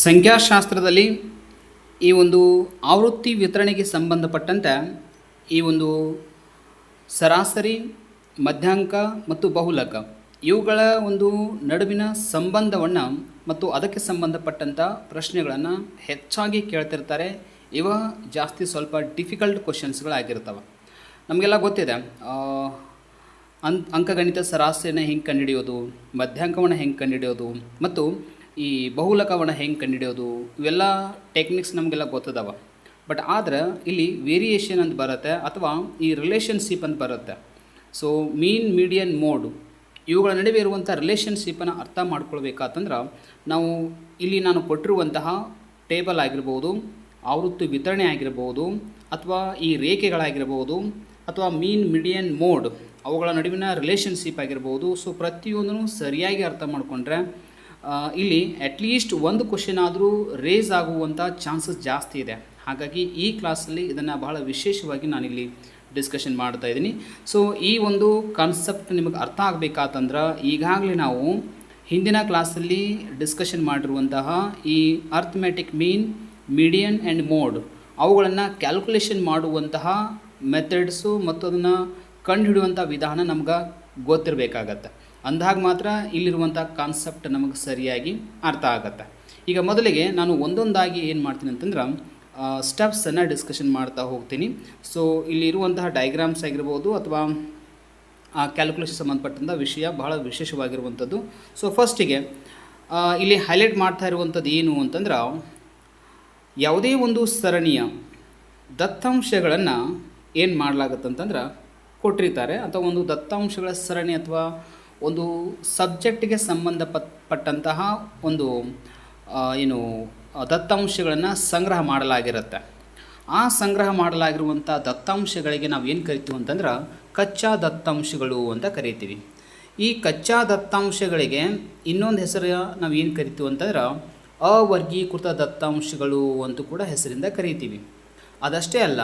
ಸಂಖ್ಯಾಶಾಸ್ತ್ರದಲ್ಲಿ ಈ ಒಂದು ಆವೃತ್ತಿ ವಿತರಣೆಗೆ ಸಂಬಂಧಪಟ್ಟಂತೆ ಈ ಒಂದು ಸರಾಸರಿ, ಮಧ್ಯಾಂಕ ಮತ್ತು ಬಹುಲಕ ಇವುಗಳ ಒಂದು ನಡುವಿನ ಸಂಬಂಧವನ್ನು ಮತ್ತು ಅದಕ್ಕೆ ಸಂಬಂಧಪಟ್ಟಂಥ ಪ್ರಶ್ನೆಗಳನ್ನು ಹೆಚ್ಚಾಗಿ ಕೇಳ್ತಿರ್ತಾರೆ. ಇವ ಜಾಸ್ತಿ ಸ್ವಲ್ಪ ಡಿಫಿಕಲ್ಟ್ ಕ್ವಶನ್ಸ್ಗಳಾಗಿರ್ತವೆ. ನಮಗೆಲ್ಲ ಗೊತ್ತಿದೆ ಅಂಕಗಣಿತ ಸರಾಸರಿನ ಹೆಂಗೆ ಕಂಡುಹಿಡಿಯೋದು, ಮಧ್ಯಾಂಕವನ್ನು ಹೆಂಗೆ ಕಂಡುಹಿಡಿಯೋದು ಮತ್ತು ಈ ಬಹುಲಕವನ್ನು ಹೆಂಗೆ ಕಂಡುಹಿಡಿಯೋದು, ಇವೆಲ್ಲ ಟೆಕ್ನಿಕ್ಸ್ ನಮಗೆಲ್ಲ ಗೊತ್ತದವ. ಬಟ್ ಆದ್ರೆ ಇಲ್ಲಿ ವೇರಿಯೇಷನ್ ಅಂತ ಬರುತ್ತೆ ಅಥವಾ ಈ ರಿಲೇಷನ್ಶಿಪ್ ಅಂತ ಬರುತ್ತೆ. ಸೊ ಮೀನ್, ಮೀಡಿಯನ್, ಮೋಡ್ ಇವುಗಳ ನಡುವೆ ಇರುವಂಥ ರಿಲೇಷನ್ಶಿಪ್ಪನ್ನು ಅರ್ಥ ಮಾಡ್ಕೊಳ್ಬೇಕಾತಂದ್ರೆ ನಾವು ಇಲ್ಲಿ ನಾನು ಕೊಟ್ಟಿರುವಂತಹ ಟೇಬಲ್ ಆಗಿರ್ಬೋದು, ಆವೃತ್ತಿ ವಿತರಣೆ ಆಗಿರ್ಬೋದು, ಅಥವಾ ಈ ರೇಖೆಗಳಾಗಿರ್ಬೋದು, ಅಥವಾ ಮೀನ್, ಮೀಡಿಯನ್, ಮೋಡ್ ಅವುಗಳ ನಡುವಿನ ರಿಲೇಷನ್ಶಿಪ್ ಆಗಿರ್ಬೋದು. ಸೊ ಪ್ರತಿಯೊಂದನ್ನು ಸರಿಯಾಗಿ ಅರ್ಥ ಮಾಡಿಕೊಂಡ್ರೆ ಇಲ್ಲಿ ಅಟ್ಲೀಸ್ಟ್ ಒಂದು ಕ್ವಶನ್ ಆದರೂ ರೇಸ್ ಆಗುವಂಥ ಚಾನ್ಸಸ್ ಜಾಸ್ತಿ ಇದೆ. ಹಾಗಾಗಿ ಈ ಕ್ಲಾಸಲ್ಲಿ ಇದನ್ನು ಬಹಳ ವಿಶೇಷವಾಗಿ ನಾನಿಲ್ಲಿ ಡಿಸ್ಕಷನ್ ಮಾಡ್ತಾ ಇದ್ದೀನಿ. ಸೊ ಈ ಒಂದು ಕಾನ್ಸೆಪ್ಟ್ ನಿಮಗೆ ಅರ್ಥ ಆಗಬೇಕಾತಂದ್ರೆ ಈಗಾಗಲೇ ನಾವು ಹಿಂದಿನ ಕ್ಲಾಸಲ್ಲಿ ಡಿಸ್ಕಷನ್ ಮಾಡಿರುವಂತಹ ಈ arithmetic mean, median and mode ಅವುಗಳನ್ನು ಕ್ಯಾಲ್ಕುಲೇಷನ್ ಮಾಡುವಂತಹ ಮೆಥಡ್ಸು ಮತ್ತು ಅದನ್ನು ಕಂಡುಹಿಡಿಯುವಂಥ ವಿಧಾನ ನಮ್ಗೆ ಗೊತ್ತಿರಬೇಕಾಗತ್ತೆ. ಅಂದಾಗ ಮಾತ್ರ ಇಲ್ಲಿರುವಂಥ ಕಾನ್ಸೆಪ್ಟ್ ನಮಗೆ ಸರಿಯಾಗಿ ಅರ್ಥ ಆಗುತ್ತೆ. ಈಗ ಮೊದಲಿಗೆ ನಾನು ಒಂದೊಂದಾಗಿ ಏನು ಮಾಡ್ತೀನಿ ಅಂತಂದ್ರೆ ಸ್ಟೆಪ್ಸನ್ನು ಡಿಸ್ಕಷನ್ ಮಾಡ್ತಾ ಹೋಗ್ತೀನಿ. ಸೊ ಇಲ್ಲಿರುವಂತಹ ಡಯಾಗ್ರಾಮ್ಸ್ ಆಗಿರ್ಬೋದು ಅಥವಾ ಕ್ಯಾಲ್ಕುಲೇಷನ್ ಸಂಬಂಧಪಟ್ಟಂಥ ವಿಷಯ ಬಹಳ ವಿಶೇಷವಾಗಿರುವಂಥದ್ದು. ಸೊ ಫಸ್ಟಿಗೆ ಇಲ್ಲಿ ಹೈಲೈಟ್ ಮಾಡ್ತಾ ಇರುವಂಥದ್ದು ಏನು ಅಂತಂದ್ರೆ ಯಾವುದೇ ಒಂದು ಸರಣಿಯ ದತ್ತಾಂಶಗಳನ್ನು ಏನು ಮಾಡಲಾಗುತ್ತಂತಂದ್ರೆ ಕೊಟ್ಟಿರ್ತಾರೆ, ಅಥವಾ ಒಂದು ದತ್ತಾಂಶಗಳ ಸರಣಿ ಅಥವಾ ಒಂದು ಸಬ್ಜೆಕ್ಟಿಗೆ ಸಂಬಂಧಪಟ್ಟಂತಹ ಒಂದು ದತ್ತಾಂಶಗಳನ್ನು ಸಂಗ್ರಹ ಮಾಡಲಾಗಿರುತ್ತೆ. ಆ ಸಂಗ್ರಹ ಮಾಡಲಾಗಿರುವಂಥ ದತ್ತಾಂಶಗಳಿಗೆ ನಾವು ಏನು ಕರಿತೀವಿ ಅಂತಂದ್ರೆ ಕಚ್ಚಾ ದತ್ತಾಂಶಗಳು ಅಂತ ಕರಿತೀವಿ. ಈ ಕಚ್ಚಾ ದತ್ತಾಂಶಗಳಿಗೆ ಇನ್ನೊಂದು ಹೆಸರು ನಾವು ಏನು ಕರಿತೀವಿ ಅಂತಂದ್ರೆ ಅವರ್ಗೀಕೃತ ದತ್ತಾಂಶಗಳು ಅಂತ ಕೂಡ ಹೆಸರಿಂದ ಕರಿತೀವಿ. ಅದಷ್ಟೇ ಅಲ್ಲ,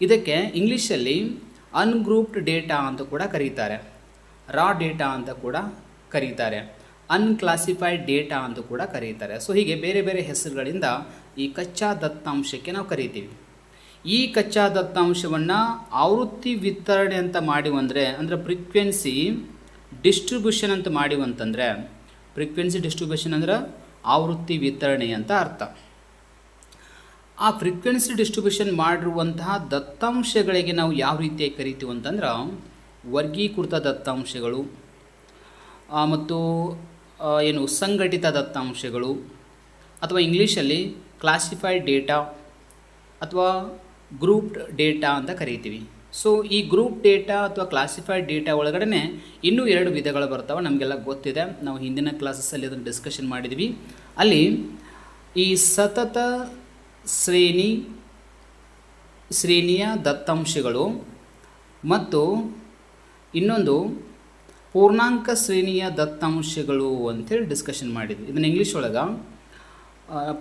ಇದಕ್ಕೆ ಇಂಗ್ಲೀಷಲ್ಲಿ ಅನ್ಗ್ರೂಪ್ಡ್ ಡೇಟಾ ಅಂತ ಕೂಡ ಕರೀತಾರೆ, ರಾ ಡೇಟಾ ಅಂತ ಕೂಡ ಕರೀತಾರೆ, ಅನ್ಕ್ಲಾಸಿಫೈಡ್ ಡೇಟಾ ಅಂತ ಕೂಡ ಕರೀತಾರೆ. ಸೊ ಹೀಗೆ ಬೇರೆ ಬೇರೆ ಹೆಸರುಗಳಿಂದ ಈ ಕಚ್ಚಾ ದತ್ತಾಂಶಕ್ಕೆ ನಾವು ಕರಿತೀವಿ. ಈ ಕಚ್ಚಾ ದತ್ತಾಂಶವನ್ನು ಆವೃತ್ತಿ ವಿತರಣೆ ಅಂತ ಮಾಡಿವಂದರೆ ಅಂದರೆ ಫ್ರೀಕ್ವೆನ್ಸಿ ಡಿಸ್ಟ್ರಿಬ್ಯೂಷನ್ ಅಂತ ಮಾಡಿವಂತಂದರೆ, ಫ್ರೀಕ್ವೆನ್ಸಿ ಡಿಸ್ಟ್ರಿಬ್ಯೂಷನ್ ಅಂದ್ರೆ ಆವೃತ್ತಿ ವಿತರಣೆ ಅಂತ ಅರ್ಥ. ಆ ಫ್ರೀಕ್ವೆನ್ಸಿ ಡಿಸ್ಟ್ರಿಬ್ಯೂಷನ್ ಮಾಡಿರುವಂತಹ ದತ್ತಾಂಶಗಳಿಗೆ ನಾವು ಯಾವ ರೀತಿಯಾಗಿ ಕರಿತೀವಿ ಅಂತಂದ್ರೆ ವರ್ಗೀಕೃತ ದತ್ತಾಂಶಗಳು ಮತ್ತು ಸಂಘಟಿತ ದತ್ತಾಂಶಗಳು ಅಥವಾ ಇಂಗ್ಲೀಷಲ್ಲಿ ಕ್ಲಾಸಿಫೈಡ್ ಡೇಟಾ ಅಥವಾ ಗ್ರೂಪ್ಡ್ ಡೇಟಾ ಅಂತ ಕರಿತೀವಿ. ಸೊ ಈ ಗ್ರೂಪ್ ಡೇಟಾ ಅಥವಾ ಕ್ಲಾಸಿಫೈಡ್ ಡೇಟಾ ಒಳಗಡೆ ಇನ್ನೂ 2 ವಿಧಗಳು ಬರ್ತಾವೆ, ನಮಗೆಲ್ಲ ಗೊತ್ತಿದೆ. ನಾವು ಹಿಂದಿನ ಕ್ಲಾಸಸ್ಸಲ್ಲಿ ಅದನ್ನು ಡಿಸ್ಕಷನ್ ಮಾಡಿದ್ವಿ. ಅಲ್ಲಿ ಈ ಸತತ ಶ್ರೇಣಿಯ ದತ್ತಾಂಶಗಳು ಮತ್ತು ಇನ್ನೊಂದು ಪೂರ್ಣಾಂಕ ಶ್ರೇಣಿಯ ದತ್ತಾಂಶಗಳು ಅಂಥೇಳಿ ಡಿಸ್ಕಷನ್ ಮಾಡಿದ್ವಿ. ಇದನ್ನು ಇಂಗ್ಲೀಷ್ ಒಳಗೆ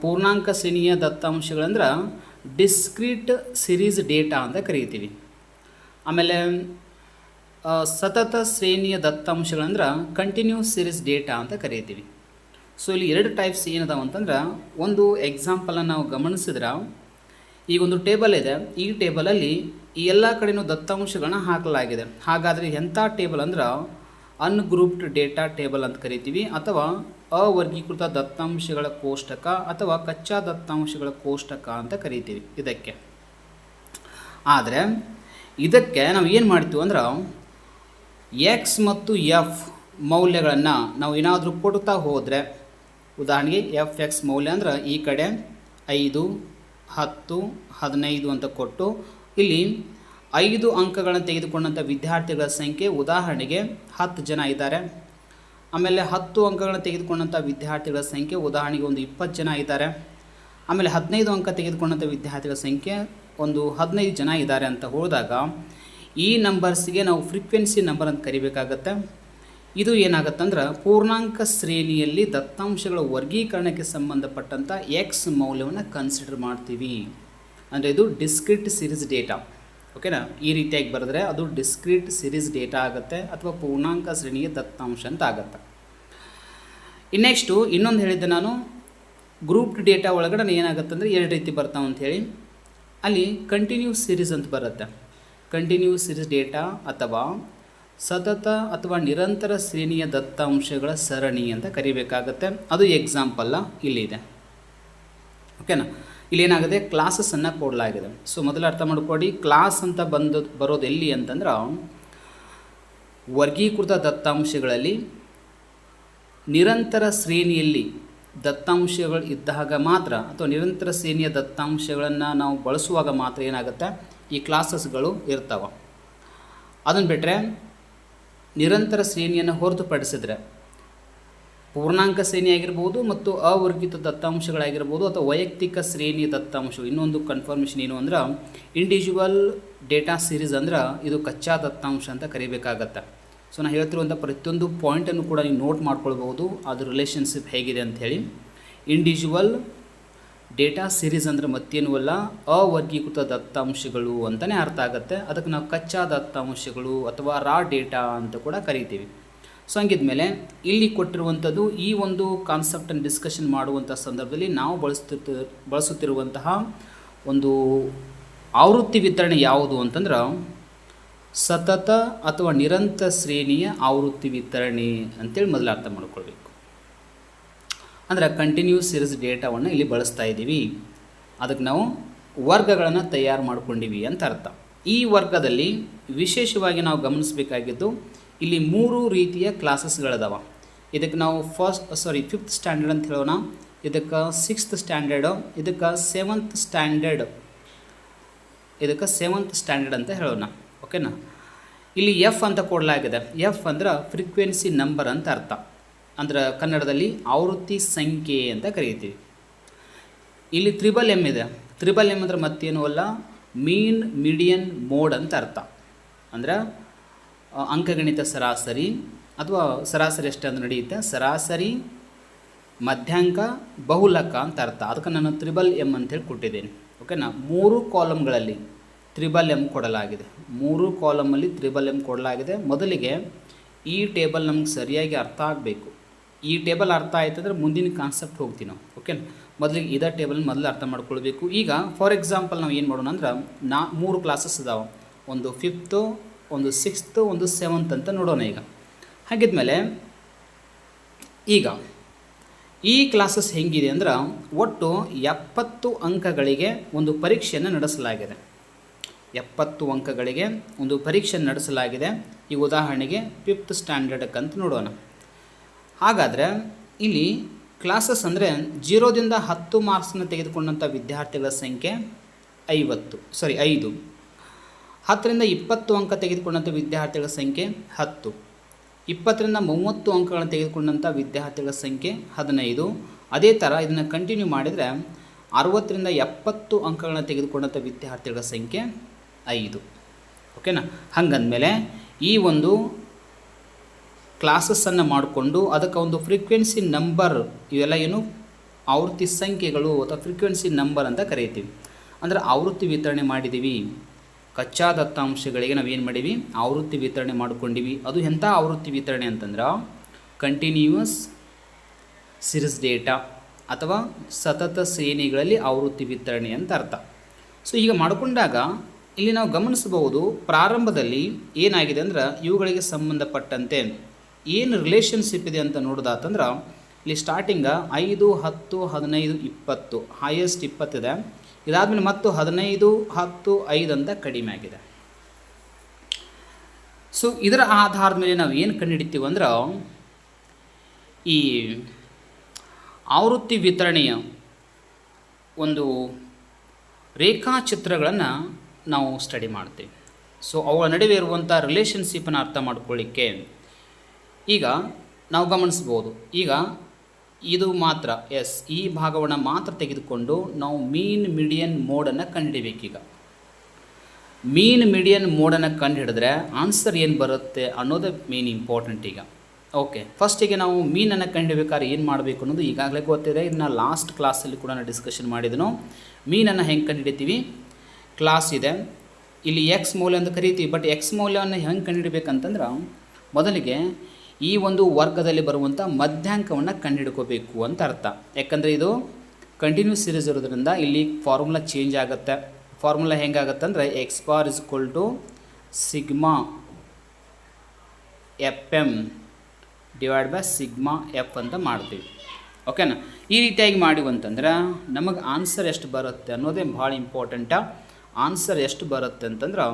ಪೂರ್ಣಾಂಕ ಶ್ರೇಣಿಯ ದತ್ತಾಂಶಗಳಂದ್ರೆ ಡಿಸ್ಕ್ರೀಟ್ ಸಿರೀಸ್ ಡೇಟಾ ಅಂತ ಕರಿತೀವಿ. ಆಮೇಲೆ ಸತತ ಶ್ರೇಣಿಯ ದತ್ತಾಂಶಗಳಂದ್ರೆ ಕಂಟಿನ್ಯೂಸ್ ಸಿರೀಸ್ ಡೇಟಾ ಅಂತ ಕರಿತೀವಿ. ಸೊ ಇಲ್ಲಿ 2 ಟೈಪ್ಸ್ ಏನದಾವ ಅಂತಂದ್ರೆ, ಒಂದು ಎಕ್ಸಾಂಪಲನ್ನು ನಾವು ಗಮನಿಸಿದ್ರೆ ಈಗ ಒಂದು ಟೇಬಲ್ ಇದೆ. ಈ ಟೇಬಲಲ್ಲಿ ಈ ಎಲ್ಲ ಕಡೆಯೂ ದತ್ತಾಂಶಗಳನ್ನ ಹಾಕಲಾಗಿದೆ. ಹಾಗಾದರೆ ಎಂಥ ಟೇಬಲ್ ಅಂದ್ರೆ ಅನ್ಗ್ರೂಪ್ಡ್ ಡೇಟಾ ಟೇಬಲ್ ಅಂತ ಕರಿತೀವಿ, ಅಥವಾ ಅವರ್ಗೀಕೃತ ದತ್ತಾಂಶಗಳ ಕೋಷ್ಟಕ ಅಥವಾ ಕಚ್ಚಾ ದತ್ತಾಂಶಗಳ ಕೋಷ್ಟಕ ಅಂತ ಕರಿತೀವಿ ಇದಕ್ಕೆ. ಆದರೆ ಇದಕ್ಕೆ ನಾವು ಏನು ಮಾಡ್ತೀವಿ ಅಂದ್ರೆ ಎಕ್ಸ್ ಮತ್ತು ಎಫ್ ಮೌಲ್ಯಗಳನ್ನು ನಾವು ಏನಾದರೂ ಕೊಡ್ತಾ ಹೋದರೆ, ಉದಾಹರಣೆಗೆ ಎಫ್ ಎಕ್ಸ್ ಮೌಲ್ಯ ಅಂದ್ರೆ ಈ ಕಡೆ 5, 10, 15 ಅಂತ ಕೊಟ್ಟು ಇಲ್ಲಿ 5 ಅಂಕಗಳನ್ನು ತೆಗೆದುಕೊಂಡಂಥ ವಿದ್ಯಾರ್ಥಿಗಳ ಸಂಖ್ಯೆ ಉದಾಹರಣೆಗೆ 10 ಜನ ಇದ್ದಾರೆ. ಆಮೇಲೆ 10 ಅಂಕಗಳನ್ನು ತೆಗೆದುಕೊಂಡಂಥ ವಿದ್ಯಾರ್ಥಿಗಳ ಸಂಖ್ಯೆ ಉದಾಹರಣೆಗೆ ಒಂದು 20 ಜನ ಇದ್ದಾರೆ. ಆಮೇಲೆ 15 ಅಂಕ ತೆಗೆದುಕೊಂಡಂಥ ವಿದ್ಯಾರ್ಥಿಗಳ ಸಂಖ್ಯೆ ಒಂದು 15 ಜನ ಇದ್ದಾರೆ ಅಂತ ಹೋದಾಗ ಈ ನಂಬರ್ಸ್ಗೆ ನಾವು ಫ್ರೀಕ್ವೆನ್ಸಿ ನಂಬರ್ ಅಂತ ಕರಿಬೇಕಾಗತ್ತೆ. ಇದು ಏನಾಗುತ್ತಂದ್ರೆ ಪೂರ್ಣಾಂಕ ಶ್ರೇಣಿಯಲ್ಲಿ ದತ್ತಾಂಶಗಳ ವರ್ಗೀಕರಣಕ್ಕೆ ಸಂಬಂಧಪಟ್ಟಂಥ ಎಕ್ಸ್ ಮೌಲ್ಯವನ್ನು ಕನ್ಸಿಡರ್ ಮಾಡ್ತೀವಿ. ಅಂದರೆ ಇದು ಡಿಸ್ಕ್ರೀಟ್ ಸಿರೀಸ್ ಡೇಟಾ. ಓಕೆನಾ? ಈ ರೀತಿಯಾಗಿ ಬರೆದ್ರೆ ಅದು ಡಿಸ್ಕ್ರೀಟ್ ಸಿರೀಸ್ ಡೇಟಾ ಆಗುತ್ತೆ ಅಥವಾ ಪೂರ್ಣಾಂಕ ಶ್ರೇಣಿಯ ದತ್ತಾಂಶ ಅಂತ ಆಗುತ್ತೆ. ನೆಕ್ಸ್ಟು ಇನ್ನೊಂದು ಹೇಳಿದ್ದೆ ನಾನು, ಗ್ರೂಪ್ಡ್ ಡೇಟಾ ಒಳಗಡೆ ಏನಾಗುತ್ತೆ ಅಂದರೆ ಎರಡು ರೀತಿ ಬರ್ತಾವೆ ಅಂಥೇಳಿ. ಅಲ್ಲಿ ಕಂಟಿನ್ಯೂಸ್ ಸೀರೀಸ್ ಅಂತ ಬರುತ್ತೆ. ಕಂಟಿನ್ಯೂಸ್ ಸೀರೀಸ್ ಡೇಟಾ ಅಥವಾ ಸತತ ಅಥವಾ ನಿರಂತರ ಶ್ರೇಣಿಯ ದತ್ತಾಂಶಗಳ ಸರಣಿ ಅಂತ ಕರಿಬೇಕಾಗತ್ತೆ. ಅದು ಎಕ್ಸಾಂಪಲ್ಲ ಇಲ್ಲಿದೆ. ಓಕೆನಾ. ಇಲ್ಲೇನಾಗಿದೆ, ಕ್ಲಾಸಸ್ಸನ್ನು ಕೊಡಲಾಗಿದೆ. ಸೊ ಮೊದಲು ಅರ್ಥ ಮಾಡ್ಕೊಳ್ಳಿ, ಕ್ಲಾಸ್ ಅಂತ ಬರೋದು ಎಲ್ಲಿ ಅಂತಂದ್ರೆ ವರ್ಗೀಕೃತ ದತ್ತಾಂಶಗಳಲ್ಲಿ ನಿರಂತರ ಶ್ರೇಣಿಯಲ್ಲಿ ದತ್ತಾಂಶಗಳು ಇದ್ದಾಗ ಮಾತ್ರ ಅಥವಾ ನಿರಂತರ ಶ್ರೇಣಿಯ ದತ್ತಾಂಶಗಳನ್ನು ನಾವು ಬಳಸುವಾಗ ಮಾತ್ರ ಏನಾಗುತ್ತೆ, ಈ ಕ್ಲಾಸಸ್ಗಳು ಇರ್ತಾವೆ. ಅದನ್ನು ಬಿಟ್ಟರೆ ನಿರಂತರ ಶ್ರೇಣಿಯನ್ನು ಹೊರತುಪಡಿಸಿದ್ರೆ ಪೂರ್ಣಾಂಕ ಶ್ರೇಣಿ ಆಗಿರ್ಬೋದು ಮತ್ತು ಅವರ್ಗಿತ ದತ್ತಾಂಶಗಳಾಗಿರ್ಬೋದು ಅಥವಾ ವೈಯಕ್ತಿಕ ಶ್ರೇಣಿಯ ದತ್ತಾಂಶಗಳು. ಇನ್ನೊಂದು ಕನ್ಫರ್ಮೇಷನ್ ಏನು ಅಂದ್ರೆ ಇಂಡಿವಿಜುವಲ್ ಡೇಟಾ ಸೀರೀಸ್ ಅಂದ್ರೆ ಇದು ಕಚ್ಚಾ ದತ್ತಾಂಶ ಅಂತ ಕರಿಬೇಕಾಗತ್ತೆ. ಸೊ ನಾನು ಹೇಳ್ತಿರುವಂಥ ಪ್ರತಿಯೊಂದು ಪಾಯಿಂಟನ್ನು ಕೂಡ ನೀವು ನೋಟ್ ಮಾಡ್ಕೊಳ್ಬೋದು, ಅದು ರಿಲೇಷನ್ಶಿಪ್ ಹೇಗಿದೆ ಅಂಥೇಳಿ. ಇಂಡಿವಿಜುವಲ್ ಡೇಟಾ ಸೀರೀಸ್ ಅಂದರೆ ಮತ್ತೇನೂ ಅಲ್ಲ, ಅವರ್ಗೀಕೃತ ದತ್ತಾಂಶಗಳು ಅಂತಲೇ ಅರ್ಥ ಆಗುತ್ತೆ. ಅದಕ್ಕೆ ನಾವು ಕಚ್ಚಾ ದತ್ತಾಂಶಗಳು ಅಥವಾ ರಾ ಡೇಟಾ ಅಂತ ಕೂಡ ಕರಿತೀವಿ. ಸೊ ಹಂಗಿದ್ಮೇಲೆ ಇಲ್ಲಿ ಕೊಟ್ಟಿರುವಂಥದ್ದು ಈ ಒಂದು ಕಾನ್ಸೆಪ್ಟನ್ನು ಡಿಸ್ಕಷನ್ ಮಾಡುವಂಥ ಸಂದರ್ಭದಲ್ಲಿ ನಾವು ಬಳಸುತ್ತಿರುವಂತಹ ಒಂದು ಆವೃತ್ತಿ ವಿತರಣೆ ಯಾವುದು ಅಂತಂದ್ರೆ ಸತತ ಅಥವಾ ನಿರಂತರ ಶ್ರೇಣಿಯ ಆವೃತ್ತಿ ವಿತರಣೆ ಅಂತೇಳಿ ಮೊದಲು ಅರ್ಥ ಮಾಡ್ಕೊಳ್ಬೇಕು. ಅಂದರೆ ಕಂಟಿನ್ಯೂಸ್ ಸೀರೀಸ್ ಡೇಟಾವನ್ನು ಇಲ್ಲಿ ಬಳಸ್ತಾ ಇದ್ದೀವಿ. ಅದಕ್ಕೆ ನಾವು ವರ್ಗಗಳನ್ನು ತಯಾರು ಮಾಡ್ಕೊಂಡಿವಿ ಅಂತ ಅರ್ಥ. ಈ ವರ್ಗದಲ್ಲಿ ವಿಶೇಷವಾಗಿ ನಾವು ಗಮನಿಸಬೇಕಾಗಿದ್ದು ಇಲ್ಲಿ 3 ರೀತಿಯ ಕ್ಲಾಸಸ್ಗಳಿದಾವೆ. ಇದಕ್ಕೆ ನಾವು ಫಿಫ್ತ್ ಸ್ಟ್ಯಾಂಡರ್ಡ್ ಅಂತ ಹೇಳೋಣ, ಇದಕ್ಕೆ 6th ಸ್ಟ್ಯಾಂಡರ್ಡು, ಇದಕ್ಕೆ 7th ಸ್ಟ್ಯಾಂಡರ್ಡ್ ಅಂತ ಹೇಳೋಣ. ಓಕೆನಾ. ಇಲ್ಲಿ ಎಫ್ ಅಂತ ಕೊಡಲಾಗಿದೆ. ಎಫ್ ಅಂದ್ರೆ ಫ್ರೀಕ್ವೆನ್ಸಿ ನಂಬರ್ ಅಂತ ಅರ್ಥ. ಅಂದ್ರೆ ಕನ್ನಡದಲ್ಲಿ ಆವೃತ್ತಿ ಸಂಖ್ಯೆ ಅಂತ ಕರೀತೀವಿ. ಇಲ್ಲಿ ತ್ರಿಬಲ್ ಇದೆ. ತ್ರಿಬಲ್ ಅಂದರೆ ಮತ್ತೇನೂ ಅಲ್ಲ, ಮೀನ್ ಮೀಡಿಯನ್ ಮೋಡ್ ಅಂತ ಅರ್ಥ. ಅಂದ್ರೆ ಅಂಕಗಣಿತ ಸರಾಸರಿ ಅಥವಾ ಸರಾಸರಿ ಎಷ್ಟು ಅಂತ ನಡೆಯುತ್ತೆ, ಸರಾಸರಿ ಮಧ್ಯಾಂಕ ಬಹುಲಕ ಅಂತ ಅರ್ಥ. ಅದಕ್ಕೆ ನಾನು ತ್ರಿಬಲ್ ಅಂತೇಳಿ ಕೊಟ್ಟಿದ್ದೇನೆ. ಓಕೆನಾ. 3 ಕಾಲಮ್ಗಳಲ್ಲಿ ತ್ರಿಬಲ್ ಕೊಡಲಾಗಿದೆ. 3 ಕಾಲಮಲ್ಲಿ ತ್ರಿಬಲ್ ಕೊಡಲಾಗಿದೆ. ಮೊದಲಿಗೆ ಈ ಟೇಬಲ್ ನಮ್ಗೆ ಸರಿಯಾಗಿ ಅರ್ಥ ಆಗಬೇಕು. ಈ ಟೇಬಲ್ ಅರ್ಥ ಆಯ್ತಂದ್ರೆ ಮುಂದಿನ ಕಾನ್ಸೆಪ್ಟ್ ಹೋಗ್ತೀವಿ ನಾವು. ಓಕೆನಾ. ಮೊದಲಿಗೆ ಇದೇ ಟೇಬಲ್ ಮೊದಲು ಅರ್ಥ ಮಾಡ್ಕೊಳ್ಬೇಕು. ಈಗ ಫಾರ್ ಎಕ್ಸಾಂಪಲ್ ನಾವು ಏನು ಮಾಡೋಣ ಅಂದ್ರೆ 3 ಕ್ಲಾಸಸ್ ಇದಾವೆ. ಒಂದು 5th, ಒಂದು 6th, ಒಂದು 7th ಅಂತ ನೋಡೋಣ. ಈಗ ಹಾಗಿದ್ಮೇಲೆ ಈಗ ಈ ಕ್ಲಾಸಸ್ ಹೆಂಗಿದೆ ಅಂದ್ರೆ ಒಟ್ಟು 70 ಅಂಕಗಳಿಗೆ ಒಂದು ಪರೀಕ್ಷೆಯನ್ನು ನಡೆಸಲಾಗಿದೆ. 70 ಅಂಕಗಳಿಗೆ ಒಂದು ಪರೀಕ್ಷೆ ನಡೆಸಲಾಗಿದೆ. ಈ ಉದಾಹರಣೆಗೆ 5th ಸ್ಟ್ಯಾಂಡರ್ಡ್ಗೆ ಅಂತ ನೋಡೋಣ. ಹಾಗಾದರೆ ಇಲ್ಲಿ ಕ್ಲಾಸಸ್ ಅಂದರೆ 0ದಿಂದ 10 ಮಾರ್ಕ್ಸನ್ನು ತೆಗೆದುಕೊಂಡಂಥ ವಿದ್ಯಾರ್ಥಿಗಳ ಸಂಖ್ಯೆ 5. 10ರಿಂದ 20 ಅಂಕ ತೆಗೆದುಕೊಂಡಂಥ ವಿದ್ಯಾರ್ಥಿಗಳ ಸಂಖ್ಯೆ 10. 20ರಿಂದ 30 ಅಂಕಗಳನ್ನು ತೆಗೆದುಕೊಂಡಂಥ ವಿದ್ಯಾರ್ಥಿಗಳ ಸಂಖ್ಯೆ 15. ಅದೇ ಥರ ಇದನ್ನು ಕಂಟಿನ್ಯೂ ಮಾಡಿದರೆ 60ರಿಂದ 70 ಅಂಕಗಳನ್ನು ತೆಗೆದುಕೊಂಡಂಥ ವಿದ್ಯಾರ್ಥಿಗಳ ಸಂಖ್ಯೆ 5. ಓಕೆನಾ. ಹಂಗಂದಮೇಲೆ ಈ ಒಂದು ಕ್ಲಾಸಸ್ಸನ್ನು ಮಾಡಿಕೊಂಡು ಅದಕ್ಕೆ ಒಂದು ಫ್ರೀಕ್ವೆನ್ಸಿ ನಂಬರ್, ಇವೆಲ್ಲ ಏನು ಆವೃತ್ತಿ ಸಂಖ್ಯೆಗಳು ಅಥವಾ ಫ್ರೀಕ್ವೆನ್ಸಿ ನಂಬರ್ ಅಂತ ಕರೀತೀವಿ. ಅಂದರೆ ಆವೃತ್ತಿ ವಿತರಣೆ ಮಾಡಿದ್ದೀವಿ. ಕಚ್ಚಾ ದತ್ತಾಂಶಗಳಿಗೆ ನಾವೇನು ಮಾಡೀವಿ, ಆವೃತ್ತಿ ವಿತರಣೆ ಮಾಡ್ಕೊಂಡಿವಿ. ಅದು ಎಂಥ ಆವೃತ್ತಿ ವಿತರಣೆ ಅಂತಂದ್ರೆ ಕಂಟಿನ್ಯೂಯಸ್ ಸೀರೀಸ್ ಡೇಟಾ ಅಥವಾ ಸತತ ಶ್ರೇಣಿಗಳಲ್ಲಿ ಆವೃತ್ತಿ ವಿತರಣೆ ಅಂತ ಅರ್ಥ. ಸೊ ಈಗ ಮಾಡಿಕೊಂಡಾಗ ಇಲ್ಲಿ ನಾವು ಗಮನಿಸಬಹುದು, ಪ್ರಾರಂಭದಲ್ಲಿ ಏನಾಗಿದೆ ಅಂದ್ರೆ ಇವುಗಳಿಗೆ ಸಂಬಂಧಪಟ್ಟಂತೆ ಏನು ರಿಲೇಷನ್ಶಿಪ್ ಇದೆ ಅಂತ ನೋಡೋದಾತಂದ್ರೆ ಇಲ್ಲಿ ಸ್ಟಾರ್ಟಿಂಗ 5, 10, 15, 20 ಹೈಯೆಸ್ಟ್ 20 ಇದೆ. ಇದಾದಮೇಲೆ ಮತ್ತು 15, 10, 5 ಅಂತ ಕಡಿಮೆ ಆಗಿದೆ. ಸೊ ಇದರ ಆಧಾರದ ಮೇಲೆ ನಾವು ಏನು ಕಂಡುಹಿಡಿತೀವಿ ಅಂದ್ರೆ ಈ ಆವೃತ್ತಿ ವಿತರಣೆಯ ಒಂದು ರೇಖಾಚಿತ್ರಗಳನ್ನು ನಾವು ಸ್ಟಡಿ ಮಾಡ್ತೀವಿ. ಸೊ ಅವುಗಳ ನಡುವೆ ಇರುವಂಥ ರಿಲೇಷನ್ಶಿಪ್ಪನ್ನು ಅರ್ಥ ಮಾಡ್ಕೊಳ್ಳಿಕ್ಕೆ ಈಗ ನಾವು ಗಮನಿಸ್ಬೋದು. ಈಗ ಇದು ಮಾತ್ರ ಈ ಭಾಗವನ್ನು ಮಾತ್ರ ತೆಗೆದುಕೊಂಡು ನಾವು ಮೀನ್ ಮೀಡಿಯನ್ ಮೋಡನ್ನು ಕಂಡುಹಿಡಿಬೇಕೀಗ. ಮೀನ್ ಮೀಡಿಯನ್ ಮೋಡನ್ನು ಕಂಡುಹಿಡಿದ್ರೆ ಆನ್ಸರ್ ಏನು ಬರುತ್ತೆ ಅನ್ನೋದು ಮೇನ್ ಇಂಪಾರ್ಟೆಂಟ್. ಈಗ ಓಕೆ, ಫಸ್ಟಿಗೆ ನಾವು ಮೀನನ್ನು ಕಂಡುಹಿಡಬೇಕಾದ್ರೆ ಏನು ಮಾಡಬೇಕು ಅನ್ನೋದು ಈಗಾಗಲೇ ಗೊತ್ತಿದೆ. ಇದನ್ನ ಲಾಸ್ಟ್ ಕ್ಲಾಸಲ್ಲಿ ಕೂಡ ನಾನು ಡಿಸ್ಕಷನ್ ಮಾಡಿದನು. ಮೀನನ್ನು ಹೆಂಗೆ ಕಂಡುಹಿಡಿತೀವಿ, ಕ್ಲಾಸ್ ಇದೆ ಇಲ್ಲಿ ಎಕ್ಸ್ ಮೌಲ್ಯ ಅಂತ ಕರಿತೀವಿ. ಬಟ್ ಎಕ್ಸ್ ಮೌಲ್ಯವನ್ನು ಹೆಂಗೆ ಕಂಡುಹಿಡಬೇಕಂತಂದ್ರೆ ಮೊದಲಿಗೆ ಈ ಒಂದು ವರ್ಗದಲ್ಲಿ ಬರುವಂಥ ಮಧ್ಯಾಂಕವನ್ನು ಕಂಡುಹಿಡ್ಕೋಬೇಕು ಅಂತ ಅರ್ಥ. ಯಾಕಂದರೆ ಇದು ಕಂಟಿನ್ಯೂಸ್ ಸೀರೀಸ್ ಇರೋದ್ರಿಂದ ಇಲ್ಲಿ ಫಾರ್ಮುಲಾ ಚೇಂಜ್ ಆಗುತ್ತೆ. ಫಾರ್ಮುಲಾ ಹೆಂಗಾಗುತ್ತೆ ಅಂದರೆ x bar is equal to sigma f m divide by sigma f ಅಂತ ಮಾಡ್ತೀವಿ. ಓಕೆನಾ? ಈ ರೀತಿಯಾಗಿ ಮಾಡಿವಂತಂದ್ರೆ ನಮಗೆ ಆನ್ಸರ್ ಎಷ್ಟು ಬರುತ್ತೆ ಅನ್ನೋದೇ ಭಾಳ ಇಂಪಾರ್ಟೆಂಟ. ಆನ್ಸರ್ ಎಷ್ಟು ಬರುತ್ತೆ ಅಂತಂದ್ರೆ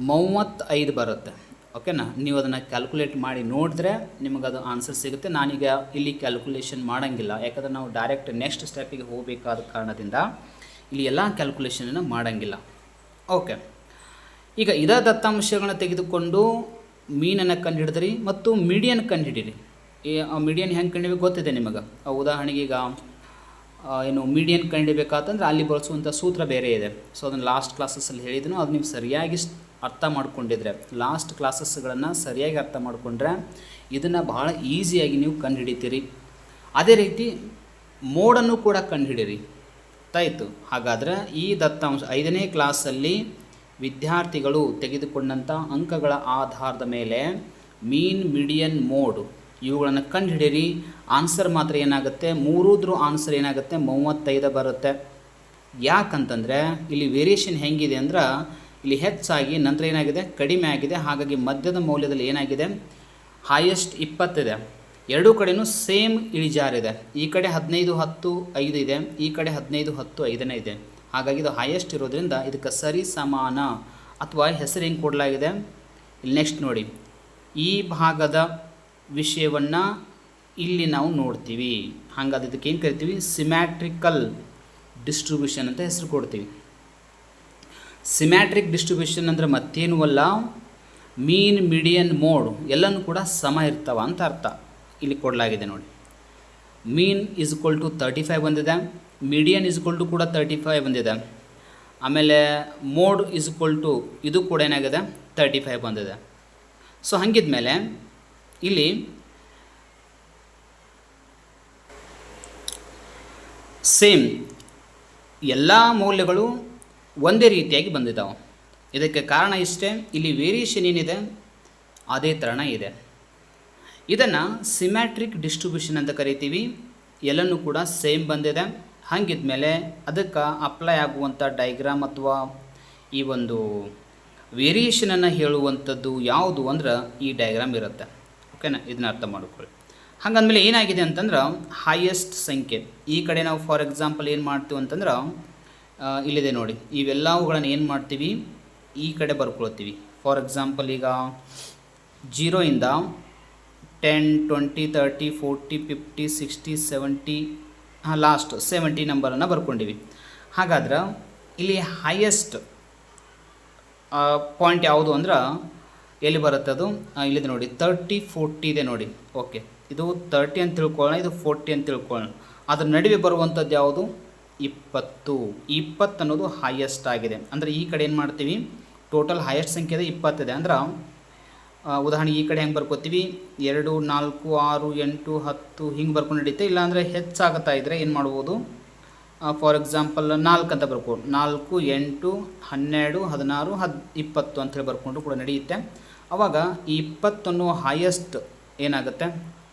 35 ಬರುತ್ತೆ. ಓಕೆನಾ? ನೀವು ಅದನ್ನು ಕ್ಯಾಲ್ಕುಲೇಟ್ ಮಾಡಿ ನೋಡಿದ್ರೆ ನಿಮಗದು ಆನ್ಸರ್ ಸಿಗುತ್ತೆ. ನಾನೀಗ ಇಲ್ಲಿ ಕ್ಯಾಲ್ಕುಲೇಷನ್ ಮಾಡೋಂಗಿಲ್ಲ, ಯಾಕಂದರೆ ನಾವು ಡೈರೆಕ್ಟ್ ನೆಕ್ಸ್ಟ್ ಸ್ಟೆಪ್ಪಿಗೆ ಹೋಗಬೇಕಾದ ಕಾರಣದಿಂದ ಇಲ್ಲಿ ಎಲ್ಲ ಕ್ಯಾಲ್ಕುಲೇಷನನ್ನು ಮಾಡೋಂಗಿಲ್ಲ. ಓಕೆ, ಈಗ ಇದೇ ದತ್ತಾಂಶಗಳನ್ನ ತೆಗೆದುಕೊಂಡು ಮೀನನ್ನು ಕಂಡುಹಿಡಿದ್ರಿ ಮತ್ತು ಮೀಡಿಯನ್ ಕಂಡುಹಿಡೀರಿ. ಈ ಮೀಡಿಯನ್ ಹೆಂಗೆ ಕಂಡುಹಿಡಿಬೇಕು ಗೊತ್ತಿದೆ ನಿಮಗೆ. ಉದಾಹರಣೆಗೆ ಈಗ ಏನು ಮೀಡಿಯನ್ ಕಂಡುಹಿಡಬೇಕಾತಂದ್ರೆ ಅಲ್ಲಿ ಬಳಸುವಂಥ ಸೂತ್ರ ಬೇರೆ ಇದೆ. ಸೊ ಅದನ್ನು ಲಾಸ್ಟ್ ಕ್ಲಾಸಸ್ಸಲ್ಲಿ ಹೇಳಿದನು. ಅದು ನೀವು ಸರಿಯಾಗಿ ಅರ್ಥ ಮಾಡ್ಕೊಂಡಿದ್ರೆ, ಲಾಸ್ಟ್ ಕ್ಲಾಸಸ್ಗಳನ್ನು ಸರಿಯಾಗಿ ಅರ್ಥ ಮಾಡಿಕೊಂಡ್ರೆ ಇದನ್ನು ಬಹಳ ಈಸಿಯಾಗಿ ನೀವು ಕಂಡುಹಿಡಿತೀರಿ. ಅದೇ ರೀತಿ ಮೋಡನ್ನು ಕೂಡ ಕಂಡುಹಿಡಿಯಿರಿ. ಆಯಿತು? ಹಾಗಾದರೆ ಈ ದತ್ತಾಂಶ 5ನೇ ಕ್ಲಾಸಲ್ಲಿ ವಿದ್ಯಾರ್ಥಿಗಳು ತೆಗೆದುಕೊಂಡಂಥ ಅಂಕಗಳ ಆಧಾರದ ಮೇಲೆ ಮೀನ್, ಮೀಡಿಯನ್, ಮೋಡ್ ಇವುಗಳನ್ನು ಕಂಡುಹಿಡಿಯಿರಿ. ಆನ್ಸರ್ ಮಾತ್ರ ಏನಾಗುತ್ತೆ, ಮೂರೂದ್ರ ಆನ್ಸರ್ ಏನಾಗುತ್ತೆ 35 ಬರುತ್ತೆ. ಯಾಕಂತಂದರೆ ಇಲ್ಲಿ ವೇರಿಯೇಷನ್ ಹೆಂಗಿದೆ ಅಂದ್ರೆ ಇಲ್ಲಿ ಹೆಚ್ಚಾಗಿ ನಂತರ ಏನಾಗಿದೆ ಕಡಿಮೆ ಆಗಿದೆ. ಹಾಗಾಗಿ ಮಧ್ಯದ ಮೌಲ್ಯದಲ್ಲಿ ಏನಾಗಿದೆ ಹೈಯೆಸ್ಟ್ 20 ಇದೆ. ಎರಡೂ ಕಡೆಯೂ ಸೇಮ್ ಇಳಿಜಾರಿದೆ. ಈ ಕಡೆ 15, 10, 5 ಇದೆ, ಈ ಕಡೆ 15, 10, 5 ಇದೆ. ಹಾಗಾಗಿ ಇದು ಹೈಯೆಸ್ಟ್ ಇರೋದ್ರಿಂದ ಇದಕ್ಕೆ ಸರಿ ಸಮಾನ ಅಥವಾ ಹೆಸರು ಹೆಂಗೆ ಕೊಡಲಾಗಿದೆ ಇಲ್ಲಿ ನೆಕ್ಸ್ಟ್ ನೋಡಿ. ಈ ಭಾಗದ ವಿಷಯವನ್ನು ಇಲ್ಲಿ ನಾವು ನೋಡ್ತೀವಿ. ಹಾಗಾದ್ರೆ ಇದಕ್ಕೆ ಏನು ಕರಿತೀವಿ, ಸಿಮ್ಯಾಟ್ರಿಕಲ್ ಡಿಸ್ಟ್ರಿಬ್ಯೂಷನ್ ಅಂತ ಹೆಸರು ಕೊಡ್ತೀವಿ. ಸಿಮ್ಯಾಟ್ರಿಕ್ ಡಿಸ್ಟ್ರಿಬ್ಯೂಷನ್ ಅಂದರೆ ಮತ್ತೇನೂ ಅಲ್ಲ, ಮೀನ್, ಮೀಡಿಯನ್, ಮೋಡ್ ಎಲ್ಲನೂ ಕೂಡ ಸಮ ಇರ್ತಾವ ಅಂತ ಅರ್ಥ. ಇಲ್ಲಿ ಕೊಡಲಾಗಿದೆ ನೋಡಿ. ಮೀನ್ ಈಸ್ ಈಕ್ವಲ್ ಟು 35 ಬಂದಿದೆ, ಮೀಡಿಯನ್ ಈಸ್ ಈಕ್ವಲ್ ಟು ಕೂಡ 35 ಬಂದಿದೆ, ಆಮೇಲೆ ಮೋಡ್ ಈಸ್ ಈಕ್ವಲ್ ಟು ಇದು ಕೂಡ ಏನಾಗಿದೆ 35 ಬಂದಿದೆ. ಸೊ ಹಾಗಿದ್ಮೇಲೆ ಇಲ್ಲಿ ಸೇಮ್ ಎಲ್ಲ ಮೌಲ್ಯಗಳು ಒಂದೇ ರೀತಿಯಾಗಿ ಬಂದಿದ್ದಾವೆ. ಇದಕ್ಕೆ ಕಾರಣ ಇಷ್ಟೇ, ಇಲ್ಲಿ ವೇರಿಯೇಷನ್ ಏನಿದೆ ಅದೇ ಥರನೇ ಇದೆ. ಇದನ್ನು ಸಿಮ್ಯಾಟ್ರಿಕ್ ಡಿಸ್ಟ್ರಿಬ್ಯೂಷನ್ ಅಂತ ಕರಿತೀವಿ. ಎಲ್ಲನೂ ಕೂಡ ಸೇಮ್ ಬಂದಿದೆ. ಹಾಗಿದ್ಮೇಲೆ ಅದಕ್ಕೆ ಅಪ್ಲೈ ಆಗುವಂಥ ಡೈಗ್ರಾಮ್ ಅಥವಾ ಈ ಒಂದು ವೇರಿಯೇಷನನ್ನು ಹೇಳುವಂಥದ್ದು ಯಾವುದು ಅಂದ್ರೆ ಈ ಡೈಗ್ರಾಮ್ ಇರುತ್ತೆ. ಓಕೆನಾ? ಇದನ್ನ ಅರ್ಥ ಮಾಡ್ಕೊಳ್ಳಿ. ಹಾಗಂದಮೇಲೆ ಏನಾಗಿದೆ ಅಂತಂದ್ರೆ ಹೈಯೆಸ್ಟ್ ಸಂಖ್ಯೆ ಈ ಕಡೆ ನಾವು ಫಾರ್ ಎಕ್ಸಾಂಪಲ್ ಏನು ಮಾಡ್ತೀವಿ ಅಂತಂದ್ರೆ ಇಲ್ಲಿದೆ ನೋಡಿ, ಇವೆಲ್ಲವುಗಳನ್ನು ಏನು ಮಾಡ್ತೀವಿ ಈ ಕಡೆ ಬರ್ಕೊಳ್ತೀವಿ. ಫಾರ್ ಎಕ್ಸಾಂಪಲ್ ಈಗ 0 ಇಂದ 10, 20, 30, 40, 50, 60, 70 ಲಾಸ್ಟ್ 70 ನಂಬರನ್ನು ಬರ್ಕೊಂಡಿವಿ. ಹಾಗಾದ್ರೆ ಇಲ್ಲಿ ಹೈಯೆಸ್ಟ್ ಪಾಯಿಂಟ್ ಯಾವುದು ಅಂದ್ರೆ ಎಲ್ಲಿ ಬರುತ್ತೆ ಅದು ಇಲ್ಲಿದೆ ನೋಡಿ, 30, 40 ಇದೆ ನೋಡಿ. ಓಕೆ, ಇದು 30 ಅಂತ ತಿಳ್ಕೊಳ್ಳೋಣ, ಇದು 40 ಅಂತ ತಿಳ್ಕೊಳ್ಳೋಣ. ಅದ್ರ ನಡುವೆ ಬರುವಂಥದ್ದು ಯಾವುದು 20 ಅನ್ನೋದು ಹೈಯೆಸ್ಟ್ ಆಗಿದೆ. ಅಂದರೆ ಈ ಕಡೆ ಏನು ಮಾಡ್ತೀವಿ, ಟೋಟಲ್ ಹೈಯೆಸ್ಟ್ ಸಂಖ್ಯೆ ಇದೆ 20 ಇದೆ. ಅಂದ್ರೆ ಉದಾಹರಣೆ ಈ ಕಡೆ ಹೆಂಗೆ ಬರ್ಕೋತೀವಿ 2, 4, 6, 8, 10 ಹಿಂಗೆ ಬರ್ಕೊಂಡು ನಡೀತೆ. ಇಲ್ಲಾಂದರೆ ಹೆಚ್ಚಾಗುತ್ತಾ ಇದ್ದರೆ ಏನು ಮಾಡ್ಬೋದು, ಫಾರ್ ಎಕ್ಸಾಂಪಲ್ 4 ಅಂತ ಬರ್ಕೊಂಡು 4, 8, 12, 16, 20 ಅಂತೇಳಿ ಬರ್ಕೊಂಡು ಕೂಡ ನಡೆಯುತ್ತೆ. ಆವಾಗ ಈ 20 ಅನ್ನೋ ಹೈಯೆಸ್ಟ್ ಏನಾಗುತ್ತೆ,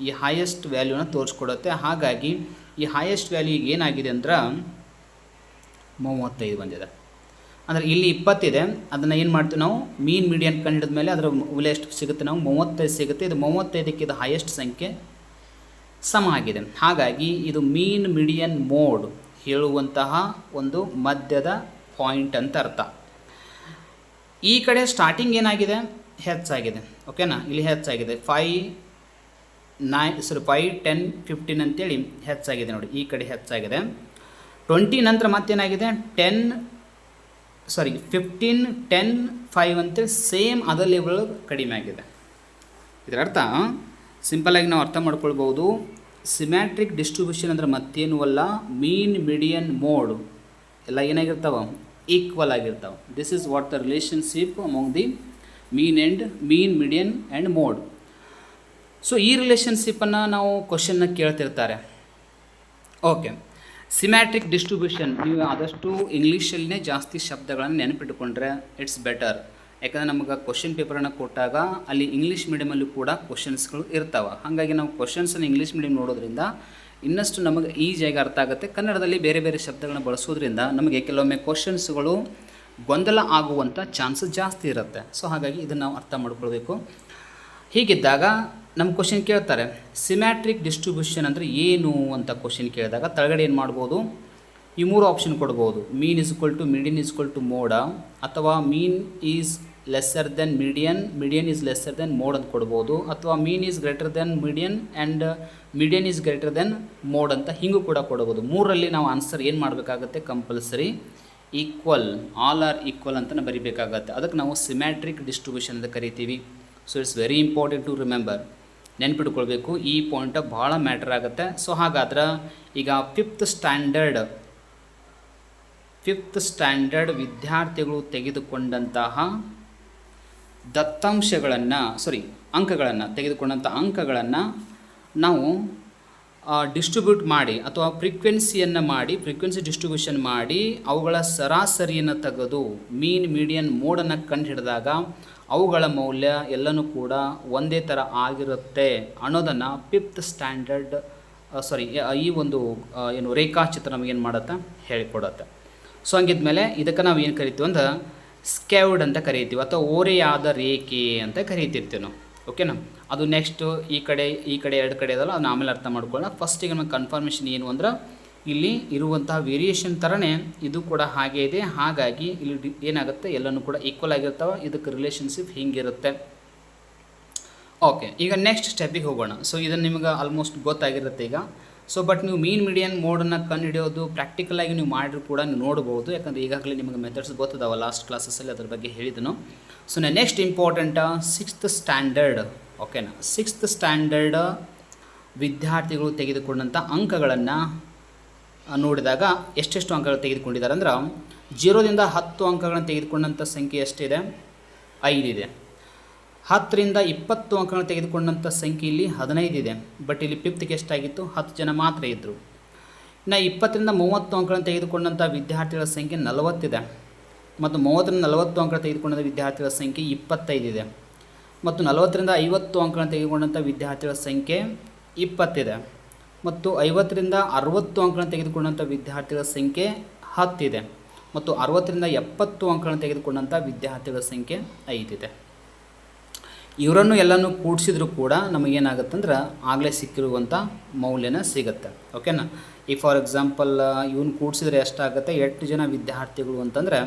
ಈ ಹೈಯೆಸ್ಟ್ ವ್ಯಾಲ್ಯೂನ ತೋರಿಸ್ಕೊಡುತ್ತೆ. ಹಾಗಾಗಿ ಈ ಹೈಯೆಸ್ಟ್ ವ್ಯಾಲ್ಯೂ ಏನಾಗಿದೆ ಅಂದ್ರೆ 35 ಬಂದಿದೆ. ಅಂದರೆ ಇಲ್ಲಿ 20 ಇದೆ, ಅದನ್ನು ಏನು ಮಾಡ್ತೀವಿ ನಾವು ಮೀನ್, ಮೀಡಿಯನ್ ಕಂಡಿಡಿದ ಮೇಲೆ ಅದರ ಬೆಲೆ ಎಷ್ಟು ಸಿಗುತ್ತೆ, ನಾವು 35 ಸಿಗುತ್ತೆ. ಇದು 35ಕ್ಕೆ ಇದು ಹೈಯೆಸ್ಟ್ ಸಂಖ್ಯೆ ಸಮ ಆಗಿದೆ. ಹಾಗಾಗಿ ಇದು ಮೀನ್, ಮೀಡಿಯನ್, ಮೋಡ್ ಹೇಳುವಂತಹ ಒಂದು ಮಧ್ಯದ ಪಾಯಿಂಟ್ ಅಂತ ಅರ್ಥ. ಈ ಕಡೆ ಸ್ಟಾರ್ಟಿಂಗ್ ಏನಾಗಿದೆ ಹೆಚ್ಚಾಗಿದೆ. ಓಕೆನಾ? ಇಲ್ಲಿ ಹೆಚ್ಚಾಗಿದೆ 5, 10, 15 ಅಂತೇಳಿ ಹೆಚ್ಚಾಗಿದೆ ನೋಡಿ. ಈ ಕಡೆ ಹೆಚ್ಚಾಗಿದೆ. 20 ನಂತರ ಮತ್ತೇನಾಗಿದೆ 15, 10, 5 ಅಂತೇಳಿ ಸೇಮ್ ಅದರ್ ಲೆವೆಲ್ ಕಡಿಮೆ ಆಗಿದೆ. ಇದರ ಅರ್ಥ ಸಿಂಪಲಾಗಿ ನಾವು ಅರ್ಥ ಮಾಡ್ಕೊಳ್ಬೋದು. ಸಿಮ್ಯಾಟ್ರಿಕ್ ಡಿಸ್ಟ್ರಿಬ್ಯೂಷನ್ ಅಂದರೆ ಮತ್ತೇನೂ ಅಲ್ಲ, ಮೀನ್, ಮೀಡಿಯನ್, ಮೋಡ್ ಎಲ್ಲ ಏನಾಗಿರ್ತಾವೆ ಈಕ್ವಲ್ ಆಗಿರ್ತಾವೆ. This is what the relationship among the mean, median and mode. So ಈ ರಿಲೇಷನ್ಶಿಪ್ಪನ್ನು ನಾವು ಕ್ವಶನ್ನ ಕೇಳ್ತಿರ್ತಾರೆ. ಓಕೆ, ಸಿಮ್ಯಾಟ್ರಿಕ್ ಡಿಸ್ಟ್ರಿಬ್ಯೂಷನ್ ನೀವು ಆದಷ್ಟು ಇಂಗ್ಲೀಷಲ್ಲಿನೇ ಜಾಸ್ತಿ ಶಬ್ದಗಳನ್ನು ನೆನಪಿಟ್ಟುಕೊಂಡ್ರೆ ಇಟ್ಸ್ ಬೆಟರ್. ಯಾಕಂದರೆ ನಮಗೆ ಕ್ವಶನ್ ಪೇಪರನ್ನು ಕೊಟ್ಟಾಗ ಅಲ್ಲಿ ಇಂಗ್ಲೀಷ್ ಮೀಡಿಯಮಲ್ಲೂ ಕೂಡ ಕ್ವಶನ್ಸ್ಗಳು ಇರ್ತಾವೆ. ಹಾಗಾಗಿ ನಾವು ಕ್ವಶನ್ಸನ್ನು ಇಂಗ್ಲೀಷ್ ಮೀಡಿಯಮ್ ನೋಡೋದ್ರಿಂದ ಇನ್ನಷ್ಟು ನಮಗೆ ಈಸಿಯಾಗಿ ಅರ್ಥ ಆಗುತ್ತೆ. ಕನ್ನಡದಲ್ಲಿ ಬೇರೆ ಬೇರೆ ಶಬ್ದಗಳನ್ನ ಬಳಸೋದ್ರಿಂದ ನಮಗೆ ಕೆಲವೊಮ್ಮೆ ಕ್ವಶನ್ಸ್ಗಳು ಗೊಂದಲ ಆಗುವಂಥ ಚಾನ್ಸಸ್ ಜಾಸ್ತಿ ಇರುತ್ತೆ. ಸೊ ಹಾಗಾಗಿ ಇದನ್ನು ನಾವು ಅರ್ಥ ಮಾಡ್ಕೊಳ್ಬೇಕು. ಹೀಗಿದ್ದಾಗ ನಮ್ಮ ಕ್ವಶನ್ ಕೇಳ್ತಾರೆ, ಸಿಮ್ಯಾಟ್ರಿಕ್ ಡಿಸ್ಟ್ರಿಬ್ಯೂಷನ್ ಅಂದರೆ ಏನು ಅಂತ ಕ್ವಶನ್ ಕೇಳಿದಾಗ ತಳಗಡೆ ಏನು ಮಾಡ್ಬೋದು, ಈ 3 ಆಪ್ಷನ್ ಕೊಡ್ಬೋದು. Mean is equal to median is equal to mode, ಅಥವಾ mean is lesser than median, median is lesser than mode ಅಂತ ಕೊಡ್ಬೋದು, ಅಥವಾ mean is greater than median and median is greater than mode ಅಂತ ಹಿಂಗೂ ಕೂಡ ಕೊಡ್ಬೋದು. 3ರಲ್ಲಿ ನಾವು ಆನ್ಸರ್ ಏನು ಮಾಡಬೇಕಾಗತ್ತೆ, compulsory equal, all are equal ಅಂತ ಬರಿಬೇಕಾಗತ್ತೆ. ಅದಕ್ಕೆ ನಾವು ಸಿಮ್ಯಾಟ್ರಿಕ್ ಡಿಸ್ಟ್ರಿಬ್ಯೂಷನ್ ಅಂತ ಕರಿತೀವಿ. So it's very important to remember, ನೆನ್ಪಿಟ್ಕೊಳ್ಬೇಕು. ಈ ಪಾಯಿಂಟ್ ಭಾಳ ಮ್ಯಾಟರ್ ಆಗುತ್ತೆ. ಸೊ ಹಾಗಾದ್ರೆ ಈಗ ಫಿಫ್ತ್ ಸ್ಟ್ಯಾಂಡರ್ಡ್ ವಿದ್ಯಾರ್ಥಿಗಳು ತೆಗೆದುಕೊಂಡಂತಹ ಅಂಕಗಳನ್ನು ನಾವು ಡಿಸ್ಟ್ರಿಬ್ಯೂಟ್ ಮಾಡಿ ಅಥವಾ ಫ್ರೀಕ್ವೆನ್ಸಿ ಡಿಸ್ಟ್ರಿಬ್ಯೂಷನ್ ಮಾಡಿ ಅವುಗಳ ಸರಾಸರಿಯನ್ನು ತೆಗೆದು ಮೀನ್ ಮೀಡಿಯನ್ ಮೋಡನ್ನು ಕಂಡುಹಿಡಿದಾಗ ಅವುಗಳ ಮೌಲ್ಯ ಎಲ್ಲನೂ ಕೂಡ ಒಂದೇ ಥರ ಆಗಿರುತ್ತೆ ಅನ್ನೋದನ್ನು ಫಿಫ್ತ್ ಸ್ಟ್ಯಾಂಡರ್ಡ್ ಈ ಒಂದು ರೇಖಾಚಿತ್ರ ನಮಗೇನು ಮಾಡುತ್ತೆ, ಹೇಳಿಕೊಡುತ್ತೆ. ಸೊ ಹಂಗಿದ್ಮೇಲೆ ಇದಕ್ಕೆ ನಾವು ಏನು ಕರಿತೀವಿ ಅಂದ್ರೆ ಸ್ಕ್ಯಾವ್ಡ್ ಅಂತ ಕರಿತೀವಿ, ಅಥವಾ ಓರೆಯಾದ ರೇಖೆ ಅಂತ ಕರಿತಿರ್ತೀವಿ ನಾವು. ಓಕೆನಾ? ಅದು ನೆಕ್ಸ್ಟು ಈ ಕಡೆ 2 ಕಡೆ ಅದಲ್ಲ, ಅದನ್ನ ಆಮೇಲೆ ಅರ್ಥ ಮಾಡ್ಕೊಳ್ಳೋಣ. ಫಸ್ಟಿಗೆ ನಮಗೆ ಕನ್ಫರ್ಮೇಷನ್ ಏನು ಅಂದ್ರೆ, ಇಲ್ಲಿ ಇರುವಂತಹ ವೇರಿಯೇಷನ್ ಥರನೇ ಇದು ಕೂಡ ಹಾಗೆ ಇದೆ. ಹಾಗಾಗಿ ಇಲ್ಲಿ ಏನಾಗುತ್ತೆ, ಎಲ್ಲನೂ ಕೂಡ ಈಕ್ವಲ್ ಆಗಿರ್ತಾವೆ. ಇದಕ್ಕೆ ರಿಲೇಷನ್ಶಿಪ್ ಹಿಂಗಿರುತ್ತೆ. ಓಕೆ, ಈಗ ನೆಕ್ಸ್ಟ್ ಸ್ಟೆಪ್ಪಿಗೆ ಹೋಗೋಣ. ಸೊ ಇದನ್ನು ನಿಮಗೆ ಆಲ್ಮೋಸ್ಟ್ ಗೊತ್ತಾಗಿರುತ್ತೆ ಈಗ. ಸೊ ಬಟ್ ನೀವು ಮೀನ್ ಮೀಡಿಯನ್ ಮೋಡನ್ನು ಕಂಡುಹಿಡಿಯೋದು ಪ್ರಾಕ್ಟಿಕಲಾಗಿ ನೀವು ಮಾಡಿದ್ರು ಕೂಡ ನೀವು ನೋಡ್ಬೋದು, ಯಾಕಂದರೆ ಈಗಾಗಲೇ ನಿಮಗೆ ಮೆಥಡ್ಸ್ ಗೊತ್ತದಾವ, ಲಾಸ್ಟ್ ಕ್ಲಾಸಸ್ಸಲ್ಲಿ ಅದ್ರ ಬಗ್ಗೆ ಹೇಳಿದನು. So next important 6th standard. ಓಕೆನಾ? 6th ಸ್ಟ್ಯಾಂಡರ್ಡ್ ವಿದ್ಯಾರ್ಥಿಗಳು ತೆಗೆದುಕೊಂಡಂಥ ಅಂಕಗಳನ್ನು ನೋಡಿದಾಗ ಎಷ್ಟೆಷ್ಟು ಅಂಕಗಳು ತೆಗೆದುಕೊಂಡಿದ್ದಾರೆ ಅಂದ್ರೆ, 0ರಿಂದ 10 ಅಂಕಗಳನ್ನು ತೆಗೆದುಕೊಂಡಂಥ ಸಂಖ್ಯೆ ಎಷ್ಟಿದೆ, 5 ಇದೆ. 10ರಿಂದ 20 ಅಂಕಗಳನ್ನು ತೆಗೆದುಕೊಂಡಂಥ ಸಂಖ್ಯೆ ಇಲ್ಲಿ 15 ಇದೆ. ಬಟ್ ಇಲ್ಲಿ 5th ಎಷ್ಟಾಗಿತ್ತು, 10 ಜನ ಮಾತ್ರ ಇದ್ದರು. ಇನ್ನು 20ರಿಂದ 30 ಅಂಕಗಳನ್ನು ತೆಗೆದುಕೊಂಡಂಥ ವಿದ್ಯಾರ್ಥಿಗಳ ಸಂಖ್ಯೆ 40 ಇದೆ. ಮತ್ತು 30ರಿಂದ 40 ಅಂಕ ತೆಗೆದುಕೊಂಡಂಥ ವಿದ್ಯಾರ್ಥಿಗಳ ಸಂಖ್ಯೆ 25 ಇದೆ. ಮತ್ತು 40ರಿಂದ 50 ಅಂಕಗಳನ್ನು ತೆಗೆದುಕೊಂಡಂಥ ವಿದ್ಯಾರ್ಥಿಗಳ ಸಂಖ್ಯೆ 20 ಇದೆ. ಮತ್ತು 50ರಿಂದ 60 ಅಂಕಗಳನ್ನು ತೆಗೆದುಕೊಂಡಂಥ ವಿದ್ಯಾರ್ಥಿಗಳ ಸಂಖ್ಯೆ 10 ಇದೆ. ಮತ್ತು 60ರಿಂದ 70 ಅಂಕಗಳನ್ನು ತೆಗೆದುಕೊಂಡಂಥ ವಿದ್ಯಾರ್ಥಿಗಳ ಸಂಖ್ಯೆ 5 ಇದೆ. ಇವರನ್ನು ಎಲ್ಲನೂ ಕೂಡಿಸಿದ್ರು ಕೂಡ ನಮಗೇನಾಗುತ್ತಂದ್ರೆ ಆಗಲೇ ಸಿಕ್ಕಿರುವಂಥ ಮೌಲ್ಯನ ಸಿಗುತ್ತೆ. ಓಕೆನಾ? ಈ ಫಾರ್ ಎಕ್ಸಾಂಪಲ್ ಇವನು ಕೂಡಿಸಿದ್ರೆ ಎಷ್ಟಾಗುತ್ತೆ, 8 ಜನ ವಿದ್ಯಾರ್ಥಿಗಳು ಅಂತಂದರೆ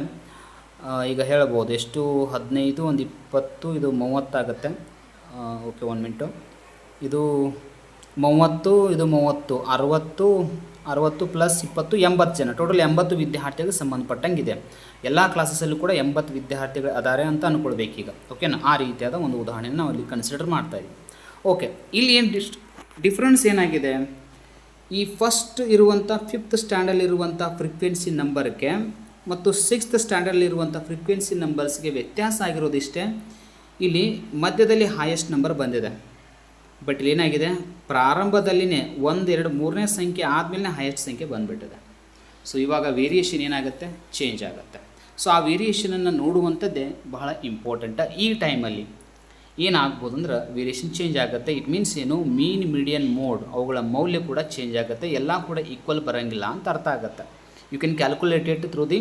ಈಗ ಹೇಳ್ಬೋದು ಎಷ್ಟು, 15 ಒಂದು 20, ಇದು 30 ಆಗುತ್ತೆ. Okay, 1 minute. ಇದು 30, ಇದು 30, 60 ಪ್ಲಸ್ 20, 80 ಜನ. ಟೋಟಲ್ 80 ವಿದ್ಯಾರ್ಥಿಗಳಿಗೆ ಸಂಬಂಧಪಟ್ಟಂಗಿದೆ. ಎಲ್ಲ ಕ್ಲಾಸಸ್ಸಲ್ಲೂ ಕೂಡ 80 ವಿದ್ಯಾರ್ಥಿಗಳು ಅದಾರೆ ಅಂತ ಅಂದ್ಕೊಳ್ಬೇಕೀಗ. ಓಕೆನಾ? ಆ ರೀತಿಯಾದ ಒಂದು ಉದಾಹರಣೆನ ನಾವು ಇಲ್ಲಿ ಕನ್ಸಿಡರ್ ಮಾಡ್ತಾಯಿದ್ದೀವಿ. ಓಕೆ, ಇಲ್ಲಿ ಏನು ಡಿಫ್ರೆನ್ಸ್ ಏನಾಗಿದೆ, ಈ ಫಸ್ಟ್ ಇರುವಂಥ 5th ಸ್ಟ್ಯಾಂಡರ್ಡಲ್ಲಿರುವಂಥ ಫ್ರೀಕ್ವೆನ್ಸಿ ನಂಬರ್ಗೆ ಮತ್ತು 6th ಸ್ಟ್ಯಾಂಡರ್ಡಲ್ಲಿರುವಂಥ ಫ್ರೀಕ್ವೆನ್ಸಿ ನಂಬರ್ಸ್ಗೆ ವ್ಯತ್ಯಾಸ ಆಗಿರೋದಿಷ್ಟೇ. ಇಲ್ಲಿ ಮಧ್ಯದಲ್ಲಿ ಹೈಯೆಸ್ಟ್ ನಂಬರ್ ಬಂದಿದೆ. ಬಟ್ ಇಲ್ಲಿ ಏನಾಗಿದೆ, ಪ್ರಾರಂಭದಲ್ಲಿನೇ 1, 2, 3ನೇ ಸಂಖ್ಯೆ ಆದಮೇಲೆ ಹೈಯೆಸ್ಟ್ ಸಂಖ್ಯೆ ಬಂದುಬಿಟ್ಟಿದೆ. ಸೊ ಇವಾಗ ವೇರಿಯೇಷನ್ ಏನಾಗುತ್ತೆ, ಚೇಂಜ್ ಆಗುತ್ತೆ. ಸೊ ಆ ವೇರಿಯೇಷನನ್ನು ನೋಡುವಂಥದ್ದೇ ಬಹಳ ಇಂಪಾರ್ಟೆಂಟ. ಈ ಟೈಮಲ್ಲಿ ಏನಾಗ್ಬೋದು ಅಂದ್ರೆ ವೇರಿಯೇಷನ್ ಚೇಂಜ್ ಆಗುತ್ತೆ. ಇಟ್ ಮೀನ್ಸ್ ಏನು, ಮೀನ್ ಮೀಡಿಯನ್ ಮೋಡ್ ಅವುಗಳ ಮೌಲ್ಯ ಕೂಡ ಚೇಂಜ್ ಆಗುತ್ತೆ. ಎಲ್ಲ ಕೂಡ ಈಕ್ವಲ್ ಬರೋಂಗಿಲ್ಲ ಅಂತ ಅರ್ಥ ಆಗುತ್ತೆ. You can calculate it through the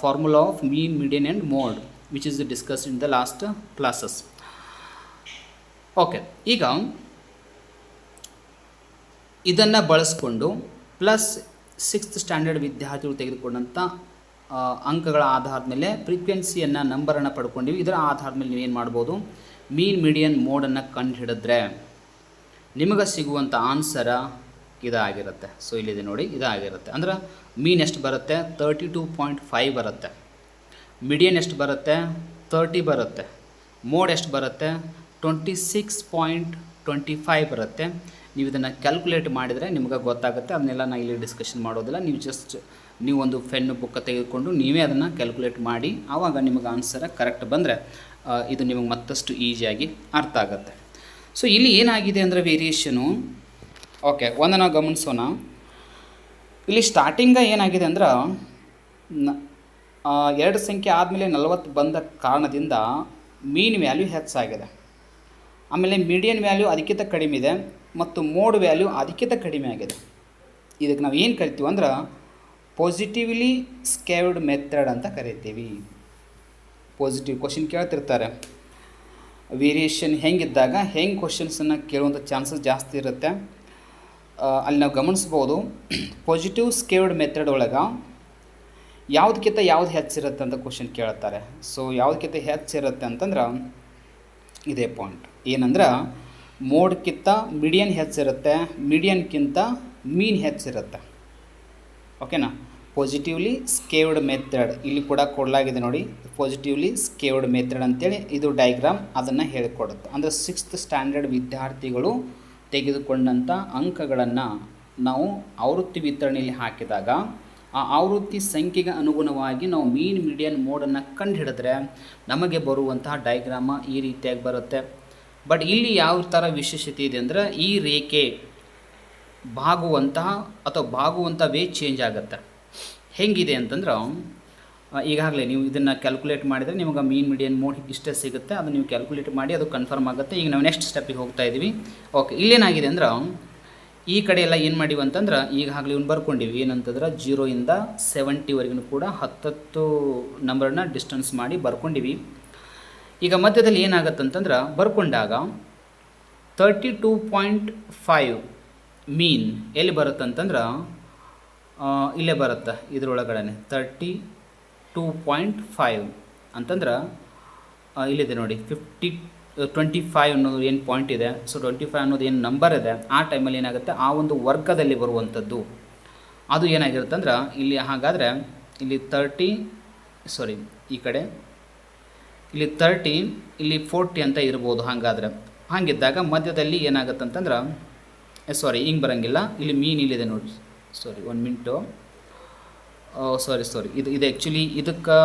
formula of mean median and mode which is discussed in the last classes. Okay, ಈಗ ಇದನ್ನು ಬಳಸ್ಕೊಂಡು ಪ್ಲಸ್ 6th ಸ್ಟ್ಯಾಂಡರ್ಡ್ ವಿದ್ಯಾರ್ಥಿಗಳು ತೆಗೆದುಕೊಂಡಂಥ ಅಂಕಗಳ ಆಧಾರದ ಮೇಲೆ ಫ್ರೀಕ್ವೆನ್ಸಿಯನ್ನು ನಂಬರನ್ನು ಪಡ್ಕೊಂಡಿವಿ. ಇದರ ಆಧಾರದ ಮೇಲೆ ನೀವೇನು ಮಾಡ್ಬೋದು, ಮೀನ್ ಮೀಡಿಯನ್ ಮೋಡನ್ನು ಕಂಡುಹಿಡಿದ್ರೆ ನಿಮಗೆ ಸಿಗುವಂಥ ಆನ್ಸರ ಇದಾಗಿರುತ್ತೆ. ಸೊ ಇಲ್ಲಿದೆ ನೋಡಿ, ಇದಾಗಿರುತ್ತೆ. ಅಂದ್ರೆ ಮೀನ್ ಎಷ್ಟು ಬರುತ್ತೆ, 32.5 ಬರುತ್ತೆ. ಮೀಡಿಯನ್ ಎಷ್ಟು ಬರುತ್ತೆ, 30 ಬರುತ್ತೆ. ಮೋಡ್ ಎಷ್ಟು ಬರುತ್ತೆ, 26.25 ಬರುತ್ತೆ. ನೀವು ಇದನ್ನು ಕ್ಯಾಲ್ಕುಲೇಟ್ ಮಾಡಿದರೆ ನಿಮಗೆ ಗೊತ್ತಾಗುತ್ತೆ. ಅದನ್ನೆಲ್ಲ ನಾನು ಇಲ್ಲಿ ಡಿಸ್ಕಷನ್ ಮಾಡೋದಿಲ್ಲ. ನೀವು ಒಂದು ಪೆನ್ನು ಬುಕ್ಕ ತೆಗೆದುಕೊಂಡು ನೀವೇ ಅದನ್ನು ಕ್ಯಾಲ್ಕುಲೇಟ್ ಮಾಡಿ, ಆವಾಗ ನಿಮಗೆ ಆನ್ಸರ ಕರೆಕ್ಟ್ ಬಂದರೆ ಇದು ನಿಮಗೆ ಮತ್ತಷ್ಟು ಈಸಿಯಾಗಿ ಅರ್ಥ ಆಗುತ್ತೆ. ಸೊ ಇಲ್ಲಿ ಏನಾಗಿದೆ ಅಂದರೆ ವೇರಿಯೇಷನು, ಓಕೆ, ಒಂದು ನಾವು ಗಮನಿಸೋಣ. ಇಲ್ಲಿ ಸ್ಟಾರ್ಟಿಂಗ ಏನಾಗಿದೆ ಅಂದ್ರೆ 2 ಸಂಖ್ಯೆ ಆದಮೇಲೆ 40 ಬಂದ ಕಾರಣದಿಂದ ಮೀನ್ ವ್ಯಾಲ್ಯೂ ಹೆಚ್ಚಾಗಿದೆ. ಆಮೇಲೆ ಮೀಡಿಯನ್ ವ್ಯಾಲ್ಯೂ ಅದಕ್ಕಿಂತ ಕಡಿಮೆ ಇದೆ. ಮತ್ತು ಮೋಡ್ ವ್ಯಾಲ್ಯೂ ಅದಕ್ಕಿಂತ ಕಡಿಮೆ ಆಗಿದೆ. ಇದಕ್ಕೆ ನಾವು ಏನು ಕರಿತೀವಿ ಅಂದ್ರೆ ಪಾಸಿಟಿವ್ಲಿ ಸ್ಕೇವ್ಡ್ ಮೆಥಡ್ ಅಂತ ಕರಿತೀವಿ. ಪಾಸಿಟಿವ್ ಕ್ವಶನ್ ಕೇಳ್ತಿರ್ತಾರೆ, ವೇರಿಯೇಷನ್ ಹೆಂಗಿದ್ದಾಗ ಹೆಂಗೆ ಕ್ವಶನ್ಸನ್ನು ಕೇಳುವಂಥ ಚಾನ್ಸಸ್ ಜಾಸ್ತಿ ಇರುತ್ತೆ. ಅಲ್ಲಿ ನಾವು ಗಮನಿಸ್ಬೋದು, ಪಾಸಿಟಿವ್ ಸ್ಕೇವ್ಡ್ ಮೆಥಡ್ ಒಳಗೆ ಯಾವುದಕ್ಕಿಂತ ಯಾವ್ದು ಹೆಚ್ಚಿರುತ್ತೆ ಅಂತ ಕ್ವಶನ್ ಕೇಳ್ತಾರೆ. ಸೊ ಯಾವುದಕ್ಕಿಂತ ಹೆಚ್ಚಿರುತ್ತೆ ಅಂತಂದ್ರೆ ಇದೇ ಪಾಯಿಂಟ್ ಏನಂದ್ರೆ ಮೋಡ್ಕಿಂತ ಮೀಡಿಯನ್ ಹೆಚ್ಚಿರುತ್ತೆ, ಮೀಡಿಯನ್ಕಿಂತ ಮೀನ್ ಹೆಚ್ಚಿರುತ್ತೆ. ಓಕೆನಾ. ಪಾಸಿಟಿವ್ಲಿ ಸ್ಕೇವ್ಡ್ ಮೆಥಡ್ ಇಲ್ಲಿ ಕೂಡ ಕೊಡಲಾಗಿದೆ ನೋಡಿ, ಪಾಸಿಟಿವ್ಲಿ ಸ್ಕೇವ್ಡ್ ಮೆಥಡ್ ಅಂತೇಳಿ ಇದು ಡಯಾಗ್ರಾಮ್ ಅದನ್ನು ಹೇಳಿಕೊಡುತ್ತೆ. ಅಂದರೆ 6th ಸ್ಟ್ಯಾಂಡರ್ಡ್ ವಿದ್ಯಾರ್ಥಿಗಳು ತೆಗೆದುಕೊಂಡಂಥ ಅಂಕಗಳನ್ನು ನಾವು ಆವೃತ್ತಿ ವಿತರಣೆಯಲ್ಲಿ ಹಾಕಿದಾಗ ಆ ಆವೃತ್ತಿ ಸಂಖ್ಯೆಗೆ ಅನುಗುಣವಾಗಿ ನಾವು ಮೀನ್ ಮೀಡಿಯನ್ ಮೋಡನ್ನು ಕಂಡುಹಿಡಿದ್ರೆ ನಮಗೆ ಬರುವಂತಹ ಡಯಾಗ್ರಾಮ ಈ ರೀತಿಯಾಗಿ ಬರುತ್ತೆ. ಬಟ್ ಇಲ್ಲಿ ಯಾವ ಥರ ವಿಶೇಷತೆ ಇದೆ ಅಂದರೆ ಈ ರೇಖೆ ಬಾಗುವಂಥ ವೇ ಚೇಂಜ್ ಆಗುತ್ತೆ. ಹೆಂಗಿದೆ ಅಂತಂದ್ರೆ ಈಗಾಗಲೇ ನೀವು ಇದನ್ನು ಕ್ಯಾಲ್ಕುಲೇಟ್ ಮಾಡಿದರೆ ನಿಮಗೆ ಮೀನ್ ಮೀಡಿಯನ್ ಮೋಡ್ ಇಷ್ಟೇ ಸಿಗುತ್ತೆ. ಅದು ನೀವು ಕ್ಯಾಲ್ಕುಲೇಟ್ ಮಾಡಿ ಅದು ಕನ್ಫರ್ಮ್ ಆಗುತ್ತೆ. ಈಗ ನಾವು ನೆಕ್ಸ್ಟ್ ಸ್ಟೆಪ್ಪಿಗೆ ಹೋಗ್ತಾ ಇದ್ದೀವಿ. ಓಕೆ, ಇಲ್ಲೇನಾಗಿದೆ ಅಂದ್ರೆ ಈ ಕಡೆ ಎಲ್ಲ ಏನು ಮಾಡಿವಿ ಅಂತಂದ್ರೆ ಈಗಾಗಲೇ ಇವ್ನು ಬರ್ಕೊಂಡಿವಿ ಏನಂತಂದ್ರೆ 0 ಇಂದ 70ವರೆಗೂ ಕೂಡ 10 ನಂಬರನ್ನ ಡಿಸ್ಟೆನ್ಸ್ ಮಾಡಿ ಬರ್ಕೊಂಡಿವಿ. ಈಗ ಮಧ್ಯದಲ್ಲಿ ಏನಾಗುತ್ತಂತಂದ್ರೆ ಬರ್ಕೊಂಡಾಗ 32.5 ಮೀನ್ ಎಲ್ಲಿ ಬರುತ್ತಂತಂದ್ರೆ ಇಲ್ಲೇ ಬರುತ್ತೆ ಇದರೊಳಗಡೆ 32.5 ಅಂತಂದ್ರೆ ಇಲ್ಲಿದೆ ನೋಡಿ 25 ಅನ್ನೋದು ಏನು ಪಾಯಿಂಟ್ ಇದೆ. ಸೊ 25 ಅನ್ನೋದು ಏನು ನಂಬರ್ ಇದೆ ಆ ಟೈಮಲ್ಲಿ ಏನಾಗುತ್ತೆ ಆ ಒಂದು ವರ್ಗದಲ್ಲಿ ಬರುವಂಥದ್ದು ಅದು ಏನಾಗಿರುತ್ತೆ ಅಂದ್ರೆ ಇಲ್ಲಿ ಹಾಗಾದರೆ ಇಲ್ಲಿ 30 ಈ ಕಡೆ ಇಲ್ಲಿ 30 ಇಲ್ಲಿ 40 ಅಂತ ಇರ್ಬೋದು. ಹಾಗಿದ್ದಾಗ ಮಧ್ಯದಲ್ಲಿ ಏನಾಗುತ್ತೆ ಅಂತಂದ್ರೆ ಹಿಂಗೆ ಬರೋಂಗಿಲ್ಲ, ಇಲ್ಲಿ ಮೀನ್ ಇಲ್ಲಿದೆ ನೋಡಿ. 1 ಮಿನಿಟು. ಇದು ಆ್ಯಕ್ಚುಲಿ ಇದಕ್ಕೆ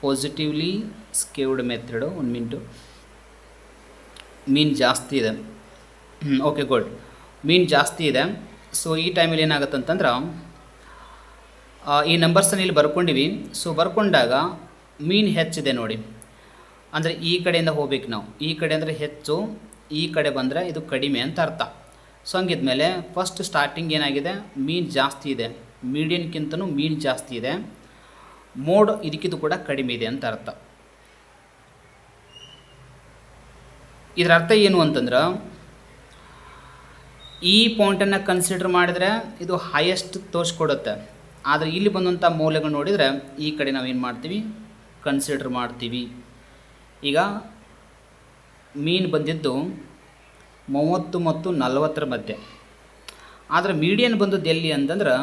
ಪಾಸಿಟಿವ್ಲಿ ಸ್ಕೇವ್ಡ್ ಮೆಥಡು. 1 ಮಿನಿಟು. ಮೀನ್ ಜಾಸ್ತಿ ಇದೆ. Okay, good. ಮೀನ್ ಜಾಸ್ತಿ ಇದೆ. ಸೊ ಈ ಟೈಮಲ್ಲಿ ಏನಾಗುತ್ತೆ ಅಂತಂದ್ರೆ ಈ ನಂಬರ್ಸನ್ನು ಇಲ್ಲಿ ಬರ್ಕೊಂಡಿವಿ. ಸೊ ಬರ್ಕೊಂಡಾಗ ಮೀನ್ ಹೆಚ್ಚಿದೆ ನೋಡಿ, ಅಂದರೆ ಈ ಕಡೆಯಿಂದ ಹೋಗ್ಬೇಕು ನಾವು. ಈ ಕಡೆ ಅಂದರೆ ಹೆಚ್ಚು, ಈ ಕಡೆ ಬಂದರೆ ಇದು ಕಡಿಮೆ ಅಂತ ಅರ್ಥ. ಸೊ ಹಂಗಿದ್ಮೇಲೆ ಫಸ್ಟ್ ಸ್ಟಾರ್ಟಿಂಗ್ ಏನಾಗಿದೆ ಮೀನ್ ಜಾಸ್ತಿ ಇದೆ, ಮೀಡಿಯನ್ಗಿಂತನೂ ಮೀನ್ ಜಾಸ್ತಿ ಇದೆ, ಮೋಡ್ ಇದಕ್ಕಿದು ಕೂಡ ಕಡಿಮೆ ಇದೆ ಅಂತ ಅರ್ಥ. ಇದರ ಅರ್ಥ ಏನು ಅಂತಂದ್ರೆ ಈ ಪಾಯಿಂಟನ್ನು ಕನ್ಸಿಡರ್ ಮಾಡಿದರೆ ಇದು ಹೈಯೆಸ್ಟ್ ತೋರಿಸ್ಕೊಡುತ್ತೆ. ಆದರೆ ಇಲ್ಲಿ ಬಂದಂಥ ಮೌಲ್ಯಗಳು ನೋಡಿದರೆ ಈ ಕಡೆ ನಾವೇನು ಮಾಡ್ತೀವಿ ಕನ್ಸಿಡರ್ ಮಾಡ್ತೀವಿ. ಈಗ ಮೀನ್ ಬಂದಿದ್ದು 30 ಮತ್ತು 40 ಮಧ್ಯೆ, ಆದರೆ ಮೀಡಿಯನ್ ಬಂದದ್ದು ಎಲ್ಲಿ ಅಂತಂದ್ರೆ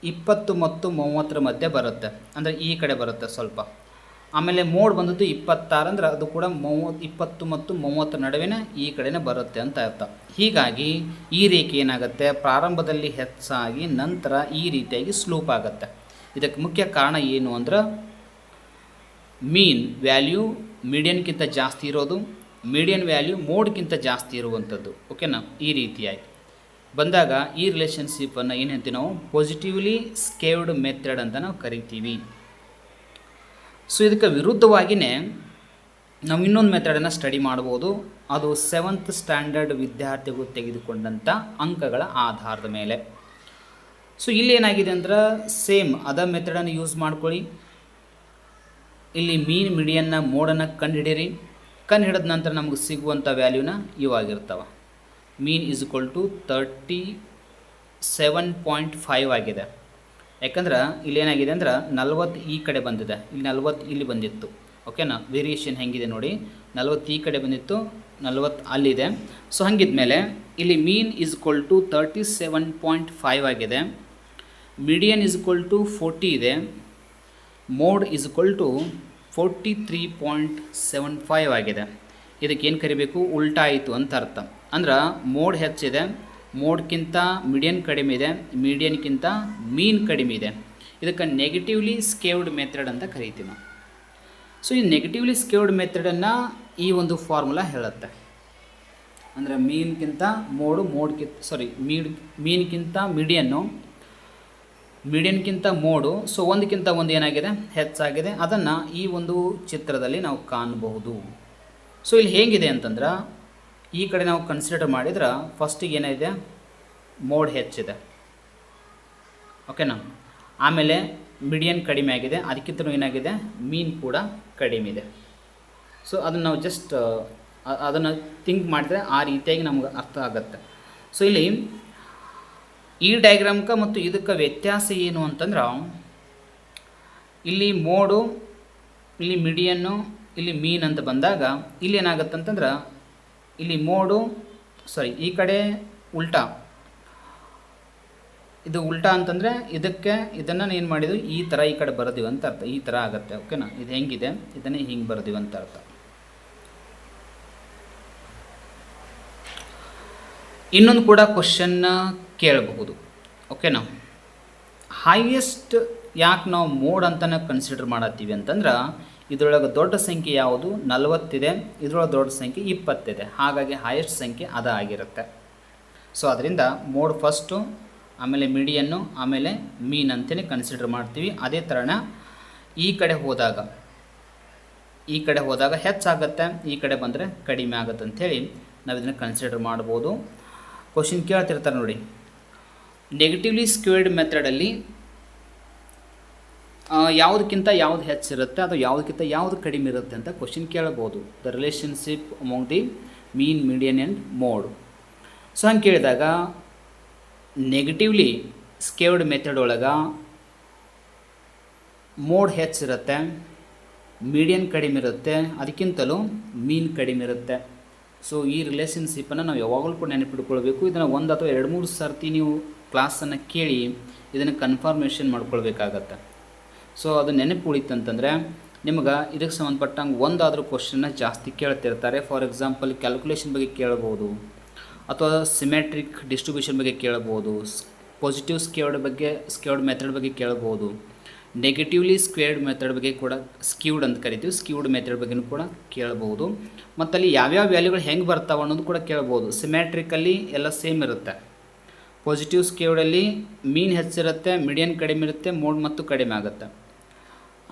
20 ಮತ್ತು 30 ಮಧ್ಯೆ ಬರುತ್ತೆ, ಅಂದರೆ ಈ ಕಡೆ ಬರುತ್ತೆ ಸ್ವಲ್ಪ. ಆಮೇಲೆ ಮೋಡ್ ಬಂದದ್ದು 26 ಅಂದ್ರೆ ಅದು ಕೂಡ 20 ಮತ್ತು 30 ನಡುವಿನ ಈ ಕಡೆನೇ ಬರುತ್ತೆ ಅಂತ ಅರ್ಥ. ಹೀಗಾಗಿ ಈ ರೇಖೆ ಏನಾಗುತ್ತೆ ಪ್ರಾರಂಭದಲ್ಲಿ ಹೆಚ್ಚಾಗಿ ನಂತರ ಈ ರೀತಿಯಾಗಿ ಸ್ಲೂಪ್ ಆಗುತ್ತೆ. ಇದಕ್ಕೆ ಮುಖ್ಯ ಕಾರಣ ಏನು ಅಂದ್ರೆ ಮೀನ್ ವ್ಯಾಲ್ಯೂ ಮೀಡಿಯನ್ಗಿಂತ ಜಾಸ್ತಿ ಇರೋದು, ಮೀಡಿಯನ್ ವ್ಯಾಲ್ಯೂ ಮೋಡ್ಗಿಂತ ಜಾಸ್ತಿ ಇರುವಂಥದ್ದು. ಓಕೆನಾ. ಈ ರೀತಿಯಾಗಿ ಬಂದಾಗ ಈ ರಿಲೇಷನ್ಶಿಪ್ಪನ್ನು ಏನು ಹೇಳ್ತೀವಿ ನಾವು ಪಾಸಿಟಿವ್ಲಿ ಸ್ಕೇವ್ಡ್ ಮೆಥಡ್ ಅಂತ ನಾವು ಕರಿತೀವಿ. ಸೊ ಇದಕ್ಕೆ ವಿರುದ್ಧವಾಗಿಯೇ ನಾವು ಇನ್ನೊಂದು ಮೆಥಡನ್ನು ಸ್ಟಡಿ ಮಾಡ್ಬೋದು. ಅದು 7th ಸ್ಟ್ಯಾಂಡರ್ಡ್ ವಿದ್ಯಾರ್ಥಿಗಳು ತೆಗೆದುಕೊಂಡಂಥ ಅಂಕಗಳ ಆಧಾರದ ಮೇಲೆ. ಸೊ ಇಲ್ಲಿ ಏನಾಗಿದೆ ಅಂದ್ರೆ ಸೇಮ್ ಅದ ಮೆಥಡನ್ನು ಯೂಸ್ ಮಾಡ್ಕೊಳ್ಳಿ. ಇಲ್ಲಿ ಮೀನ್ ಮೀಡಿಯನ್ನ ಮೋಡನ್ನು ಕಂಡುಹಿಡಿಯಿರಿ. ಕಂಡುಹಿಡಿದ ನಂತರ ನಮಗೆ ಸಿಗುವಂಥ ವ್ಯಾಲ್ಯೂನ ಇವಾಗಿರ್ತವೆ. ಮೀನ್ ಈಸ್ ಈಕ್ವಲ್ ಟು 37.5 ಆಗಿದೆ. ಯಾಕಂದ್ರೆ ಇಲ್ಲಿ ಏನಾಗಿದೆ ಅಂದ್ರೆ 40 ಈ ಕಡೆ ಬಂದಿದೆ, ಇಲ್ಲಿ 40 ಇಲ್ಲಿ ಬಂದಿತ್ತು. ಓಕೆನಾ. ವೇರಿಯೇಷನ್ ಹೆಂಗಿದೆ ನೋಡಿ, 40 ಈ ಕಡೆ ಬಂದಿತ್ತು, 40 ಅಲ್ಲಿದೆ. ಸೊ ಹಂಗಿದ್ಮೇಲೆ ಇಲ್ಲಿ ಮೀನ್ ಈಸ್ ಈಕ್ವಲ್ ಟು 37.5 ಆಗಿದೆ, ಮೀಡಿಯನ್ ಈಸ್ ಈಕ್ವಲ್ ಟು 40 ಇದೆ, ಮೋಡ್ ಈಸ್ ಈಕ್ವಲ್ ಟು 43.75 ಆಗಿದೆ. ಇದಕ್ಕೆ ಏನು ಕರಿಬೇಕು ಉಲ್ಟಾ ಆಯಿತು ಅಂತ ಅರ್ಥ. ಅಂದ್ರೆ ಮೋಡ್ ಹೆಚ್ಚಿದೆ, ಮೋಡ್ಗಿಂತ ಮೀಡಿಯನ್ ಕಡಿಮೆ ಇದೆ, ಮೀಡಿಯನ್ಗಿಂತ ಮೀನ್ ಕಡಿಮೆ ಇದೆ. ಇದಕ್ಕೆ ನೆಗೆಟಿವ್ಲಿ ಸ್ಕೇವ್ಡ್ ಮೆಥಡ್ ಅಂತ ಕರಿತೀವಿ ನಾವು. ಸೊ ಈ ನೆಗೆಟಿವ್ಲಿ ಸ್ಕೇವ್ಡ್ ಮೆಥಡನ್ನು ಈ ಒಂದು ಫಾರ್ಮುಲಾ ಹೇಳುತ್ತೆ. ಅಂದರೆ ಮೀನ್ಗಿಂತ ಮೀನ್ಗಿಂತ ಮೀಡಿಯನ್ಗಿಂತ ಮೋಡು. ಸೊ ಒಂದಕ್ಕಿಂತ ಒಂದು ಏನಾಗಿದೆ ಹೆಚ್ಚಾಗಿದೆ. ಅದನ್ನು ಈ ಒಂದು ಚಿತ್ರದಲ್ಲಿ ನಾವು ಕಾಣಬಹುದು. ಸೊ ಇಲ್ಲಿ ಹೇಗಿದೆ ಅಂತಂದ್ರೆ ಈ ಕಡೆ ನಾವು ಕನ್ಸಿಡರ್ ಮಾಡಿದ್ರೆ ಫಸ್ಟಿಗೆ ಏನಿದೆ, ಮೋಡ್ ಹೆಚ್ಚಿದೆ, ಓಕೆನಾ. ಆಮೇಲೆ ಮೀಡಿಯನ್ ಕಡಿಮೆ ಆಗಿದೆ, ಅದಕ್ಕಿಂತಲೂ ಏನಾಗಿದೆ, ಮೀನ್ ಕೂಡ ಕಡಿಮೆ ಇದೆ. ಸೊ ಅದನ್ನು ನಾವು ಜಸ್ಟ್ ಅದನ್ನು ಥಿಂಕ್ ಮಾಡಿದರೆ ಆ ರೀತಿಯಾಗಿ ನಮ್ಗೆ ಅರ್ಥ ಆಗುತ್ತೆ. ಸೊ ಇಲ್ಲಿ ಈ ಡಯಾಗ್ರಾಮ್ಗೆ ಮತ್ತು ಇದಕ್ಕೆ ವ್ಯತ್ಯಾಸ ಏನು ಅಂತಂದ್ರೆ, ಇಲ್ಲಿ ಮೋಡು, ಇಲ್ಲಿ ಮೀಡಿಯನ್ನು, ಇಲ್ಲಿ ಮೀನ್ ಅಂತ ಬಂದಾಗ ಇಲ್ಲಿ ಏನಾಗುತ್ತೆ ಅಂತಂದ್ರೆ, ಇಲ್ಲಿ ಮೋಡು ಈ ಕಡೆ ಉಲ್ಟಾ, ಇದು ಉಲ್ಟಾ ಅಂತಂದರೆ ಇದನ್ನು ಏನು ಮಾಡಿದ್ವಿ, ಈ ಥರ ಈ ಕಡೆ ಬರೋದಿವಿ ಅಂತ ಅರ್ಥ, ಈ ಥರ ಆಗುತ್ತೆ, ಓಕೆನಾ. ಇದು ಹೆಂಗಿದೆ, ಇದನ್ನೇ ಹಿಂಗೆ ಬರೋದಿವಿ ಅಂತ ಅರ್ಥ. ಇನ್ನೊಂದು ಕೂಡ ಕ್ವಶನ್ನ ಕೇಳಬಹುದು, ಓಕೆನಾ. ಹೈಯೆಸ್ಟ್ ಯಾಕೆ ನಾವು ಮೋಡ್ ಅಂತಲೇ ಕನ್ಸಿಡರ್ ಮಾಡತ್ತೀವಿ ಅಂತಂದ್ರೆ, ಇದರೊಳಗೆ ದೊಡ್ಡ ಸಂಖ್ಯೆ ಯಾವುದು, 40 ಇದೆ, ಇದರೊಳಗೆ ದೊಡ್ಡ ಸಂಖ್ಯೆ 20 ಇದೆ, ಹಾಗಾಗಿ ಹೈಯೆಸ್ಟ್ ಸಂಖ್ಯೆ ಅದ ಆಗಿರುತ್ತೆ. ಸೊ ಅದರಿಂದ ಮೋಡ್ ಫಸ್ಟು, ಆಮೇಲೆ ಮೀಡಿಯನ್ನು, ಆಮೇಲೆ ಮೀನ್ ಅಂತಲೇ ಕನ್ಸಿಡರ್ ಮಾಡ್ತೀವಿ. ಅದೇ ಥರನ ಈ ಕಡೆ ಹೋದಾಗ ಹೆಚ್ಚಾಗುತ್ತೆ, ಈ ಕಡೆ ಬಂದರೆ ಕಡಿಮೆ ಆಗುತ್ತೆ ಅಂಥೇಳಿ ನಾವು ಇದನ್ನು ಕನ್ಸಿಡರ್ ಮಾಡ್ಬೋದು. ಕ್ವಶನ್ ಕೇಳ್ತಿರ್ತಾರೆ ನೋಡಿ, ನೆಗೆಟಿವ್ಲಿ ಸ್ಕ್ವೇರ್ಡ್ ಮೆಥಡಲ್ಲಿ ಯಾವುದಕ್ಕಿಂತ ಯಾವುದು ಹೆಚ್ಚಿರುತ್ತೆ, ಅದು ಯಾವುದಕ್ಕಿಂತ ಯಾವುದು ಕಡಿಮೆ ಇರುತ್ತೆ ಅಂತ ಕ್ವಶನ್ ಕೇಳಬಹುದು. The relationship among the mean, median and mode. So ಹಂಗೆ ಕೇಳಿದಾಗ ನೆಗೆಟಿವ್ಲಿ ಸ್ಕ್ವೇರ್ಡ್ ಮೆಥಡ್ ಒಳಗೆ ಮೋಡ್ ಹೆಚ್ಚಿರುತ್ತೆ, ಮೀಡಿಯನ್ ಕಡಿಮೆ ಇರುತ್ತೆ, ಅದಕ್ಕಿಂತಲೂ ಮೀನ್ ಕಡಿಮೆ ಇರುತ್ತೆ. ಸೊ ಈ ರಿಲೇಷನ್ಶಿಪ್ಪನ್ನು ನಾವು ಯಾವಾಗಲೂ ಕೂಡ ನೆನಪಿಟ್ಕೊಳ್ಬೇಕು. ಇದನ್ನು 1 ಅಥವಾ 2-3 ಸರ್ತಿ ನೀವು ಕ್ಲಾಸನ್ನು ಕೇಳಿ ಇದನ್ನು ಕನ್ಫರ್ಮೇಷನ್ ಮಾಡ್ಕೊಳ್ಬೇಕಾಗತ್ತೆ. ಸೊ ಅದು ನೆನಪು ಉಳಿತಂತಂದರೆ ನಿಮ್ಗೆ ಇದಕ್ಕೆ ಸಂಬಂಧಪಟ್ಟಂಗೆ ಒಂದಾದರೂ ಕ್ವಶನ್ನ ಜಾಸ್ತಿ ಕೇಳ್ತಿರ್ತಾರೆ. ಫಾರ್ ಎಕ್ಸಾಂಪಲ್ ಕ್ಯಾಲ್ಕುಲೇಷನ್ ಬಗ್ಗೆ ಕೇಳ್ಬೋದು, ಅಥವಾ ಸಿಮೆಟ್ರಿಕ್ ಡಿಸ್ಟ್ರಿಬ್ಯೂಷನ್ ಬಗ್ಗೆ ಕೇಳ್ಬೋದು, ಪಾಸಿಟಿವ್ ಸ್ಕ್ವೇರ್ಡ್ ಮೆಥಡ್ ಬಗ್ಗೆ ಕೇಳ್ಬೋದು, ನೆಗೆಟಿವ್ಲಿ ಸ್ಕ್ವೇರ್ಡ್ ಮೆಥಡ್ ಬಗ್ಗೆ ಕೂಡ ಸ್ಕ್ಯೂಡ್ ಅಂತ ಕರಿತೀವಿ, ಸ್ಕ್ಯೂಡ್ ಮೆಥಡ್ ಬಗ್ಗೆಯೂ ಕೂಡ ಕೇಳ್ಬೋದು. ಮತ್ತು ಅಲ್ಲಿ ಯಾವ್ಯಾವ ವ್ಯಾಲ್ಯೂಗಳು ಹೆಂಗೆ ಬರ್ತಾವೆ ಅನ್ನೋದು ಕೂಡ ಕೇಳ್ಬೋದು. ಸಿಮೆಟ್ರಿಕಲ್ಲಿ ಎಲ್ಲ ಸೇಮ್ ಇರುತ್ತೆ. ಪಾಸಿಟಿವ್ ಸ್ಕ್ವೇರ್ಡಲ್ಲಿ ಮೀನ್ ಹೆಚ್ಚಿರುತ್ತೆ, ಮೀಡಿಯನ್ ಕಡಿಮೆ ಇರುತ್ತೆ, ಮೋಡ್ ಮತ್ತು ಕಡಿಮೆ ಆಗುತ್ತೆ.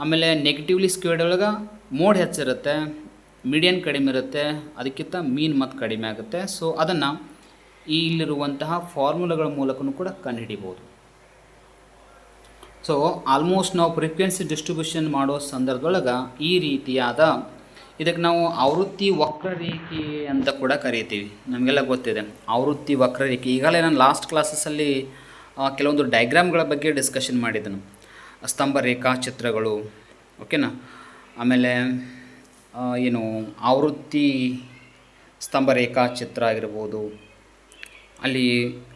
ಆಮೇಲೆ ನೆಗೆಟಿವ್ಲಿ ಸ್ಕ್ವೇರ್ಡ್ ಒಳಗೆ ಮೋಡ್ ಹೆಚ್ಚಿರುತ್ತೆ, ಮೀಡಿಯನ್ ಕಡಿಮೆ ಇರುತ್ತೆ, ಅದಕ್ಕಿಂತ ಮೀನ್ ಮತ್ತು ಕಡಿಮೆ ಆಗುತ್ತೆ. ಸೊ ಅದನ್ನು ಇಲ್ಲಿರುವಂತಹ ಫಾರ್ಮುಲಾಗಳ ಮೂಲಕನೂ ಕೂಡ ಕಂಡುಹಿಡಿಬೋದು. ಸೊ ಆಲ್ಮೋಸ್ಟ್ ನಾವು ಫ್ರೀಕ್ವೆನ್ಸಿ ಡಿಸ್ಟ್ರಿಬ್ಯೂಷನ್ ಮಾಡೋ ಸಂದರ್ಭದೊಳಗೆ ಈ ರೀತಿಯಾದ ಇದಕ್ಕೆ ನಾವು ಆವೃತ್ತಿ ವಕ್ರರೇಖೆ ಅಂತ ಕೂಡ ಕರಿತೀವಿ. ನಮಗೆಲ್ಲ ಗೊತ್ತಿದೆ ಆವೃತ್ತಿ ವಕ್ರರೇಖೆ. ಈಗಾಗಲೇ ನಾನು ಲಾಸ್ಟ್ ಕ್ಲಾಸಸ್ಸಲ್ಲಿ ಕೆಲವೊಂದು ಡಯಾಗ್ರಾಮ್ಗಳ ಬಗ್ಗೆ ಡಿಸ್ಕಷನ್ ಮಾಡಿದ್ದನು. ಸ್ತಂಭ ರೇಖಾಚಿತ್ರಗಳು, ಓಕೆನಾ. ಆಮೇಲೆ ಏನು ಆವೃತ್ತಿ ಸ್ತಂಭ ರೇಖಾಚಿತ್ರ ಆಗಿರ್ಬೋದು, ಅಲ್ಲಿ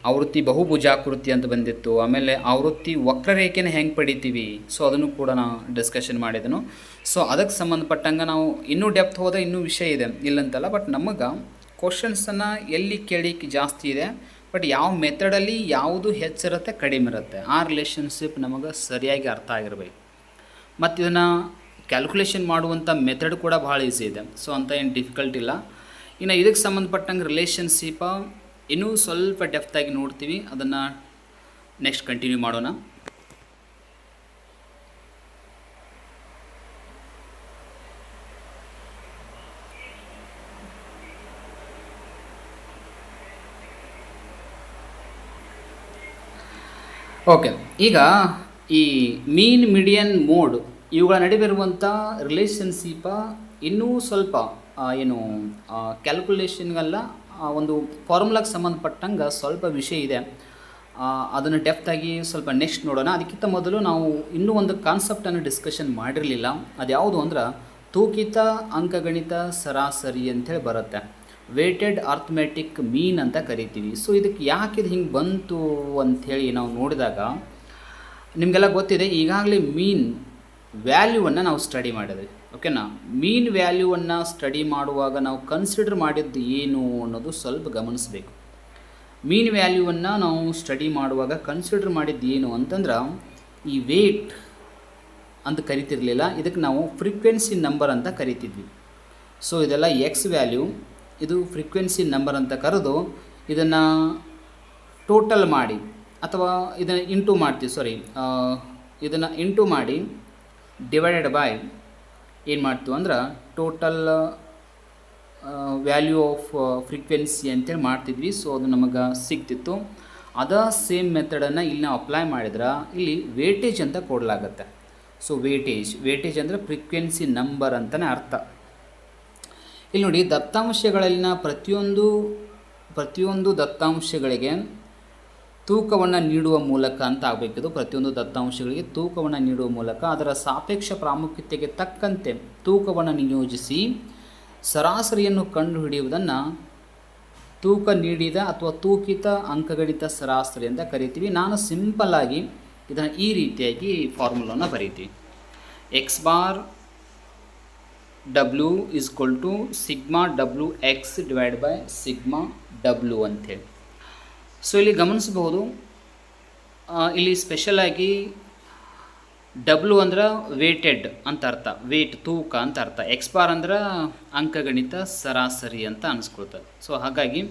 ಆವೃತ್ತಿ ಬಹುಭುಜಾಕೃತಿ ಅಂತ ಬಂದಿತ್ತು. ಆಮೇಲೆ ಆವೃತ್ತಿ ವಕ್ರರೇಖೆನ ಹೆಂಗೆ ಪಡಿತೀವಿ, ಸೊ ಅದನ್ನು ಕೂಡ ನಾವು ಡಿಸ್ಕಷನ್ ಮಾಡಿದನು. ಸೊ ಅದಕ್ಕೆ ಸಂಬಂಧಪಟ್ಟಂಗೆ ನಾವು ಇನ್ನೂ ಡೆಪ್ತ್ ಹೋದ ಇನ್ನೂ ವಿಷಯ ಇದೆ, ಇಲ್ಲಂತಲ್ಲ. ಬಟ್ ನಮಗೆ ಕ್ವಶನ್ಸನ್ನು ಎಲ್ಲಿ ಕೇಳಿಕ್ಕೆ ಜಾಸ್ತಿ ಇದೆ, ಬಟ್ ಯಾವ ಮೆಥಡಲ್ಲಿ ಯಾವುದು ಹೆಚ್ಚಿರುತ್ತೆ ಕಡಿಮೆ ಇರುತ್ತೆ, ಆ ರಿಲೇಷನ್ಶಿಪ್ ನಮಗೆ ಸರಿಯಾಗಿ ಅರ್ಥ ಆಗಿರಬೇಕು. ಮತ್ತು ಇದನ್ನು ಕ್ಯಾಲ್ಕುಲೇಷನ್ ಮಾಡುವಂಥ ಮೆಥಡ್ ಕೂಡ ಭಾಳ ಈಸಿ ಇದೆ. ಸೊ ಅಂತ ಏನು ಡಿಫಿಕಲ್ಟ್ ಇಲ್ಲ. ಇನ್ನು ಇದಕ್ಕೆ ಸಂಬಂಧಪಟ್ಟಂಗೆ ರಿಲೇಷನ್ಶಿಪ್ ಇನ್ನೂ ಸ್ವಲ್ಪ ಡೆಪ್ತಾಗಿ ನೋಡ್ತೀವಿ, ಅದನ್ನು ನೆಕ್ಸ್ಟ್ ಕಂಟಿನ್ಯೂ ಮಾಡೋಣ. ಓಕೆ, ಈಗ ಈ ಮೀನ್, ಮೀಡಿಯನ್, ಮೋಡ್ ಇವುಗಳ ನಡುವೆ ಇರುವಂಥ ರಿಲೇಷನ್ಶಿಪ್ ಇನ್ನೂ ಸ್ವಲ್ಪ ಏನು ಕ್ಯಾಲ್ಕುಲೇಷನ್ಗೆಲ್ಲ ಒಂದು ಫಾರ್ಮುಲಾಗೆ ಸಂಬಂಧಪಟ್ಟಂಗೆ ಸ್ವಲ್ಪ ವಿಷಯ ಇದೆ. ಅದನ್ನು ಡೆಪ್ತಾಗಿ ಸ್ವಲ್ಪ ನೆಕ್ಸ್ಟ್ ನೋಡೋಣ. ಅದಕ್ಕಿಂತ ಮೊದಲು ನಾವು ಇನ್ನೂ ಒಂದು ಕಾನ್ಸೆಪ್ಟನ್ನು ಡಿಸ್ಕಷನ್ ಮಾಡಿರಲಿಲ್ಲ. ಅದು ಯಾವುದು ಅಂದ್ರೆ ತೂಕಿತ ಅಂಕಗಣಿತ ಸರಾಸರಿ ಅಂಥೇಳಿ ಬರುತ್ತೆ. ವೇಟೆಡ್ ಅರ್ಥಮೆಟಿಕ್ ಮೀನ್ ಅಂತ ಕರಿತೀವಿ. ಸೊ ಇದಕ್ಕೆ ಯಾಕೆ ಇದು ಹಿಂಗೆ ಬಂತು ಅಂಥೇಳಿ ನಾವು ನೋಡಿದಾಗ ನಿಮಗೆಲ್ಲ ಗೊತ್ತಿದೆ. ಈಗಾಗಲೇ ಮೀನ್ ವ್ಯಾಲ್ಯೂವನ್ನು ನಾವು ಸ್ಟಡಿ ಮಾಡಿದ್ವಿ, ಓಕೆನಾ. ಮೀನ್ ವ್ಯಾಲ್ಯೂವನ್ನು ಸ್ಟಡಿ ಮಾಡುವಾಗ ನಾವು ಕನ್ಸಿಡರ್ ಮಾಡಿದ್ದು ಏನು ಅನ್ನೋದು ಸ್ವಲ್ಪ ಗಮನಿಸಬೇಕು. ಮೀನ್ ವ್ಯಾಲ್ಯೂವನ್ನು ನಾವು ಸ್ಟಡಿ ಮಾಡುವಾಗ ಕನ್ಸಿಡರ್ ಮಾಡಿದ್ದು ಏನು ಅಂತಂದ್ರೆ ಈ ವೇಟ್ ಅಂತ ಕರಿತಿರಲಿಲ್ಲ, ಇದಕ್ಕೆ ನಾವು ಫ್ರೀಕ್ವೆನ್ಸಿ ನಂಬರ್ ಅಂತ ಕರಿತಿದ್ವಿ. ಸೊ ಇದೆಲ್ಲ ಎಕ್ಸ್ ವ್ಯಾಲ್ಯೂ, ಇದು ಫ್ರೀಕ್ವೆನ್ಸಿ ನಂಬರ್ ಅಂತ ಕರೆದು ಇದನ್ನು ಟೋಟಲ್ ಮಾಡಿ ಅಥವಾ ಇದನ್ನು ಇಂಟು ಮಾಡ್ತೀವಿ, ಇದನ್ನು ಇಂಟು ಮಾಡಿ ಡಿವೈಡೆಡ್ ಬೈ ಏನು ಮಾಡ್ತೀವಿ ಅಂದ್ರೆ ಟೋಟಲ್ ವ್ಯಾಲ್ಯೂ ಆಫ್ ಫ್ರೀಕ್ವೆನ್ಸಿ ಅಂತೇಳಿ ಮಾಡ್ತಿದ್ವಿ. ಸೊ ಅದು ನಮಗೆ ಸಿಗ್ತಿತ್ತು. ಅದ ಸೇಮ್ ಮೆಥಡನ್ನು ಇಲ್ಲಿ ನಾವು ಅಪ್ಲೈ ಮಾಡಿದ್ರೆ ಇಲ್ಲಿ ವೇಟೇಜ್ ಅಂತ ಕೊಡಲಾಗತ್ತೆ. ಸೊ ವೇಟೇಜ್ ಅಂದರೆ ಫ್ರೀಕ್ವೆನ್ಸಿ ನಂಬರ್ ಅಂತಲೇ ಅರ್ಥ. ಇಲ್ಲಿ ನೋಡಿ, ದತ್ತಾಂಶಗಳಲ್ಲಿನ ಪ್ರತಿಯೊಂದು ದತ್ತಾಂಶಗಳಿಗೆ ತೂಕವನ್ನು ನೀಡುವ ಮೂಲಕ ಅಂತ ಆಗಬೇಕಿದು. ಪ್ರತಿಯೊಂದು ದತ್ತಾಂಶಗಳಿಗೆ ತೂಕವನ್ನು ನೀಡುವ ಮೂಲಕ ಅದರ ಸಾಪೇಕ್ಷ ಪ್ರಾಮುಖ್ಯತೆಗೆ ತಕ್ಕಂತೆ ತೂಕವನ್ನು ನಿಯೋಜಿಸಿ ಸರಾಸರಿಯನ್ನು ಕಂಡುಹಿಡಿಯುವುದನ್ನು ತೂಕ ನೀಡಿದ ಅಥವಾ ತೂಕಿತ ಅಂಕಗಣಿತ ಸರಾಸರಿ ಅಂತ ಕರಿತೀವಿ. ನಾನು ಸಿಂಪಲ್ಲಾಗಿ ಇದನ್ನು ಈ ರೀತಿಯಾಗಿ ಫಾರ್ಮುಲಾವನ್ನು ಬರೀತೀವಿ. X bar W is equal to sigma W X divide by sigma W ಅಂಥೇಳಿ. ಸೊ ಇಲ್ಲಿ ಗಮನಿಸಬಹುದು, ಇಲ್ಲಿ ಸ್ಪೆಷಲಾಗಿ ಡಬ್ಲ್ಯೂ ಅಂದ್ರೆ ವೇಟೆಡ್ ಅಂತ ಅರ್ಥ, ವೇಟ್ ತೂಕ ಅಂತ ಅರ್ಥ. ಎಕ್ಸ್ ಬಾರ್ ಅಂದ್ರೆ ಅಂಕಗಣಿತ ಸರಾಸರಿ ಅಂತ ಅನಿಸ್ಕೊಳ್ತದೆ. ಸೊ ಹಾಗಾಗಿ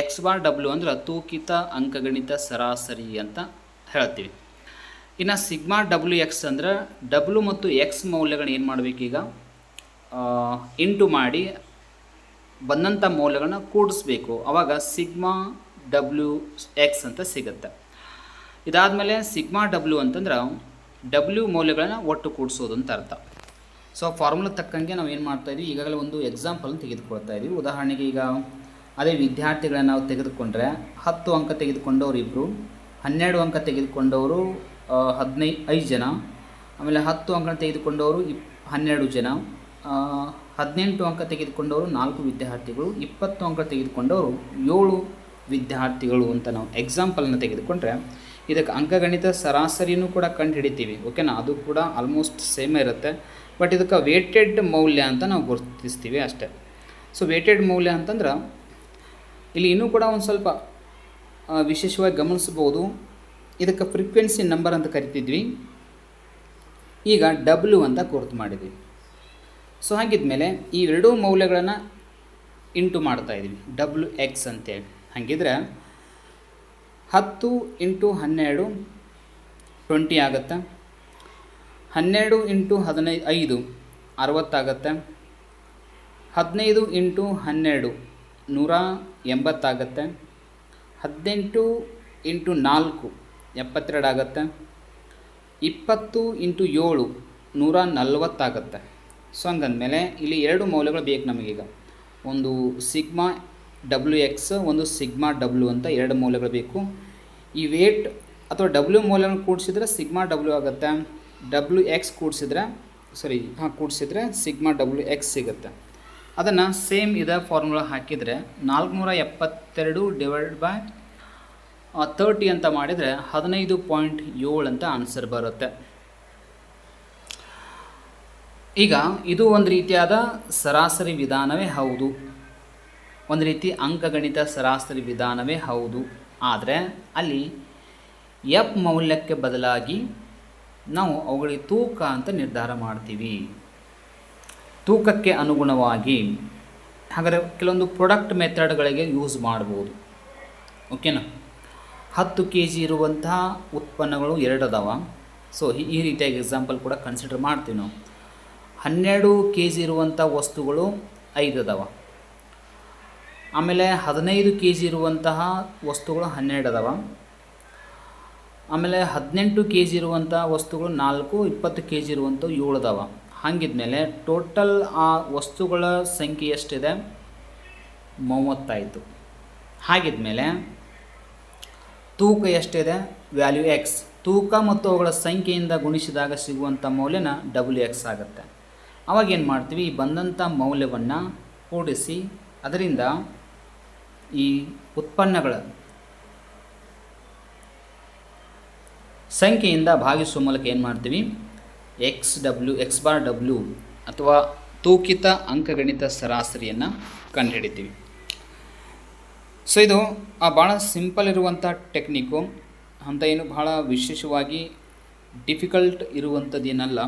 ಎಕ್ಸ್ ಬಾರ್ ಡಬ್ಲ್ಯೂ ಅಂದ್ರೆ ತೂಕಿತ ಅಂಕಗಣಿತ ಸರಾಸರಿ ಅಂತ ಹೇಳ್ತೀವಿ. ಇನ್ನು ಸಿಗ್ಮಾ ಡಬ್ಲ್ಯೂ ಎಕ್ಸ್ ಅಂದ್ರೆ ಡಬ್ಲ್ಯೂ ಮತ್ತು ಎಕ್ಸ್ ಮೌಲ್ಯಗಳನ್ನ ಏನು ಮಾಡಬೇಕೀಗ ಇಂಟು ಮಾಡಿ ಬಂದಂಥ ಮೌಲ್ಯಗಳನ್ನ ಕೂಡಿಸ್ಬೇಕು. ಆವಾಗ ಸಿಗ್ಮಾ ಡಬ್ಲ್ಯೂ ಎಕ್ಸ್ ಅಂತ ಸಿಗುತ್ತೆ. ಇದಾದಮೇಲೆ ಸಿಗ್ಮಾ ಡಬ್ಲ್ಯೂ ಅಂತಂದ್ರೆ ಡಬ್ಲ್ಯೂ ಮೌಲ್ಯಗಳನ್ನು ಒಟ್ಟು ಕೂಡಿಸೋದು ಅಂತ ಅರ್ಥ. ಸೊ ಫಾರ್ಮುಲಾ ತಕ್ಕಂಗೆ ನಾವು ಏನು ಮಾಡ್ತಾಯಿದ್ವಿ, ಈಗಾಗಲೇ ಒಂದು ಎಕ್ಸಾಂಪಲ್ನ ತೆಗೆದುಕೊಳ್ತಾ ಇದ್ವಿ. ಉದಾಹರಣೆಗೆ ಈಗ ಅದೇ ವಿದ್ಯಾರ್ಥಿಗಳನ್ನ ನಾವು ತೆಗೆದುಕೊಂಡ್ರೆ 10 ಅಂಕ ತೆಗೆದುಕೊಂಡವರು ಇಬ್ಬರು, 12 ಅಂಕ ತೆಗೆದುಕೊಂಡವರು 5 ಜನ, ಆಮೇಲೆ 10 ಅಂಕ ತೆಗೆದುಕೊಂಡವರು 12 ಜನ, 18 ಅಂಕ ತೆಗೆದುಕೊಂಡವರು 4 ವಿದ್ಯಾರ್ಥಿಗಳು, 20 ಅಂಕ ತೆಗೆದುಕೊಂಡವರು 7 ವಿದ್ಯಾರ್ಥಿಗಳು ಅಂತ ನಾವು ಎಕ್ಸಾಂಪಲ್ನ ತೆಗೆದುಕೊಂಡ್ರೆ ಇದಕ್ಕೆ ಅಂಕಗಣಿತ ಸರಾಸರಿನೂ ಕೂಡ ಕಂಡು ಹಿಡಿತೀವಿ. ಓಕೆನಾ, ಅದು ಕೂಡ ಆಲ್ಮೋಸ್ಟ್ ಸೇಮೇ ಇರುತ್ತೆ. ಬಟ್ ಇದಕ್ಕೆ ವೇಟೆಡ್ ಮೌಲ್ಯ ಅಂತ ನಾವು ಗುರುತಿಸ್ತೀವಿ ಅಷ್ಟೇ. ಸೊ ವೇಟೆಡ್ ಮೌಲ್ಯ ಅಂತಂದ್ರೆ ಇಲ್ಲಿ ಇನ್ನೂ ಕೂಡ ಒಂದು ಸ್ವಲ್ಪ ವಿಶೇಷವಾಗಿ ಗಮನಿಸ್ಬೋದು. ಇದಕ್ಕೆ ಫ್ರೀಕ್ವೆನ್ಸಿ ನಂಬರ್ ಅಂತ ಕರಿತಿದ್ವಿ, ಈಗ ಡಬ್ಲ್ಯೂ ಅಂತ ಗುರುತು ಮಾಡಿದ್ವಿ. ಸೊ ಹಾಗಿದ್ಮೇಲೆ ಈ ಎರಡೂ ಮೌಲ್ಯಗಳನ್ನು ಇಂಟು ಮಾಡ್ತಾಯಿದ್ವಿ, ಡಬ್ಲ್ಯೂ ಎಕ್ಸ್ ಅಂತೇಳಿ. ಹಾಗಿದ್ರೆ 10 × 12 20 ಆಗುತ್ತೆ. 12 × 5 60 ಆಗುತ್ತೆ. 15 × 12 180 ಆಗುತ್ತೆ. 18 × 4 72 ಆಗುತ್ತೆ. 20 × 7 140 ಆಗುತ್ತೆ. ಸೊ ಹಂಗಂದಮೇಲೆ ಇಲ್ಲಿ ಎರಡು ಮೌಲ್ಯಗಳು ಬೇಕು ನಮಗೀಗ, ಒಂದು ಸಿಗ್ಮಾ ಡಬ್ಲ್ಯೂ ಎಕ್ಸ್, ಒಂದು ಸಿಗ್ಮಾ ಡಬ್ಲ್ಯೂ ಅಂತ ಎರಡು ಮೌಲ್ಯಗಳು ಬೇಕು. ಈ ವೇಟ್ ಅಥವಾ ಡಬ್ಲ್ಯೂ ಮೌಲ್ಯಗಳನ್ನು ಕೂಡಿಸಿದ್ರೆ ಸಿಗ್ಮಾ ಡಬ್ಲ್ಯೂ ಆಗುತ್ತೆ, ಡಬ್ಲ್ಯೂ ಎಕ್ಸ್ ಕೂಡಿಸಿದ್ರೆ ಸಿಗ್ಮಾ ಡಬ್ಲ್ಯೂ ಎಕ್ಸ್ ಸಿಗುತ್ತೆ. ಅದನ್ನು ಸೇಮ್ ಇದೇ ಫಾರ್ಮುಲಾ ಹಾಕಿದರೆ 472 ಡಿವೈಡ್ ಬೈ 30 ಅಂತ ಮಾಡಿದರೆ 15.7 ಅಂತ ಆನ್ಸರ್ ಬರುತ್ತೆ. ಈಗ ಇದು ಒಂದು ರೀತಿಯಾದ ಸರಾಸರಿ ವಿಧಾನವೇ ಹೌದು, ಒಂದು ರೀತಿ ಅಂಕಗಣಿತ ಸರಾಸರಿ ವಿಧಾನವೇ ಹೌದು. ಆದರೆ ಅಲ್ಲಿ ಎಫ್ ಮೌಲ್ಯಕ್ಕೆ ಬದಲಾಗಿ ನಾವು ಅವುಗಳಿಗೆ ತೂಕ ಅಂತ ನಿರ್ಧಾರ ಮಾಡ್ತೀವಿ, ತೂಕಕ್ಕೆ ಅನುಗುಣವಾಗಿ. ಹಾಗಾದರೆ ಕೆಲವೊಂದು ಪ್ರಾಡಕ್ಟ್ ಮೆಥಡ್ಗಳಿಗೆ ಯೂಸ್ ಮಾಡ್ಬೋದು. ಓಕೆನಾ, 10 kg ಇರುವಂತಹ ಉತ್ಪನ್ನಗಳು 2 ಅದಾವ. ಸೊ ಈ ರೀತಿಯಾಗಿ ಎಕ್ಸಾಂಪಲ್ ಕೂಡ ಕನ್ಸಿಡರ್ ಮಾಡ್ತೀವಿ ನಾವು. 12 kg ಇರುವಂಥ ವಸ್ತುಗಳು 5 ಅದಾವ. ಆಮೇಲೆ 15 kg ಇರುವಂತಹ ವಸ್ತುಗಳು 12 ಅದಾವ. ಆಮೇಲೆ 18 kg ಇರುವಂಥ ವಸ್ತುಗಳು 4, 20 kg ಇರುವಂಥವು 7 ಅದಾವ. ಹಾಗಿದ್ಮೇಲೆ ಟೋಟಲ್ ಆ ವಸ್ತುಗಳ ಸಂಖ್ಯೆ ಎಷ್ಟಿದೆ? 30 ಆಯಿತು. ಹಾಗಿದ್ಮೇಲೆ ತೂಕ ಎಷ್ಟಿದೆ? Value X. ತೂಕ ಮತ್ತು ಅವುಗಳ ಸಂಖ್ಯೆಯಿಂದ ಗುಣಿಸಿದಾಗ ಸಿಗುವಂಥ ಮೌಲ್ಯನ ಡಬ್ಲ್ಯೂ ಎಕ್ಸ್ ಆಗುತ್ತೆ. ಅವಾಗೇನು ಮಾಡ್ತೀವಿ, ಈ ಬಂದಂಥ ಮೌಲ್ಯವನ್ನು ಕೂಡಿಸಿ ಅದರಿಂದ ಈ ಉತ್ಪನ್ನಗಳ ಸಂಖ್ಯೆಯಿಂದ ಭಾಗಿಸುವ ಮೂಲಕ ಏನು ಮಾಡ್ತೀವಿ, ಎಕ್ಸ್ ಬಾರ್ ಡಬ್ಲ್ಯೂ ಅಥವಾ ತೂಕಿತ ಅಂಕಗಣಿತ ಸರಾಸರಿಯನ್ನು ಕಂಡುಹಿಡಿತೀವಿ. ಸೊ ಇದು ಭಾಳ ಸಿಂಪಲ್ ಇರುವಂಥ ಟೆಕ್ನಿಕ್ಕು, ಅಂತ ಏನು ಭಾಳ ವಿಶೇಷವಾಗಿ ಡಿಫಿಕಲ್ಟ್ ಇರುವಂಥದ್ದೇನಲ್ಲ.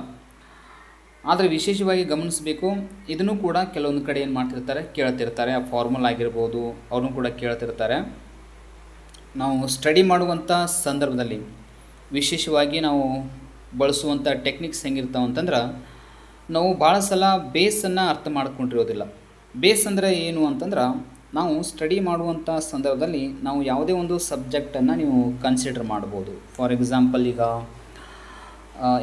ಆದರೆ ವಿಶೇಷವಾಗಿ ಗಮನಿಸಬೇಕು, ಇದನ್ನು ಕೂಡ ಕೆಲವೊಂದು ಕಡೆ ಏನು ಮಾಡ್ತಿರ್ತಾರೆ, ಕೇಳ್ತಿರ್ತಾರೆ. ಆ ಫಾರ್ಮುಲಾ ಆಗಿರ್ಬೋದು ಅವ್ರನ್ನೂ ಕೂಡ ಕೇಳ್ತಿರ್ತಾರೆ. ನಾವು ಸ್ಟಡಿ ಮಾಡುವಂಥ ಸಂದರ್ಭದಲ್ಲಿ ವಿಶೇಷವಾಗಿ ನಾವು ಬಳಸುವಂಥ ಟೆಕ್ನಿಕ್ಸ್ ಹೆಂಗಿರ್ತಾವೆ ಅಂತಂದ್ರೆ, ನಾವು ಭಾಳ ಸಲ ಬೇಸನ್ನು ಅರ್ಥ ಮಾಡ್ಕೊಂಡಿರೋದಿಲ್ಲ. ಬೇಸ್ ಅಂದರೆ ಏನು ಅಂತಂದ್ರೆ ನಾವು ಸ್ಟಡಿ ಮಾಡುವಂಥ ಸಂದರ್ಭದಲ್ಲಿ ನಾವು ಯಾವುದೇ ಒಂದು ಸಬ್ಜೆಕ್ಟನ್ನು ನೀವು ಕನ್ಸಿಡರ್ ಮಾಡ್ಬೋದು. ಫಾರ್ ಎಕ್ಸಾಂಪಲ್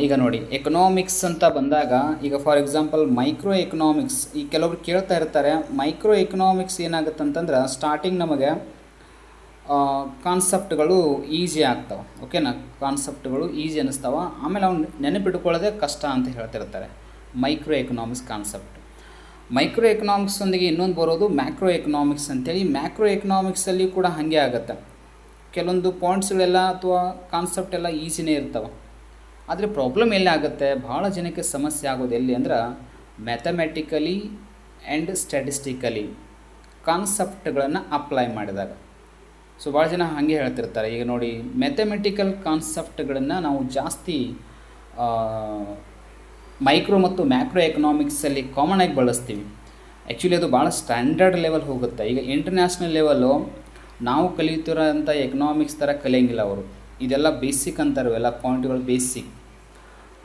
ಈಗ ನೋಡಿ, ಎಕನಾಮಿಕ್ಸ್ ಅಂತ ಬಂದಾಗ ಈಗ ಫಾರ್ ಎಕ್ಸಾಂಪಲ್ ಮೈಕ್ರೋ ಎಕನಾಮಿಕ್ಸ್, ಈ ಕೆಲವರು ಕೇಳ್ತಾ ಇರ್ತಾರೆ ಮೈಕ್ರೋ ಎಕನಾಮಿಕ್ಸ್ ಏನಾಗುತ್ತೆ ಅಂತಂದ್ರೆ ಸ್ಟಾರ್ಟಿಂಗ್ ನಮಗೆ ಕಾನ್ಸೆಪ್ಟ್ಗಳು ಈಸಿ ಆಗ್ತವೆ. ಓಕೆನಾ, ಕಾನ್ಸೆಪ್ಟ್ಗಳು ಈಸಿ ಅನ್ನಿಸ್ತಾವೆ, ಆಮೇಲೆ ಅವ್ನು ನೆನಪಿಟ್ಕೊಳ್ಳೋದೇ ಕಷ್ಟ ಅಂತ ಹೇಳ್ತಿರ್ತಾರೆ ಮೈಕ್ರೋ ಎಕನಾಮಿಕ್ಸ್ ಕಾನ್ಸೆಪ್ಟ್. ಮೈಕ್ರೋ ಎಕನಾಮಿಕ್ಸೊಂದಿಗೆ ಇನ್ನೊಂದು ಬರೋದು ಮ್ಯಾಕ್ರೋ ಎಕನಾಮಿಕ್ಸ್ ಅಂತೇಳಿ. ಮ್ಯಾಕ್ರೋ ಎಕನಾಮಿಕ್ಸಲ್ಲಿ ಕೂಡ ಹಾಗೆ ಆಗುತ್ತೆ, ಕೆಲವೊಂದು ಪಾಯಿಂಟ್ಸ್ಗಳೆಲ್ಲ ಅಥವಾ ಕಾನ್ಸೆಪ್ಟ್ ಎಲ್ಲ ಈಸಿನೇ ಇರ್ತವೆ. ಆದರೆ ಪ್ರಾಬ್ಲಮ್ ಎಲ್ಲಿ ಆಗುತ್ತೆ, ಭಾಳ ಜನಕ್ಕೆ ಸಮಸ್ಯೆ ಆಗೋದು ಎಲ್ಲಿ ಅಂದ್ರೆ ಮ್ಯಾಥಮೆಟಿಕಲಿ ಆ್ಯಂಡ್ ಸ್ಟ್ಯಾಟಿಸ್ಟಿಕಲಿ ಕಾನ್ಸೆಪ್ಟ್ಗಳನ್ನು ಅಪ್ಲೈ ಮಾಡಿದಾಗ. ಸೊ ಭಾಳ ಜನ ಹಾಗೆ ಹೇಳ್ತಿರ್ತಾರೆ. ಈಗ ನೋಡಿ, ಮ್ಯಾಥಮೆಟಿಕಲ್ ಕಾನ್ಸೆಪ್ಟ್ಗಳನ್ನು ನಾವು ಜಾಸ್ತಿ ಮೈಕ್ರೋ ಮತ್ತು ಮ್ಯಾಕ್ರೋ ಎಕನಾಮಿಕ್ಸಲ್ಲಿ ಕಾಮನ್ ಆಗಿ ಬಳಸ್ತೀವಿ. ಆ್ಯಕ್ಚುಲಿ ಅದು ಭಾಳ ಸ್ಟ್ಯಾಂಡರ್ಡ್ ಲೆವೆಲ್ ಹೋಗುತ್ತೆ. ಈಗ ಇಂಟರ್ನ್ಯಾಷನಲ್ ಲೆವೆಲ್ಲು ನಾವು ಕಲಿತಿರೋಂಥ ಎಕನಾಮಿಕ್ಸ್ ಥರ ಕಲಿಯಂಗಿಲ್ಲ ಅವರು. ಇದೆಲ್ಲ ಬೇಸಿಕ್ ಅಂತಾರೆ, ಇವೆಲ್ಲ ಪಾಯಿಂಟ್ಗಳು ಬೇಸಿಕ್.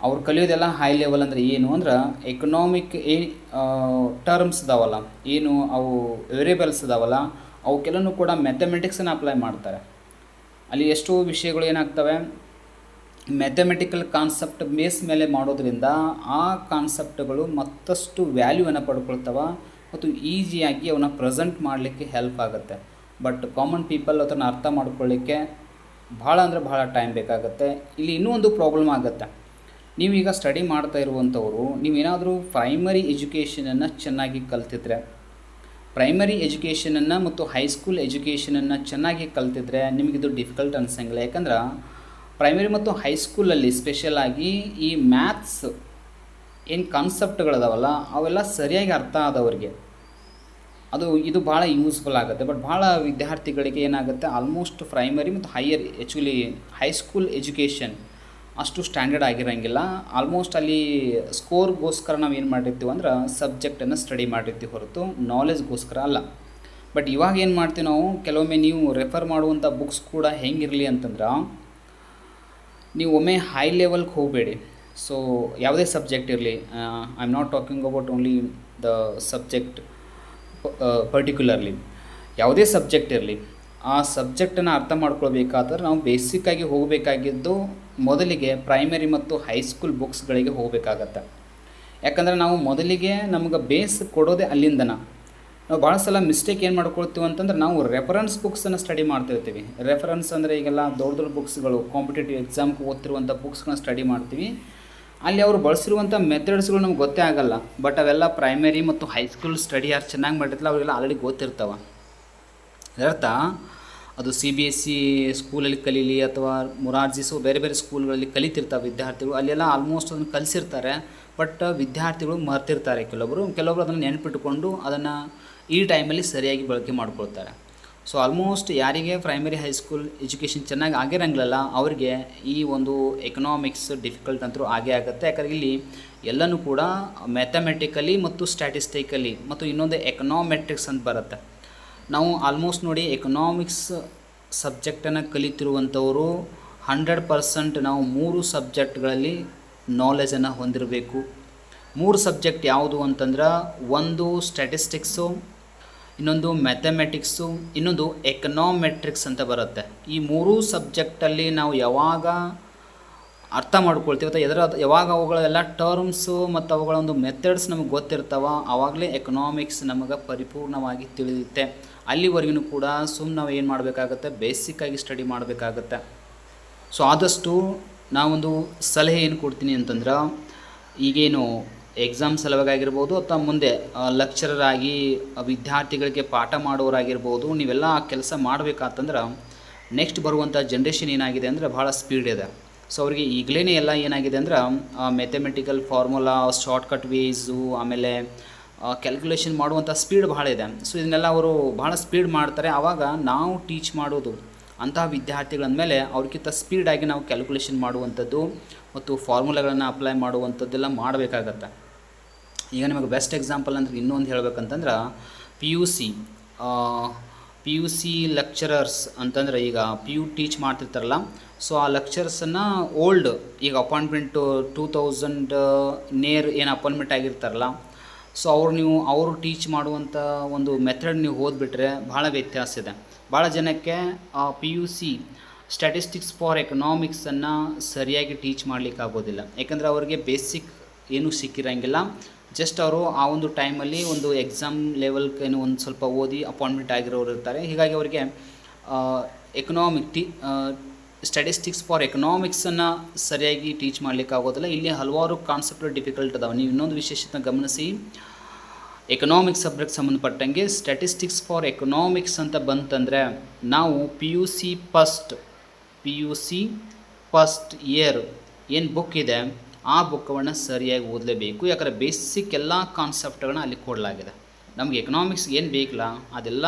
ಅವ್ರು ಕಲಿಯೋದೆಲ್ಲ ಹೈ ಲೆವೆಲ್. ಅಂದರೆ ಏನು ಅಂದ್ರೆ ಎಕನಾಮಿಕ್ ಟರ್ಮ್ಸ್ ಇದಾವಲ್ಲ, ಏನು ಅವು ವೇರಿಯಬಲ್ಸ್ ಇದಾವಲ್ಲ, ಅವಕ್ಕೆಲ್ಲನೂ ಕೂಡ ಮ್ಯಾಥಮೆಟಿಕ್ಸನ್ನು ಅಪ್ಲೈ ಮಾಡ್ತಾರೆ. ಅಲ್ಲಿ ಎಷ್ಟೋ ವಿಷಯಗಳು ಏನಾಗ್ತವೆ, ಮ್ಯಾಥಮೆಟಿಕಲ್ ಕಾನ್ಸೆಪ್ಟ್ ಬೇಸ್ ಮೇಲೆ ಮಾಡೋದ್ರಿಂದ ಆ ಕಾನ್ಸೆಪ್ಟ್ಗಳು ಮತ್ತಷ್ಟು ವ್ಯಾಲ್ಯೂವನ್ನು ಪಡ್ಕೊಳ್ತವೆ ಮತ್ತು ಈಸಿಯಾಗಿ ಅವನ್ನ ಪ್ರೆಸೆಂಟ್ ಮಾಡಲಿಕ್ಕೆ ಹೆಲ್ಪ್ ಆಗುತ್ತೆ. ಬಟ್ ಕಾಮನ್ ಪೀಪಲ್ ಅದನ್ನು ಅರ್ಥ ಮಾಡ್ಕೊಳ್ಳಿಕ್ಕೆ ಭಾಳ ಅಂದರೆ ಭಾಳ ಟೈಮ್ ಬೇಕಾಗುತ್ತೆ. ಇಲ್ಲಿ ಇನ್ನೂ ಒಂದು ಪ್ರಾಬ್ಲಮ್ ಆಗುತ್ತೆ. ನೀವೀಗ ಸ್ಟಡಿ ಮಾಡ್ತಾ ಇರುವಂಥವರು ನೀವೇನಾದರೂ ಪ್ರೈಮರಿ ಎಜುಕೇಷನನ್ನು ಚೆನ್ನಾಗಿ ಕಲ್ತಿದ್ರೆ, ಪ್ರೈಮರಿ ಎಜುಕೇಷನನ್ನು ಮತ್ತು ಹೈಸ್ಕೂಲ್ ಎಜುಕೇಷನನ್ನು ಚೆನ್ನಾಗಿ ಕಲ್ತಿದ್ರೆ ನಿಮಗಿದು ಡಿಫಿಕಲ್ಟ್ ಅನ್ಸಂಗಿಲ್ಲ. ಯಾಕಂದ್ರೆ ಪ್ರೈಮರಿ ಮತ್ತು ಹೈಸ್ಕೂಲಲ್ಲಿ ಸ್ಪೆಷಲಾಗಿ ಈ ಮ್ಯಾಥ್ಸ್ ಏನು ಕಾನ್ಸೆಪ್ಟ್ಗಳದಾವಲ್ಲ ಅವೆಲ್ಲ ಸರಿಯಾಗಿ ಅರ್ಥ ಆದವ್ರಿಗೆ ಇದು ಭಾಳ ಯೂಸ್ಫುಲ್ ಆಗುತ್ತೆ. ಬಟ್ ಭಾಳ ವಿದ್ಯಾರ್ಥಿಗಳಿಗೆ ಏನಾಗುತ್ತೆ, ಆಲ್ಮೋಸ್ಟ್ ಪ್ರೈಮರಿ ಮತ್ತು ಆ್ಯಕ್ಚುಲಿ ಹೈಸ್ಕೂಲ್ ಎಜುಕೇಷನ್ ಅಷ್ಟು ಸ್ಟ್ಯಾಂಡರ್ಡ್ ಆಗಿರೋಂಗಿಲ್ಲ. ಆಲ್ಮೋಸ್ಟ್ ಅಲ್ಲಿ ಸ್ಕೋರ್ಗೋಸ್ಕರ ನಾವು ಏನು ಮಾಡಿರ್ತೀವಿ ಅಂದ್ರೆ ಸಬ್ಜೆಕ್ಟನ್ನು ಸ್ಟಡಿ ಮಾಡಿರ್ತೀವಿ ಹೊರತು ನಾಲೆಜ್ಗೋಸ್ಕರ ಅಲ್ಲ. ಬಟ್ ಇವಾಗ ಏನು ಮಾಡ್ತೀವಿ ನಾವು, ಕೆಲವೊಮ್ಮೆ ನೀವು ರೆಫರ್ ಮಾಡುವಂಥ ಬುಕ್ಸ್ ಕೂಡ ಹೆಂಗಿರಲಿ ಅಂತಂದ್ರೆ, ನೀವು ಒಮ್ಮೆ ಹೈ ಲೆವೆಲ್ಗೆ ಹೋಗಬೇಡಿ. ಸೊ ಯಾವುದೇ ಸಬ್ಜೆಕ್ಟ್ ಇರಲಿ, I am not talking about only the subject particularly, ಯಾವುದೇ ಸಬ್ಜೆಕ್ಟ್ ಇರಲಿ, ಆ ಸಬ್ಜೆಕ್ಟನ್ನು ಅರ್ಥ ಮಾಡ್ಕೊಳ್ಬೇಕಾದ್ರೆ ನಾವು ಬೇಸಿಕ್ಕಾಗಿ ಹೋಗಬೇಕಾಗಿದ್ದು ಮೊದಲಿಗೆ ಪ್ರೈಮರಿ ಮತ್ತು ಹೈಸ್ಕೂಲ್ ಬುಕ್ಸ್ಗಳಿಗೆ ಹೋಗಬೇಕಾಗತ್ತೆ. ಯಾಕಂದರೆ ನಾವು ಮೊದಲಿಗೆ ನಮ್ಗೆ ಬೇಸ್ ಕೊಡೋದೇ ಅಲ್ಲಿಂದನ. ನಾವು ಭಾಳ ಸಲ ಮಿಸ್ಟೇಕ್ ಏನು ಮಾಡ್ಕೊಳ್ತೀವಿ ಅಂತಂದ್ರೆ, ನಾವು ರೆಫರೆನ್ಸ್ ಬುಕ್ಸನ್ನು ಸ್ಟಡಿ ಮಾಡ್ತಿರ್ತೀವಿ. ರೆಫರೆನ್ಸ್ ಅಂದರೆ ಈಗೆಲ್ಲ ದೊಡ್ಡ ದೊಡ್ಡ ಬುಕ್ಸ್ಗಳು, ಕಾಂಪಿಟೇಟಿವ್ ಎಕ್ಸಾಮ್ಗೆ ಓದ್ತಿರುವಂಥ ಬುಕ್ಸ್ಗಳನ್ನ ಸ್ಟಡಿ ಮಾಡ್ತೀವಿ. ಅಲ್ಲಿ ಅವರು ಬಳಸಿರುವಂಥ ಮೆಥಡ್ಸ್ಗಳು ನಮ್ಗೆ ಗೊತ್ತೇ ಆಗಲ್ಲ. ಬಟ್ ಅವೆಲ್ಲ ಪ್ರೈಮರಿ ಮತ್ತು ಹೈಸ್ಕೂಲ್ ಸ್ಟಡಿ ಯಾರು ಚೆನ್ನಾಗಿ ಮಾಡಿರ್ತಿಲ್ಲ ಅವರೆಲ್ಲ ಆಲ್ರೆಡಿ ಗೊತ್ತಿರ್ತಾವೆ. ಇದರರ್ಥ ಅದು CBSE ಸ್ಕೂಲಲ್ಲಿ ಕಲೀಲಿ ಅಥವಾ ಮೊರಾರ್ಜಿಸು ಬೇರೆ ಬೇರೆ ಸ್ಕೂಲ್ಗಳಲ್ಲಿ ಕಲಿತಿರ್ತಾವೆ ವಿದ್ಯಾರ್ಥಿಗಳು, ಅಲ್ಲೆಲ್ಲ ಆಲ್ಮೋಸ್ಟ್ ಅದನ್ನು ಕಲಿಸಿರ್ತಾರೆ. ಬಟ್ ವಿದ್ಯಾರ್ಥಿಗಳು ಮರ್ತಿರ್ತಾರೆ. ಕೆಲವೊಬ್ಬರು ಅದನ್ನು ನೆನಪಿಟ್ಟುಕೊಂಡು ಅದನ್ನು ಈ ಟೈಮಲ್ಲಿ ಸರಿಯಾಗಿ ಬಳಕೆ ಮಾಡ್ಕೊಳ್ತಾರೆ. ಸೊ ಆಲ್ಮೋಸ್ಟ್ ಯಾರಿಗೆ ಪ್ರೈಮರಿ ಹೈಸ್ಕೂಲ್ ಎಜುಕೇಷನ್ ಚೆನ್ನಾಗಿ ಆಗಿರಂಗಿಲ್ಲ ಅವರಿಗೆ ಈ ಒಂದು ಎಕನಾಮಿಕ್ಸ್ ಡಿಫಿಕಲ್ಟ್ ಅಂತೂ ಆಗೇ ಆಗುತ್ತೆ. ಯಾಕಂದರೆ ಇಲ್ಲಿ ಎಲ್ಲನೂ ಕೂಡ ಮ್ಯಾಥಮೆಟಿಕಲಿ ಮತ್ತು ಸ್ಟ್ಯಾಟಿಸ್ಟಿಕಲಿ ಮತ್ತು ಇನ್ನೊಂದು ಎಕನಾಮೆಟ್ರಿಕ್ಸ್ ಅಂತ ಬರುತ್ತೆ. ನಾವು ಆಲ್ಮೋಸ್ಟ್ ನೋಡಿ, ಎಕನಾಮಿಕ್ಸ್ ಸಬ್ಜೆಕ್ಟನ್ನು ಕಲಿತಿರುವಂಥವರು 100% ನಾವು 3 ಸಬ್ಜೆಕ್ಟ್ಗಳಲ್ಲಿ ನಾಲೆಜನ್ನು ಹೊಂದಿರಬೇಕು. 3 ಸಬ್ಜೆಕ್ಟ್ ಯಾವುದು ಅಂತಂದ್ರೆ, ಒಂದು ಸ್ಟ್ಯಾಟಿಸ್ಟಿಕ್ಸು, ಇನ್ನೊಂದು ಮ್ಯಾಥಮೆಟಿಕ್ಸು, ಇನ್ನೊಂದು ಎಕನಾಮೆಟ್ರಿಕ್ಸ್ ಅಂತ ಬರುತ್ತೆ. ಈ 3 ಸಬ್ಜೆಕ್ಟಲ್ಲಿ ನಾವು ಯಾವಾಗ ಅರ್ಥ ಮಾಡ್ಕೊಳ್ತೀವಿ ಅಥವಾ ಯಾವಾಗ ಅವುಗಳೆಲ್ಲ ಟರ್ಮ್ಸು ಮತ್ತು ಅವುಗಳ ಒಂದು ಮೆಥಡ್ಸ್ ನಮಗೆ ಗೊತ್ತಿರ್ತಾವ, ಆವಾಗಲೇ ಎಕನಾಮಿಕ್ಸ್ ನಮಗೆ ಪರಿಪೂರ್ಣವಾಗಿ ತಿಳಿಯುತ್ತೆ. ಅಲ್ಲಿವರೆಗೂ ಕೂಡ ನಾವು ಏನು ಮಾಡಬೇಕಾಗತ್ತೆ, ಬೇಸಿಕ್ಕಾಗಿ ಸ್ಟಡಿ ಮಾಡಬೇಕಾಗತ್ತೆ. ಸೊ ಆದಷ್ಟು ನಾವೊಂದು ಸಲಹೆ ಏನು ಕೊಡ್ತೀನಿ ಅಂತಂದ್ರೆ, ಈಗೇನು ಎಕ್ಸಾಮ್ ಸಲುವಾಗಿರ್ಬೋದು ಅಥವಾ ಮುಂದೆ ಲೆಕ್ಚರರ್ ಆಗಿ ವಿದ್ಯಾರ್ಥಿಗಳಿಗೆ ಪಾಠ ಮಾಡೋರಾಗಿರ್ಬೋದು, ನೀವೆಲ್ಲ ಕೆಲಸ ಮಾಡಬೇಕಂತಂದ್ರೆ ನೆಕ್ಸ್ಟ್ ಬರುವಂಥ ಜನ್ರೇಷನ್ ಏನಾಗಿದೆ ಅಂದರೆ ಭಾಳ ಸ್ಪೀಡ್ ಇದೆ. ಸೊ ಅವರಿಗೆ ಈಗಲೇ ಎಲ್ಲ ಏನಾಗಿದೆ ಅಂದ್ರೆ ಮ್ಯಾಥಮೆಟಿಕಲ್ ಫಾರ್ಮುಲಾ, ಶಾರ್ಟ್ಕಟ್ ವೇಸು, ಆಮೇಲೆ ಕ್ಯಾಲ್ಕುಲೇಷನ್ ಮಾಡುವಂಥ ಸ್ಪೀಡ್ ಭಾಳ ಇದೆ. ಸೊ ಇದನ್ನೆಲ್ಲ ಅವರು ಭಾಳ ಸ್ಪೀಡ್ ಮಾಡ್ತಾರೆ. ಆವಾಗ ನಾವು ಟೀಚ್ ಮಾಡೋದು ಅಂತಹ ವಿದ್ಯಾರ್ಥಿಗಳಂದಮೇಲೆ ಅವ್ರಿಗಿಂತ ಸ್ಪೀಡಾಗಿ ನಾವು ಕ್ಯಾಲ್ಕುಲೇಷನ್ ಮಾಡುವಂಥದ್ದು ಮತ್ತು ಫಾರ್ಮುಲಾಗಳನ್ನು ಅಪ್ಲೈ ಮಾಡುವಂಥದ್ದೆಲ್ಲ ಮಾಡಬೇಕಾಗತ್ತೆ. ಈಗ ನಿಮಗೆ ಬೆಸ್ಟ್ ಎಕ್ಸಾಂಪಲ್ ಅಂದರೆ ಇನ್ನೊಂದು ಹೇಳ್ಬೇಕಂತಂದ್ರೆ ಪಿ ಯು ಸಿ ಲೆಕ್ಚರರ್ಸ್ ಅಂತಂದ್ರೆ, ಈಗ PU ಟೀಚ್ ಮಾಡ್ತಿರ್ತಾರಲ್ಲ, ಸೊ ಆ ಲೆಕ್ಚರ್ಸನ್ನು ಈಗ ಅಪಾಯಿಂಟ್ಮೆಂಟು 2000 ನೇರ್ ಏನು ಅಪಾಯಿಂಟ್ಮೆಂಟ್ ಆಗಿರ್ತಾರಲ್ಲ, ಸೊ ಅವರು ಟೀಚ್ ಮಾಡುವಂಥ ಒಂದು ಮೆಥಡ್ ನೀವು ಓದ್ಬಿಟ್ರೆ ಭಾಳ ವ್ಯತ್ಯಾಸ ಇದೆ. ಭಾಳ ಜನಕ್ಕೆ P U C statistics for ಎಕನಾಮಿಕ್ಸನ್ನು ಸರಿಯಾಗಿ ಟೀಚ್ ಮಾಡಲಿಕ್ಕಾಗೋದಿಲ್ಲ. ಯಾಕಂದರೆ ಅವರಿಗೆ ಬೇಸಿಕ್ ಏನೂ ಸಿಕ್ಕಿರಂಗಿಲ್ಲ. ಜಸ್ಟ್ ಅವರು ಆ ಒಂದು ಟೈಮಲ್ಲಿ ಒಂದು ಎಕ್ಸಾಮ್ ಲೆವೆಲ್ಗೆ ಏನೋ ಒಂದು ಸ್ವಲ್ಪ ಓದಿ ಅಪಾಯಿಂಟ್ಮೆಂಟ್ ಆಗಿರೋರು ಇರ್ತಾರೆ. ಹೀಗಾಗಿ ಅವರಿಗೆ ಸ್ಟ್ಯಾಟಿಸ್ಟಿಕ್ಸ್ ಫಾರ್ ಎಕನಾಮಿಕ್ಸನ್ನು ಸರಿಯಾಗಿ ಟೀಚ್ ಮಾಡಲಿಕ್ಕಾಗೋದಿಲ್ಲ. ಇಲ್ಲಿ ಹಲವಾರು ಕಾನ್ಸೆಪ್ಟ್ ಡಿಫಿಕಲ್ಟ್ ಅದಾವೆ. ನೀವು ಇನ್ನೊಂದು ವಿಶೇಷತೆ ಗಮನಿಸಿ, ಎಕನಾಮಿಕ್ಸ್ ಸಬ್ಜೆಕ್ಟ್ ಸಂಬಂಧಪಟ್ಟಂಗೆ ಸ್ಟ್ಯಾಟಿಸ್ಟಿಕ್ಸ್ ಫಾರ್ ಎಕನಾಮಿಕ್ಸ್ ಅಂತ ಬಂತಂದರೆ ನಾವು P U C first year ಏನು ಬುಕ್ ಇದೆ ಆ ಬುಕ್ಕವನ್ನು ಸರಿಯಾಗಿ ಓದಲೇಬೇಕು. ಯಾಕಂದರೆ ಬೇಸಿಕ್ ಎಲ್ಲ ಕಾನ್ಸೆಪ್ಟ್ಗಳನ್ನ ಅಲ್ಲಿ ಕೊಡಲಾಗಿದೆ. ನಮಗೆ ಎಕನಾಮಿಕ್ಸ್ ಏನು ಬೇಕಲ್ಲ ಅದೆಲ್ಲ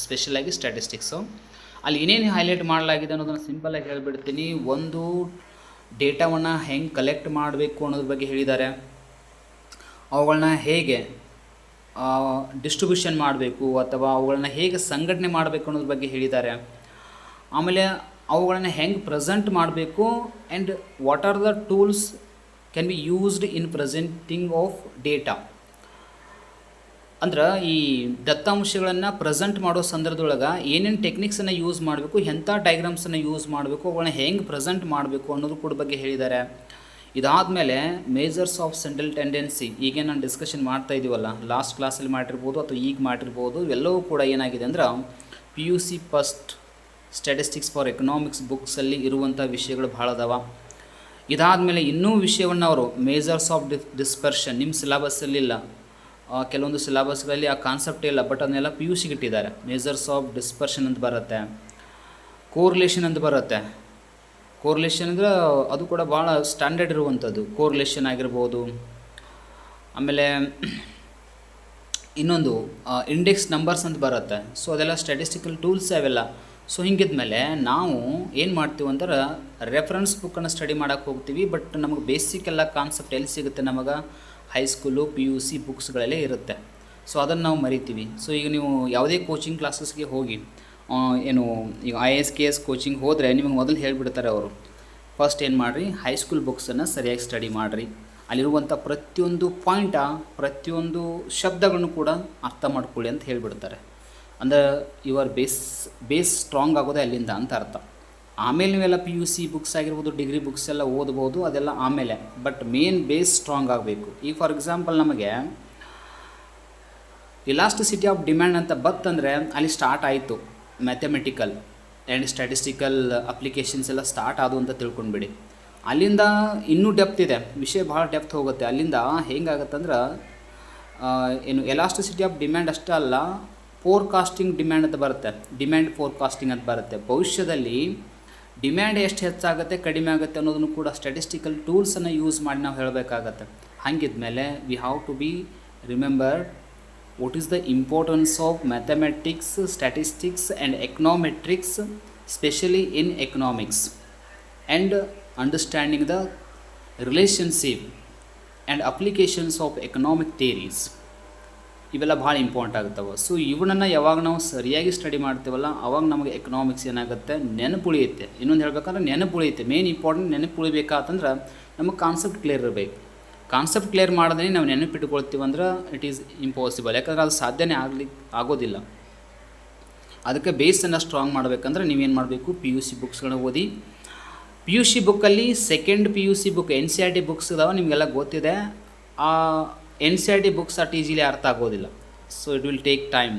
ಸ್ಪೆಷಲಾಗಿ ಸ್ಟ್ಯಾಟಿಸ್ಟಿಕ್ಸು ಅಲ್ಲಿ ಏನೇನು ಹೈಲೈಟ್ ಮಾಡಲಾಗಿದೆ ಅನ್ನೋದನ್ನು ಸಿಂಪಲಾಗಿ ಹೇಳಿಬಿಡ್ತೀನಿ. ಒಂದು, ಡೇಟಾವನ್ನು ಹೆಂಗೆ ಕಲೆಕ್ಟ್ ಮಾಡಬೇಕು ಅನ್ನೋದ್ರ ಬಗ್ಗೆ ಹೇಳಿದ್ದಾರೆ. ಅವುಗಳನ್ನ ಹೇಗೆ ಡಿಸ್ಟ್ರಿಬ್ಯೂಷನ್ ಮಾಡಬೇಕು ಅಥವಾ ಅವುಗಳನ್ನ ಹೇಗೆ ಸಂಘಟನೆ ಮಾಡಬೇಕು ಅನ್ನೋದ್ರ ಬಗ್ಗೆ ಹೇಳಿದ್ದಾರೆ. ಆಮೇಲೆ ಅವುಗಳನ್ನು ಹೆಂಗೆ ಪ್ರೆಸೆಂಟ್ ಮಾಡಬೇಕು and what are the tools can be used in presenting of data. ಅಂದ್ರೆ ಈ ದತ್ತಾಂಶಗಳನ್ನು ಪ್ರೆಸೆಂಟ್ ಮಾಡೋ ಸಂದರ್ಭದೊಳಗೆ ಏನೇನು ಟೆಕ್ನಿಕ್ಸನ್ನು ಯೂಸ್ ಮಾಡಬೇಕು, ಎಂಥ ಡಯಾಗ್ರಾಮ್ಸನ್ನು ಯೂಸ್ ಮಾಡಬೇಕು, ಅವುಗಳನ್ನ ಹೆಂಗೆ ಪ್ರೆಸೆಂಟ್ ಮಾಡಬೇಕು ಅನ್ನೋದು ಕೂಡ ಬಗ್ಗೆ ಹೇಳಿದ್ದಾರೆ. ಇದಾದಮೇಲೆ ಮೇಜರ್ಸ್ ಆಫ್ ಸೆಂಟ್ರಲ್ ಟೆಂಡೆನ್ಸಿ, ಈಗೇನು ನಾನು ಡಿಸ್ಕಷನ್ ಮಾಡ್ತಾ ಇದ್ದೀವಲ್ಲ, ಲಾಸ್ಟ್ ಕ್ಲಾಸಲ್ಲಿ ಮಾಡಿರ್ಬೋದು ಅಥವಾ ಈಗ ಮಾಡಿರ್ಬೋದು, ಎಲ್ಲವೂ ಕೂಡ ಏನಾಗಿದೆ ಅಂದ್ರೆ P U C first statistics for economics ಬುಕ್ಸಲ್ಲಿ ಇರುವಂಥ ವಿಷಯಗಳು ಭಾಳ ಅದಾವ. ಇದಾದಮೇಲೆ ಇನ್ನೂ ವಿಷಯವನ್ನು ಅವರು ಮೇಜರ್ಸ್ ಆಫ್ ಡಿಸ್ಪರ್ಷನ್ ನಿಮ್ಮ ಸಿಲೆಬಸ್ಸಲ್ಲಿಲ್ಲ, ಕೆಲವೊಂದು ಸಿಲೆಬಸ್ಗಳಲ್ಲಿ ಆ ಕಾನ್ಸೆಪ್ಟ್ ಇಲ್ಲ, ಬಟ್ ಅದನ್ನೆಲ್ಲ ಪಿ ಯು ಸಿಗೆ ಇಟ್ಟಿದ್ದಾರೆ. ಮೇಜರ್ಸ್ ಆಫ್ ಡಿಸ್ಪರ್ಷನ್ ಅಂತ ಬರುತ್ತೆ, ಕೋರ್ಲೇಷನ್ ಅಂತ ಬರುತ್ತೆ. ಕೋರ್ಲೇಷನ್ ಅಂದರೆ ಅದು ಕೂಡ ಭಾಳ ಸ್ಟ್ಯಾಂಡರ್ಡ್ ಇರುವಂಥದ್ದು, ಕೋರ್ಲೇಷನ್ ಆಗಿರ್ಬೋದು. ಆಮೇಲೆ ಇನ್ನೊಂದು ಇಂಡೆಕ್ಸ್ ನಂಬರ್ಸ್ ಅಂತ ಬರುತ್ತೆ. ಸೊ ಅದೆಲ್ಲ ಸ್ಟ್ಯಾಟಿಸ್ಟಿಕಲ್ ಟೂಲ್ಸ್ ಅವೆಲ್ಲ. ಸೊ ಹಿಂಗಿದ್ಮೇಲೆ ನಾವು ಏನು ಮಾಡ್ತೀವಿ ಅಂದ್ರೆ ರೆಫರೆನ್ಸ್ ಬುಕ್ಕನ್ನು ಸ್ಟಡಿ ಮಾಡೋಕ್ಕೆ ಹೋಗ್ತೀವಿ. ಬಟ್ ನಮಗೆ ಬೇಸಿಕ್ ಎಲ್ಲ ಕಾನ್ಸೆಪ್ಟ್ ಎಲ್ಲಿ ಸಿಗುತ್ತೆ, ನಮಗೆ ಹೈಸ್ಕೂಲು ಪಿ ಯು ಸಿ ಬುಕ್ಸ್ಗಳಲ್ಲೇ ಇರುತ್ತೆ. ಸೊ ಅದನ್ನು ನಾವು ಮರಿತೀವಿ. ಸೊ ಈಗ ನೀವು ಯಾವುದೇ ಕೋಚಿಂಗ್ ಕ್ಲಾಸಸ್ಗೆ ಹೋಗಿ, ಏನು ಈಗ IAS ಕೋಚಿಂಗ್ ಹೋದರೆ ನಿಮಗೆ ಮೊದಲು ಹೇಳಿಬಿಡ್ತಾರೆ ಅವರು, ಫಸ್ಟ್ ಏನು ಮಾಡಿರಿ, ಹೈಸ್ಕೂಲ್ ಬುಕ್ಸನ್ನು ಸರಿಯಾಗಿ ಸ್ಟಡಿ ಮಾಡಿರಿ. ಅಲ್ಲಿರುವಂಥ ಪ್ರತಿಯೊಂದು ಪ್ರತಿಯೊಂದು ಶಬ್ದಗಳನ್ನು ಕೂಡ ಅರ್ಥ ಮಾಡ್ಕೊಳ್ಳಿ ಅಂತ ಹೇಳಿಬಿಡ್ತಾರೆ. ಅಂದರೆ ಯುವರ್ ಬೇಸ್ ಸ್ಟ್ರಾಂಗ್ ಆಗೋದೇ ಅಲ್ಲಿಂದ ಅಂತ ಅರ್ಥ. ಆಮೇಲೆ ನೀವೆಲ್ಲ ಪಿ ಯು ಸಿ ಬುಕ್ಸ್ ಆಗಿರ್ಬೋದು, ಡಿಗ್ರಿ ಬುಕ್ಸ್ ಎಲ್ಲ ಓದ್ಬೋದು, ಅದೆಲ್ಲ ಆಮೇಲೆ. ಬಟ್ ಮೇನ್ ಬೇಸ್ ಸ್ಟ್ರಾಂಗ್ ಆಗಬೇಕು. ಈಗ ಫಾರ್ ಎಕ್ಸಾಂಪಲ್ ನಮಗೆ ಇಲಾಸ್ಟಿಸಿಟಿ ಆಫ್ ಡಿಮ್ಯಾಂಡ್ ಅಂತ ಬತ್ತಂದರೆ ಅಲ್ಲಿ ಸ್ಟಾರ್ಟ್ ಆಯಿತು ಮ್ಯಾಥಮೆಟಿಕಲ್ ಆ್ಯಂಡ್ ಸ್ಟ್ಯಾಟಿಸ್ಟಿಕಲ್ ಅಪ್ಲಿಕೇಶನ್ಸ್ ಎಲ್ಲ ಸ್ಟಾರ್ಟ್ ಆದವು ಅಂತ ತಿಳ್ಕೊಂಡ್ಬಿಡಿ. ಅಲ್ಲಿಂದ ಇನ್ನೂ ಡೆಪ್ತ್ ಇದೆ, ವಿಷಯ ಭಾಳ ಡೆಪ್ತ್ ಹೋಗುತ್ತೆ. ಅಲ್ಲಿಂದ ಹೆಂಗಾಗತ್ತಂದ್ರೆ ಏನು ಎಲಾಸ್ಟಿಸಿಟಿ ಆಫ್ ಡಿಮ್ಯಾಂಡ್ ಅಷ್ಟೇ ಅಲ್ಲ, ಫೋರ್ಕಾಸ್ಟಿಂಗ್ ಡಿಮ್ಯಾಂಡ್ ಅಂತ ಬರುತ್ತೆ, ಡಿಮ್ಯಾಂಡ್ ಫೋರ್ಕಾಸ್ಟಿಂಗ್ ಅಂತ ಬರುತ್ತೆ. ಭವಿಷ್ಯದಲ್ಲಿ ಡಿಮ್ಯಾಂಡ್ ಎಷ್ಟು ಹೆಚ್ಚಾಗುತ್ತೆ ಕಡಿಮೆ ಆಗುತ್ತೆ ಅನ್ನೋದನ್ನು ಕೂಡ ಸ್ಟ್ಯಾಟಿಸ್ಟಿಕಲ್ ಟೂಲ್ಸನ್ನು ಯೂಸ್ ಮಾಡಿ ನಾವು ಹೇಳಬೇಕಾಗತ್ತೆ. ಹಾಗಿದ್ಮೇಲೆ we have to be remember what is the importance of mathematics, statistics and econometrics, especially in economics, and understanding the relationship and applications of economic theories. ಇವೆಲ್ಲ ಭಾಳ ಇಂಪಾರ್ಟೆಂಟ್ ಆಗುತ್ತವೆ. ಸೊ ಇವನನ್ನು ಯಾವಾಗ ನಾವು ಸರಿಯಾಗಿ ಸ್ಟಡಿ ಮಾಡ್ತೀವಲ್ಲ ಆವಾಗ ನಮಗೆ ಎಕನಾಮಿಕ್ಸ್ ಏನಾಗುತ್ತೆ, ನೆನಪುಳಿಯುತ್ತೆ. ಇನ್ನೊಂದು ಹೇಳ್ಬೇಕಂದ್ರೆ ನೆನಪುಳಿಯುತ್ತೆ. ಮೇನ್ ಇಂಪಾರ್ಟೆಂಟ್ ನೆನಪುಳಿಬೇಕಾತಂದ್ರೆ ನಮಗೆ ಕಾನ್ಸೆಪ್ಟ್ ಕ್ಲಿಯರ್ ಇರಬೇಕು. ಕಾನ್ಸೆಪ್ಟ್ ಕ್ಲಿಯರ್ ಮಾಡಿದ್ರೆ ನಾವು ನೆನಪಿಟ್ಕೊಳ್ತೀವಿ ಅಂದ್ರೆ ಇಟ್ ಈಸ್ ಇಂಪಾಸಿಬಲ್. ಯಾಕಂದ್ರೆ ಅದು ಸಾಧ್ಯನೇ ಆಗೋದಿಲ್ಲ. ಅದಕ್ಕೆ ಬೇಸನ್ನು ಸ್ಟ್ರಾಂಗ್ ಮಾಡಬೇಕಂದ್ರೆ ನೀವೇನು ಮಾಡಬೇಕು, ಪಿ ಯು ಸಿ ಬುಕ್ಸ್ಗಳನ್ನ ಓದಿ. ಪಿ ಯು ಸಿ ಬುಕ್ಕಲ್ಲಿ second P U C book NCERT books ಇದಾವೆ, ನಿಮಗೆಲ್ಲ ಗೊತ್ತಿದೆ. ಆ NCERT ಬುಕ್ಸ್ ಅಟ್ ಈಸಿಲಿ ಅರ್ಥ ಆಗೋದಿಲ್ಲ. So it will take time.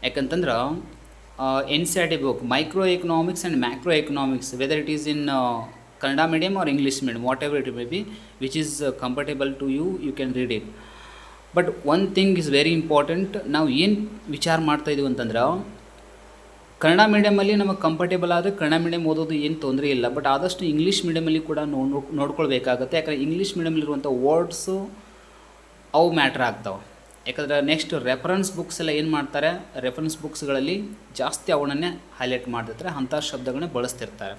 ಯಾಕಂತಂದ್ರೆ NCERT book micro economics and macro economics, whether it is in Kannada medium or English medium, whatever it may be, which is compatible to you, you can read it. But one thing is very important, ನಾವು ಏನು ವಿಚಾರ ಮಾಡ್ತಾ ಇದೀವಿ ಅಂತಂದ್ರೆ ಕನ್ನಡ ಮೀಡಿಯಮಲ್ಲಿ ನಮಗೆ comfortable ಆದರೆ Kannada medium ಓದೋದು ಏನು ತೊಂದರೆ ಇಲ್ಲ. ಬಟ್ ಆದಷ್ಟು ಇಂಗ್ಲೀಷ್ ಮೀಡಿಯಮಲ್ಲಿ ಕೂಡ ನೋಡ್ಕೊಳ್ಬೇಕಾಗತ್ತೆ. ಯಾಕಂದರೆ ಇಂಗ್ಲೀಷ್ ಮೀಡಿಯಮಲ್ಲಿರುವಂಥ ವರ್ಡ್ಸು ಅವು ಮ್ಯಾಟ್ರ್ ಆಗ್ತಾವೆ. ಯಾಕಂದರೆ ನೆಕ್ಸ್ಟ್ ರೆಫರೆನ್ಸ್ ಬುಕ್ಸ್ ಎಲ್ಲ ಏನು ಮಾಡ್ತಾರೆ, ರೆಫರೆನ್ಸ್ ಬುಕ್ಸ್ಗಳಲ್ಲಿ ಜಾಸ್ತಿ ಅವನನ್ನೇ ಹೈಲೈಟ್ ಮಾಡ್ತಿರ್ತಾರೆ, ಅಂಥ ಶಬ್ದಗಳನ್ನೇ ಬಳಸ್ತಿರ್ತಾರೆ.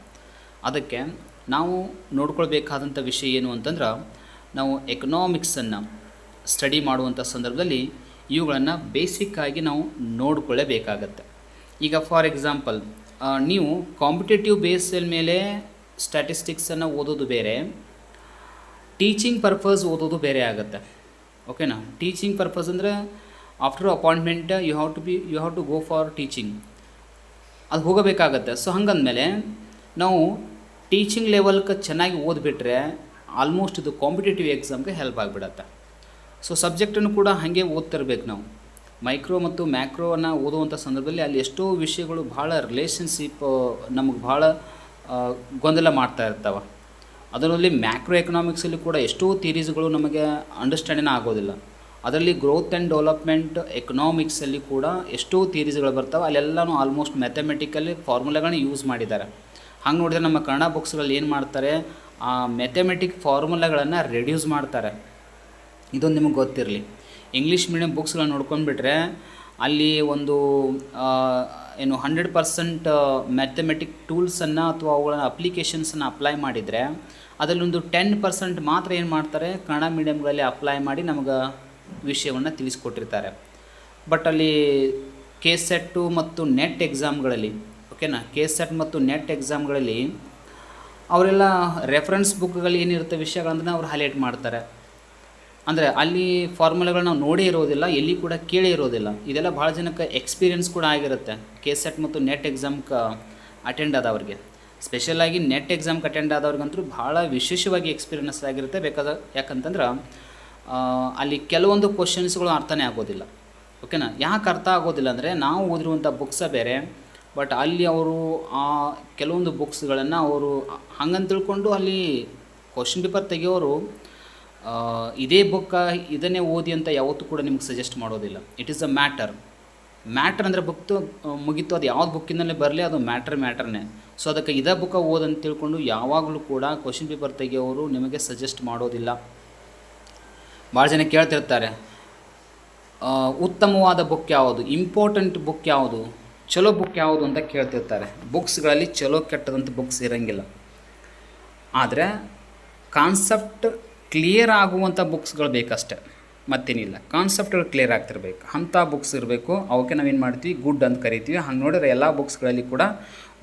ಅದಕ್ಕೆ ನಾವು ನೋಡ್ಕೊಳ್ಬೇಕಾದಂಥ ವಿಷಯ ಏನು ಅಂತಂದ್ರೆ, ನಾವು ಎಕನಾಮಿಕ್ಸನ್ನು ಸ್ಟಡಿ ಮಾಡುವಂಥ ಸಂದರ್ಭದಲ್ಲಿ ಇವುಗಳನ್ನು ಬೇಸಿಕ್ಕಾಗಿ ನಾವು ನೋಡಿಕೊಳ್ಳೇಬೇಕಾಗತ್ತೆ. ಈಗ ಫಾರ್ ಎಕ್ಸಾಂಪಲ್ ನೀವು ಕಾಂಪಿಟೇಟಿವ್ ಬೇಸಲ್ ಮೇಲೆ ಸ್ಟ್ಯಾಟಿಸ್ಟಿಕ್ಸನ್ನು ಓದೋದು ಬೇರೆ, ಟೀಚಿಂಗ್ ಪರ್ಪಸ್ ಓದೋದು ಬೇರೆ ಆಗುತ್ತೆ. ಓಕೆನಾ. ಟೀಚಿಂಗ್ ಪರ್ಪಸ್ ಅಂದರೆ after appointment you have to go for teaching, ಅದು ಹೋಗಬೇಕಾಗತ್ತೆ. ಸೊ ಹಂಗಂದಮೇಲೆ ನಾವು ಟೀಚಿಂಗ್ ಲೆವೆಲ್ಗೆ ಚೆನ್ನಾಗಿ ಓದಿಬಿಟ್ರೆ ಆಲ್ಮೋಸ್ಟ್ ಇದು ಕಾಂಪಿಟೇಟಿವ್ ಎಕ್ಸಾಮ್ಗೆ ಹೆಲ್ಪ್ ಆಗಿಬಿಡತ್ತೆ. ಸೊ ಸಬ್ಜೆಕ್ಟನ್ನು ಕೂಡ ಹಾಗೆ ಓದ್ತಿರ್ಬೇಕು ನಾವು. ಮೈಕ್ರೋ ಮತ್ತು ಮ್ಯಾಕ್ರೋವನ್ನು ಓದುವಂಥ ಸಂದರ್ಭದಲ್ಲಿ ಅಲ್ಲಿ ಎಷ್ಟೋ ವಿಷಯಗಳು ಭಾಳ ರಿಲೇಷನ್ಶಿಪ್ ನಮಗೆ ಭಾಳ ಗೊಂದಲ ಮಾಡ್ತಾ ಇರ್ತಾವೆ. ಅದರಲ್ಲಿ ಮ್ಯಾಕ್ರೋ ಎಕನಾಮಿಕ್ಸಲ್ಲಿ ಕೂಡ ಎಷ್ಟೋ ಥಿಯರೀಸ್ಗಳು ನಮಗೆ ಅಂಡರ್ಸ್ಟ್ಯಾಂಡಿಂಗ್ ಆಗೋದಿಲ್ಲ. ಅದರಲ್ಲಿ ಗ್ರೋತ್ ಆ್ಯಂಡ್ ಡೆವಲಪ್ಮೆಂಟ್ ಎಕನಾಮಿಕ್ಸಲ್ಲಿ ಕೂಡ ಎಷ್ಟೋ ಥಿಯರೀಸ್ಗಳು ಬರ್ತಾವೆ. ಅಲ್ಲೆಲ್ಲನೂ ಆಲ್ಮೋಸ್ಟ್ ಮ್ಯಾಥಮೆಟಿಕಲಿ ಫಾರ್ಮುಲಾಗಳನ್ನ ಯೂಸ್ ಮಾಡಿದ್ದಾರೆ. ಹಂಗೆ ನೋಡಿದ್ರೆ ನಮ್ಮ ಕನ್ನಡ ಬುಕ್ಸ್ಗಳಲ್ಲಿ ಏನು ಮಾಡ್ತಾರೆ, ಆ ಮ್ಯಾಥಮೆಟಿಕ್ ಫಾರ್ಮುಲಾಗಳನ್ನು ರೆಡ್ಯೂಸ್ ಮಾಡ್ತಾರೆ. ಇದೊಂದು ನಿಮಗೆ ಗೊತ್ತಿರಲಿ. ಇಂಗ್ಲೀಷ್ ಮೀಡಿಯಮ್ ಬುಕ್ಸ್ಗಳನ್ನ ನೋಡ್ಕೊಂಡ್ಬಿಟ್ರೆ ಅಲ್ಲಿ ಒಂದು 100% ಮ್ಯಾಥಮೆಟಿಕ್ ಟೂಲ್ಸನ್ನು ಅಥವಾ ಅವುಗಳ ಅಪ್ಲಿಕೇಶನ್ಸನ್ನು ಅಪ್ಲೈ ಮಾಡಿದರೆ ಅದರಲ್ಲೊಂದು 10% ಮಾತ್ರ ಏನು ಮಾಡ್ತಾರೆ, ಕನ್ನಡ ಮೀಡಿಯಮ್ಗಳಲ್ಲಿ ಅಪ್ಲೈ ಮಾಡಿ ನಮಗೆ ವಿಷಯವನ್ನು ತಿಳಿಸ್ಕೊಟ್ಟಿರ್ತಾರೆ. ಬಟ್ ಅಲ್ಲಿ KSET ಮತ್ತು ನೆಟ್ ಎಕ್ಸಾಮ್ಗಳಲ್ಲಿ, ಓಕೆನಾ, KSET ಮತ್ತು ನೆಟ್ ಎಕ್ಸಾಮ್ಗಳಲ್ಲಿ ಅವರೆಲ್ಲ ರೆಫರೆನ್ಸ್ ಬುಕ್ಗಳಲ್ಲಿ ಏನಿರುತ್ತೆ ವಿಷಯಗಳಂದ್ರೆ ಅವ್ರು ಹೈಲೈಟ್ ಮಾಡ್ತಾರೆ. ಅಂದರೆ ಅಲ್ಲಿ ಫಾರ್ಮುಲಾಗಳು ನಾವು ನೋಡೇ ಇರೋದಿಲ್ಲ, ಎಲ್ಲಿ ಕೂಡ ಕೇಳೇ ಇರೋದಿಲ್ಲ. ಇದೆಲ್ಲ ಭಾಳ ಜನಕ್ಕೆ ಎಕ್ಸ್ಪೀರಿಯನ್ಸ್ ಕೂಡ ಆಗಿರುತ್ತೆ. KSET ಮತ್ತು ನೆಟ್ ಎಕ್ಸಾಮ್ಗೆ ಅಟೆಂಡ್ ಆದವ್ರಿಗೆ, ಸ್ಪೆಷಲಾಗಿ ನೆಟ್ ಎಕ್ಸಾಮ್ಗೆ ಅಟೆಂಡ್ ಆದವ್ರಿಗಂತೂ ಭಾಳ ವಿಶೇಷವಾಗಿ ಎಕ್ಸ್ಪೀರಿಯನ್ಸ್ ಆಗಿರುತ್ತೆ. ಯಾಕಂತಂದ್ರೆ ಅಲ್ಲಿ ಕೆಲವೊಂದು ಕ್ವಶನ್ಸ್ಗಳು ಅರ್ಥನೇ ಆಗೋದಿಲ್ಲ. ಓಕೆನಾ. ಯಾಕೆ ಅರ್ಥ ಆಗೋದಿಲ್ಲ ಅಂದರೆ ನಾವು ಓದಿರುವಂಥ ಬುಕ್ಸೇ ಬೇರೆ, ಬಟ್ ಅಲ್ಲಿ ಅವರು ಆ ಕೆಲವೊಂದು ಬುಕ್ಸ್ಗಳನ್ನು ಅವರು ಹಂಗಂತ ತಿಳ್ಕೊಂಡು ಅಲ್ಲಿ ಕ್ವಶನ್ ಪೇಪರ್ ತೆಗೆಯೋರು ಇದೇ ಇದನ್ನೇ ಓದಿ ಅಂತ ಯಾವತ್ತೂ ಕೂಡ ನಿಮ್ಗೆ ಸಜೆಸ್ಟ್ ಮಾಡೋದಿಲ್ಲ. ಇಟ್ ಈಸ್ ಅ ಮ್ಯಾಟರ್ ಅಂದರೆ ಬುಕ್ತು ಮುಗೀತು, ಅದು ಯಾವ್ದು ಬುಕ್ಕಿನಲ್ಲೇ ಬರಲಿ ಅದು ಮ್ಯಾಟ್ರನ್ನೇ. ಸೊ ಅದಕ್ಕೆ ಇದೇ ಬುಕ್ಕ ಓದಂತ ತಿಳ್ಕೊಂಡು ಯಾವಾಗಲೂ ಕೂಡ ಕ್ವಶನ್ ಪೇಪರ್ ತೆಗೆಯೋರು ನಿಮಗೆ ಸಜೆಸ್ಟ್ ಮಾಡೋದಿಲ್ಲ. ಭಾಳ ಜನ ಕೇಳ್ತಿರ್ತಾರೆ, ಉತ್ತಮವಾದ ಬುಕ್ ಯಾವುದು, ಇಂಪಾರ್ಟೆಂಟ್ ಬುಕ್ ಯಾವುದು, ಚಲೋ ಬುಕ್ ಯಾವುದು ಅಂತ ಕೇಳ್ತಿರ್ತಾರೆ. ಬುಕ್ಸ್ಗಳಲ್ಲಿ ಚಲೋ ಕೆಟ್ಟದಂಥ ಬುಕ್ಸ್ ಇರೋಂಗಿಲ್ಲ. ಆದರೆ ಕಾನ್ಸೆಪ್ಟ್ ಕ್ಲಿಯರ್ ಆಗುವಂಥ ಬುಕ್ಸ್ಗಳು ಬೇಕಷ್ಟೆ, ಮತ್ತೇನಿಲ್ಲ. ಕಾನ್ಸೆಪ್ಟ್ಗಳು ಕ್ಲಿಯರ್ ಆಗ್ತಿರ್ಬೇಕು, ಅಂಥ ಬುಕ್ಸ್ ಇರಬೇಕು. ಅವಕ್ಕೆ ನಾವೇನು ಮಾಡ್ತೀವಿ, ಗುಡ್ ಅಂತ ಕರಿತೀವಿ. ಹಂಗೆ ನೋಡಿದ್ರೆ ಎಲ್ಲ ಬುಕ್ಸ್ಗಳಲ್ಲಿ ಕೂಡ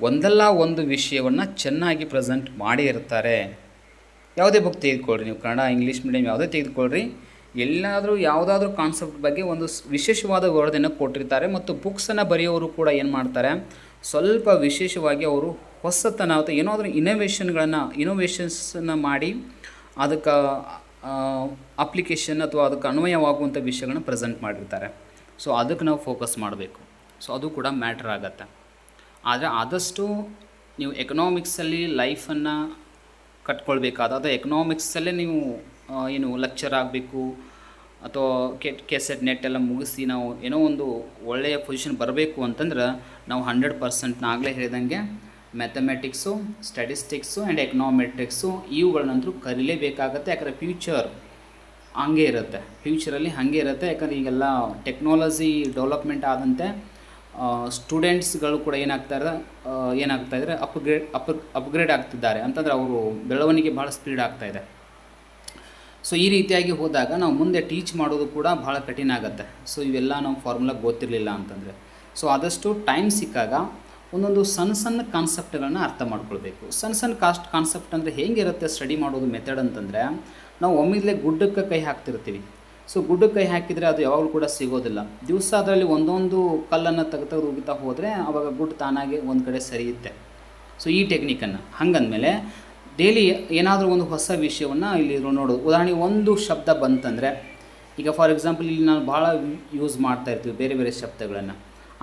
ಒಂದಲ್ಲ ಒಂದು ವಿಷಯವನ್ನು ಚೆನ್ನಾಗಿ ಪ್ರೆಸೆಂಟ್ ಮಾಡಿ ಇರ್ತಾರೆ. ಯಾವುದೇ ಬುಕ್ ತೆಗೆದುಕೊಳ್ರಿ ನೀವು, ಕನ್ನಡ ಇಂಗ್ಲೀಷ್ ಮೀಡಿಯಮ್ ಯಾವುದೇ ತೆಗೆದುಕೊಳ್ರಿ, ಎಲ್ಲಾದರೂ ಯಾವುದಾದ್ರೂ ಕಾನ್ಸೆಪ್ಟ್ ಬಗ್ಗೆ ಒಂದು ವಿಶೇಷವಾದ ವರದಿಯನ್ನು ಕೊಟ್ಟಿರ್ತಾರೆ. ಮತ್ತು ಬುಕ್ಸನ್ನು ಬರೆಯೋರು ಕೂಡ ಏನು ಮಾಡ್ತಾರೆ, ಸ್ವಲ್ಪ ವಿಶೇಷವಾಗಿ ಅವರು ಹೊಸತನ ಅಥವಾ ಏನಾದರೂ ಇನೋವೇಷನ್ಸನ್ನು ಮಾಡಿ ಅದಕ್ಕೆ ಅಪ್ಲಿಕೇಶನ್ ಅಥವಾ ಅದಕ್ಕೆ ಅನ್ವಯವಾಗುವಂಥ ವಿಷಯಗಳನ್ನ ಪ್ರೆಸೆಂಟ್ ಮಾಡಿರ್ತಾರೆ. ಸೊ ಅದಕ್ಕೆ ನಾವು ಫೋಕಸ್ ಮಾಡಬೇಕು. ಸೊ ಅದು ಕೂಡ ಮ್ಯಾಟ್ರ್ ಆಗುತ್ತೆ. ಆದರೆ ಆದಷ್ಟು ನೀವು ಎಕನಾಮಿಕ್ಸಲ್ಲಿ ಲೈಫನ್ನು ಕಟ್ಕೊಳ್ಬೇಕಾದ, ಅದು ಎಕನಾಮಿಕ್ಸಲ್ಲೇ ನೀವು ಏನು ಲೆಕ್ಚರ್ ಆಗಬೇಕು ಅಥವಾ KSET ನೆಟ್ ಎಲ್ಲ ಮುಗಿಸಿ ನಾವು ಏನೋ ಒಂದು ಒಳ್ಳೆಯ ಪೊಸಿಷನ್ ಬರಬೇಕು ಅಂತಂದ್ರೆ ನಾವು 100% ಆಗಲೇ ಹೇಳಿದಂಗೆ ಮ್ಯಾಥಮೆಟಿಕ್ಸು, ಸ್ಟ್ಯಾಟಿಸ್ಟಿಕ್ಸು ಆ್ಯಂಡ್ ಎಕನಾಮೆಟ್ರಿಕ್ಸು ಇವುಗಳನ್ನಂತೂ ಕಲಿಲೇಬೇಕಾಗತ್ತೆ. ಯಾಕಂದರೆ ಫ್ಯೂಚರ್ ಹಂಗೆ ಇರುತ್ತೆ, ಫ್ಯೂಚರಲ್ಲಿ ಹಾಗೆ ಇರುತ್ತೆ. ಯಾಕಂದರೆ ಈಗೆಲ್ಲ ಟೆಕ್ನಾಲಜಿ ಡೆವಲಪ್ಮೆಂಟ್ ಆದಂತೆ ಸ್ಟೂಡೆಂಟ್ಸ್ಗಳು ಕೂಡ ಏನಾಗ್ತಾಯಿದ್ದಾರೆ ಅಪ್ಗ್ರೇಡ್ ಆಗ್ತಿದ್ದಾರೆ. ಅಂತಂದರೆ ಅವರು ಬೆಳವಣಿಗೆ ಭಾಳ ಸ್ಪೀಡ್ ಆಗ್ತಾಯಿದೆ. ಸೊ ಈ ರೀತಿಯಾಗಿ ಹೋದಾಗ ನಾವು ಮುಂದೆ ಟೀಚ್ ಮಾಡೋದು ಕೂಡ ಭಾಳ ಕಠಿಣ ಆಗುತ್ತೆ. ಸೊ ಇವೆಲ್ಲ ನಾವು ಫಾರ್ಮುಲಾ ಗೊತ್ತಿರಲಿಲ್ಲ ಅಂತಂದರೆ. ಸೊ ಆದಷ್ಟು ಟೈಮ್ ಸಿಕ್ಕಾಗ ಒಂದೊಂದು ಸಣ್ಣ ಕಾನ್ಸೆಪ್ಟ್ಗಳನ್ನ ಅರ್ಥ ಮಾಡ್ಕೊಳ್ಬೇಕು. ಸಣ್ಣ ಕಾನ್ಸೆಪ್ಟ್ ಅಂದರೆ ಹೇಗಿರುತ್ತೆ ಸ್ಟಡಿ ಮಾಡೋದು ಮೆಥಡ್ ಅಂತಂದರೆ, ನಾವು ಒಮ್ಮಿದಲೇ ಗುಡ್ಡಕ್ಕೆ ಕೈ ಹಾಕ್ತಿರ್ತೀವಿ. ಸೊ ಗುಡ್ಡಕ್ಕೆ ಕೈ ಹಾಕಿದರೆ ಅದು ಯಾವಾಗಲೂ ಕೂಡ ಸಿಗೋದಿಲ್ಲ. ದಿವಸ ಅದರಲ್ಲಿ ಒಂದೊಂದು ಕಲ್ಲನ್ನು ತೆಗೆದು ಹೋಗ್ತಾ ಹೋದರೆ ಆವಾಗ ಗುಡ್ಡು ತಾನಾಗೆ ಒಂದು ಕಡೆ ಸರಿಯುತ್ತೆ. ಸೊ ಈ ಟೆಕ್ನಿಕನ್ನು ಹಂಗಂದಮೇಲೆ ಡೈಲಿ ಏನಾದರೂ ಒಂದು ಹೊಸ ವಿಷಯವನ್ನು ಇಲ್ಲಿ ನೋಡೋದು. ಉದಾಹರಣೆಗೆ ಒಂದು ಶಬ್ದ ಬಂತಂದರೆ, ಈಗ ಫಾರ್ ಎಕ್ಸಾಂಪಲ್ ಇಲ್ಲಿ ನಾವು ಭಾಳ ಯೂಸ್ ಮಾಡ್ತಾ ಇರ್ತೀವಿ ಬೇರೆ ಬೇರೆ ಶಬ್ದಗಳನ್ನು.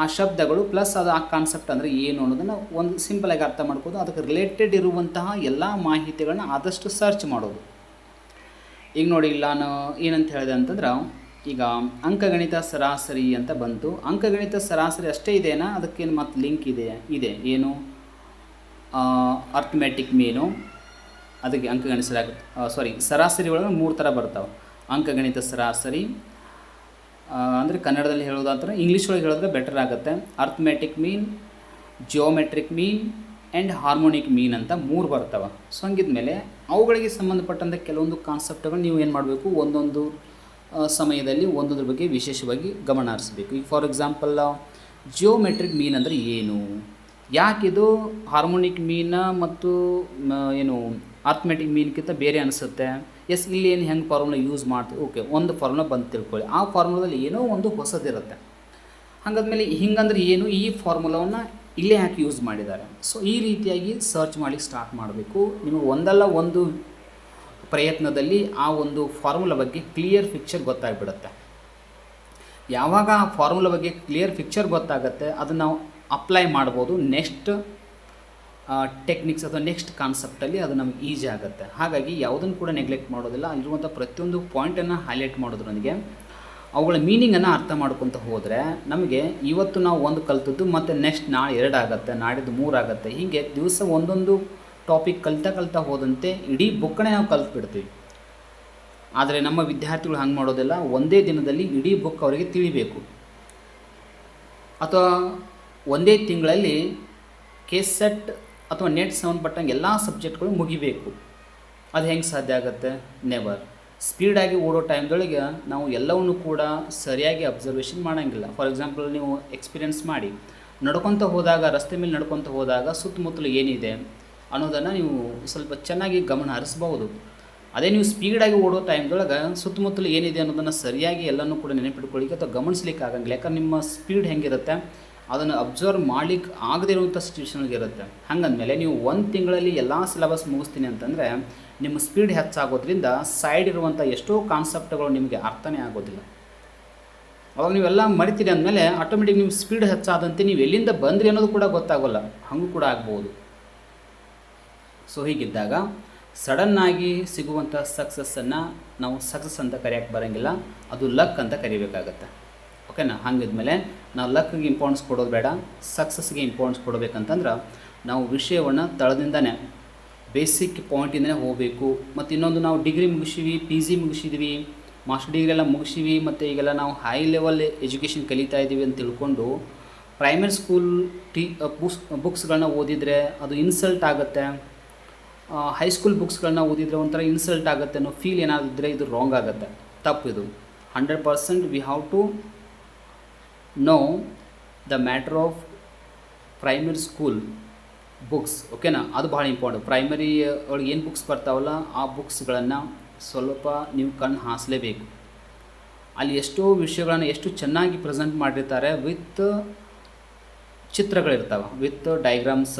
ಆ ಶಬ್ದಗಳು ಪ್ಲಸ್ ಅದು ಆ ಕಾನ್ಸೆಪ್ಟ್ ಅಂದರೆ ಏನು ಅನ್ನೋದನ್ನು ಒಂದು ಸಿಂಪಲಾಗಿ ಅರ್ಥ ಮಾಡ್ಬೋದು. ಅದಕ್ಕೆ ರಿಲೇಟೆಡ್ ಇರುವಂತಹ ಎಲ್ಲ ಮಾಹಿತಿಗಳನ್ನ ಆದಷ್ಟು ಸರ್ಚ್ ಮಾಡೋದು. ಈಗ ನೋಡಿ, ಇಲ್ಲ ನಾನು ಏನಂತ ಹೇಳಿದೆ ಅಂತಂದ್ರೆ, ಈಗ ಅಂಕಗಣಿತ ಸರಾಸರಿ ಅಂತ ಬಂತು. ಅಂಕಗಣಿತ ಸರಾಸರಿ ಅಷ್ಟೇ ಇದೆಯಾ, ಅದಕ್ಕೇನು ಮತ್ತು ಲಿಂಕ್ ಇದೆ ಏನು ಅರ್ಥಮೆಟಿಕ್ ಮೀನು, ಅದಕ್ಕೆ ಅಂಕಗಣಿತ ಸರಾಸರಿ ಒಳಗೆ 3 ಥರ ಬರ್ತಾವೆ. ಅಂಕಗಣಿತ ಸರಾಸರಿ ಅಂದರೆ ಕನ್ನಡದಲ್ಲಿ ಹೇಳೋದಾದ್ರೆ, ಇಂಗ್ಲೀಷ್ ಒಳಗೆ ಹೇಳಿದ್ರೆ ಬೆಟರ್ ಆಗುತ್ತೆ. Arithmetic mean, geometric mean and harmonic mean ಅಂತ 3 ಬರ್ತವೆ. ಸೊ ಹಂಗಿದ್ಮೇಲೆ ಅವುಗಳಿಗೆ ಸಂಬಂಧಪಟ್ಟಂಥ ಕೆಲವೊಂದು ಕಾನ್ಸೆಪ್ಟ್ಗಳು ನೀವು ಏನು ಮಾಡಬೇಕು, ಒಂದೊಂದು ಸಮಯದಲ್ಲಿ ಒಂದೊಂದ್ರ ಬಗ್ಗೆ ವಿಶೇಷವಾಗಿ ಗಮನ ಹರಿಸಬೇಕು. ಈಗ ಫಾರ್ ಎಕ್ಸಾಂಪಲ್ ಜಿಯೋಮೆಟ್ರಿಕ್ ಮೀನ್ ಅಂದರೆ ಏನು, ಯಾಕಿದು ಹಾರ್ಮೋನಿಕ್ ಮೀನ ಮತ್ತು ಏನು ಅರ್ಥಮೆಟಿಕ್ ಮೀನ್ಗಿಂತ ಬೇರೆ ಅನಿಸುತ್ತೆ, ಎಸ್ ಇಲ್ಲಿ ಏನು ಹೆಂಗೆ ಫಾರ್ಮುಲಾ ಯೂಸ್ ಮಾಡ್ತೀವಿ, ಓಕೆ ಒಂದು ಫಾರ್ಮುಲಾ ಬಂದು ತಿಳ್ಕೊಳ್ಳಿ, ಆ ಫಾರ್ಮುಲಾದಲ್ಲಿ ಏನೋ ಒಂದು ಹೊಸದಿರುತ್ತೆ. ಹಾಗಾದ್ಮೇಲೆ ಹಿಂಗಂದ್ರೆ ಏನು, ಈ ಫಾರ್ಮುಲಾವನ್ನು ಇಲ್ಲೇ ಯಾಕೆ ಯೂಸ್ ಮಾಡಿದ್ದಾರೆ. ಸೊ ಈ ರೀತಿಯಾಗಿ ಸರ್ಚ್ ಮಾಡಲಿಕ್ಕೆ ಸ್ಟಾರ್ಟ್ ಮಾಡಬೇಕು. ನಿಮಗೆ ಒಂದಲ್ಲ ಒಂದು ಪ್ರಯತ್ನದಲ್ಲಿ ಆ ಒಂದು ಫಾರ್ಮುಲಾ ಬಗ್ಗೆ ಕ್ಲಿಯರ್ ಪಿಕ್ಚರ್ ಗೊತ್ತಾಗ್ಬಿಡುತ್ತೆ. ಯಾವಾಗ ಆ ಫಾರ್ಮುಲಾ ಬಗ್ಗೆ ಕ್ಲಿಯರ್ ಪಿಕ್ಚರ್ ಗೊತ್ತಾಗುತ್ತೆ, ಅದನ್ನು ನಾವು ಅಪ್ಲೈ ಮಾಡ್ಬೋದು ನೆಕ್ಸ್ಟ್ ಟೆಕ್ನಿಕ್ಸ್ ಅಥವಾ ನೆಕ್ಸ್ಟ್ ಕಾನ್ಸೆಪ್ಟಲ್ಲಿ ಅದು ನಮಗೆ ಈಸಿ ಆಗುತ್ತೆ. ಹಾಗಾಗಿ ಯಾವುದನ್ನು ಕೂಡ ನೆಗ್ಲೆಕ್ಟ್ ಮಾಡೋದಿಲ್ಲ, ಅಲ್ಲಿರುವಂಥ ಪ್ರತಿಯೊಂದು ಪಾಯಿಂಟನ್ನು ಹೈಲೈಟ್ ಮಾಡೋದ್ರೊಂದಿಗೆ ಅವುಗಳ ಮೀನಿಂಗನ್ನು ಅರ್ಥ ಮಾಡ್ಕೊತ ಹೋದರೆ ನಮಗೆ ಇವತ್ತು ನಾವು ಒಂದು ಕಲ್ತದ್ದು ಮತ್ತು ನೆಕ್ಸ್ಟ್ ನಾಳೆ 2 ಆಗುತ್ತೆ, ನಾಡಿದ್ದು 3 ಆಗುತ್ತೆ. ಹೀಗೆ ದಿವಸ ಒಂದೊಂದು ಟಾಪಿಕ್ ಕಲ್ತಾ ಹೋದಂತೆ ಇಡೀ ಬುಕ್ಕನ್ನೇ ನಾವು ಕಲ್ತ್ಬಿಡ್ತೀವಿ. ಆದರೆ ನಮ್ಮ ವಿದ್ಯಾರ್ಥಿಗಳು ಹಂಗೆ ಮಾಡೋದಿಲ್ಲ, ಒಂದೇ ದಿನದಲ್ಲಿ ಇಡೀ ಬುಕ್ ಅವರಿಗೆ ತಿಳಿಬೇಕು, ಅಥವಾ ಒಂದೇ ತಿಂಗಳಲ್ಲಿ ಕೇಸ್ ಸೆಟ್ ಅಥವಾ ನೆಟ್ ಸಂಬಂಧಪಟ್ಟಂಗೆ ಎಲ್ಲ ಸಬ್ಜೆಕ್ಟ್ಗಳು ಮುಗಿಬೇಕು. ಅದು ಹೆಂಗೆ ಸಾಧ್ಯ ಆಗುತ್ತೆ? ನೆವರ್. ಸ್ಪೀಡಾಗಿ ಓಡೋ ಟೈಮ್ದೊಳಗೆ ನಾವು ಎಲ್ಲವನ್ನೂ ಕೂಡ ಸರಿಯಾಗಿ ಅಬ್ಸರ್ವೇಷನ್ ಮಾಡೋಂಗಿಲ್ಲ. ಫಾರ್ ಎಕ್ಸಾಂಪಲ್ ನೀವು ಎಕ್ಸ್ಪೀರಿಯೆನ್ಸ್ ಮಾಡಿ, ನಡ್ಕೊತ ಹೋದಾಗ, ರಸ್ತೆ ಮೇಲೆ ನಡ್ಕೊತ ಹೋದಾಗ ಸುತ್ತಮುತ್ತಲು ಏನಿದೆ ಅನ್ನೋದನ್ನು ನೀವು ಸ್ವಲ್ಪ ಚೆನ್ನಾಗಿ ಗಮನ ಹರಿಸ್ಬೋದು. ಅದೇ ನೀವು ಸ್ಪೀಡಾಗಿ ಓಡೋ ಟೈಮ್ದೊಳಗೆ ಸುತ್ತಮುತ್ತಲು ಏನಿದೆ ಅನ್ನೋದನ್ನು ಸರಿಯಾಗಿ ಎಲ್ಲನೂ ಕೂಡ ನೆನಪಿಟ್ಕೊಳ್ಳಿಕ್ಕೆ ಅಥವಾ ಗಮನಿಸ್ಲಿಕ್ಕೆ ಆಗಂಗಿಲ್ಲ. ಯಾಕಂದ್ರೆ ನಿಮ್ಮ ಸ್ಪೀಡ್ ಹೆಂಗಿರುತ್ತೆ ಅದನ್ನು ಅಬ್ಸರ್ವ್ ಮಾಡ್ಲಿಕ್ಕೆ ಆಗದೇ ಇರುವಂಥ ಸಿಚುವೇಷನ್ಗೆ ಇರುತ್ತೆ. ಹಾಗಂದಮೇಲೆ ನೀವು 1 ತಿಂಗಳಲ್ಲಿ ಎಲ್ಲ ಸಿಲೆಬಸ್ ಮುಗಿಸ್ತೀನಿ ಅಂತಂದರೆ ನಿಮ್ಮ ಸ್ಪೀಡ್ ಹೆಚ್ಚಾಗೋದ್ರಿಂದ ಸೈಡ್ ಇರುವಂಥ ಎಷ್ಟೋ ಕಾನ್ಸೆಪ್ಟ್ಗಳು ನಿಮಗೆ ಅರ್ಥನೇ ಆಗೋದಿಲ್ಲ. ಅವಾಗ ನೀವೆಲ್ಲ ಮರಿತೀರಿ ಅಂದಮೇಲೆ ಆಟೋಮೆಟಿಕ್ ನಿಮ್ಮ ಸ್ಪೀಡ್ ಹೆಚ್ಚಾದಂತೆ ನೀವು ಎಲ್ಲಿಂದ ಬಂದ್ರಿ ಅನ್ನೋದು ಕೂಡ ಗೊತ್ತಾಗೋಲ್ಲ, ಹಾಗೂ ಕೂಡ ಆಗ್ಬೋದು. ಸೊ ಹೀಗಿದ್ದಾಗ ಸಡನ್ನಾಗಿ ಸಿಗುವಂಥ ಸಕ್ಸಸ್ಸನ್ನು ನಾವು ಸಕ್ಸಸ್ ಅಂತ ಕರೆಯೋಕ್ಕೆ ಬರೋಂಗಿಲ್ಲ, ಅದು ಲಕ್ ಅಂತ ಕರಿಬೇಕಾಗತ್ತೆ. ಓಕೆನಾ? ಹಾಗಿದ್ಮೇಲೆ ನಾವು ಲಕ್ಗೆ ಇಂಪಾರ್ಟೆನ್ಸ್ ಕೊಡೋದು ಬೇಡ, ಸಕ್ಸಸ್ಗೆ ಇಂಪಾರ್ಟೆನ್ಸ್ ಕೊಡಬೇಕಂತಂದ್ರೆ ನಾವು ವಿಷಯವನ್ನು ತಳದಿಂದನೇ ಬೇಸಿಕ್ ಪಾಯಿಂಟಿಂದನೇ ಹೋಗಬೇಕು. ಮತ್ತು ಇನ್ನೊಂದು, ನಾವು ಡಿಗ್ರಿ ಮುಗಿಸಿವಿ, PG ಮುಗಿಸಿದ್ವಿ, ಮಾಸ್ಟರ್ ಡಿಗ್ರಿ ಎಲ್ಲ ಮುಗಿಸಿವಿ, ಮತ್ತು ಈಗೆಲ್ಲ ನಾವು ಹೈ ಲೆವೆಲ್ ಎಜುಕೇಷನ್ ಕಲಿತಾ ಇದ್ದೀವಿ ಅಂತ ತಿಳ್ಕೊಂಡು ಪ್ರೈಮರಿ ಸ್ಕೂಲ್ ಬುಕ್ಸ್ಗಳನ್ನ ಓದಿದರೆ ಅದು ಇನ್ಸಲ್ಟ್ ಆಗುತ್ತೆ, ಹೈಸ್ಕೂಲ್ ಬುಕ್ಸ್ಗಳನ್ನ ಓದಿದರೆ ಒಂಥರ ಇನ್ಸಲ್ಟ್ ಆಗುತ್ತೆ ಅನ್ನೋ ಫೀಲ್ ಏನಾದಿದ್ದರೆ ಇದು ರಾಂಗ್ ಆಗುತ್ತೆ, ತಪ್ಪಿದು. 100% we have to know the matter of primary school books. ಓಕೆನಾ? ಅದು ಭಾಳ ಇಂಪಾರ್ಟೆಂಟ್. ಪ್ರೈಮರಿ ಒಳಗೆ ಏನು ಬುಕ್ಸ್ ಬರ್ತಾವಲ್ಲ ಆ ಬುಕ್ಸ್ಗಳನ್ನು ಸ್ವಲ್ಪ ನೀವು ಕಣ್ಣು ಹಾಸಲೇಬೇಕು. ಅಲ್ಲಿ ಎಷ್ಟೋ ವಿಷಯಗಳನ್ನು ಎಷ್ಟು ಚೆನ್ನಾಗಿ ಪ್ರೆಸೆಂಟ್ ಮಾಡಿರ್ತಾರೆ, ವಿತ್ ಚಿತ್ರಗಳಿರ್ತಾವೆ, ವಿತ್ ಡೈಗ್ರಾಮ್ಸ್,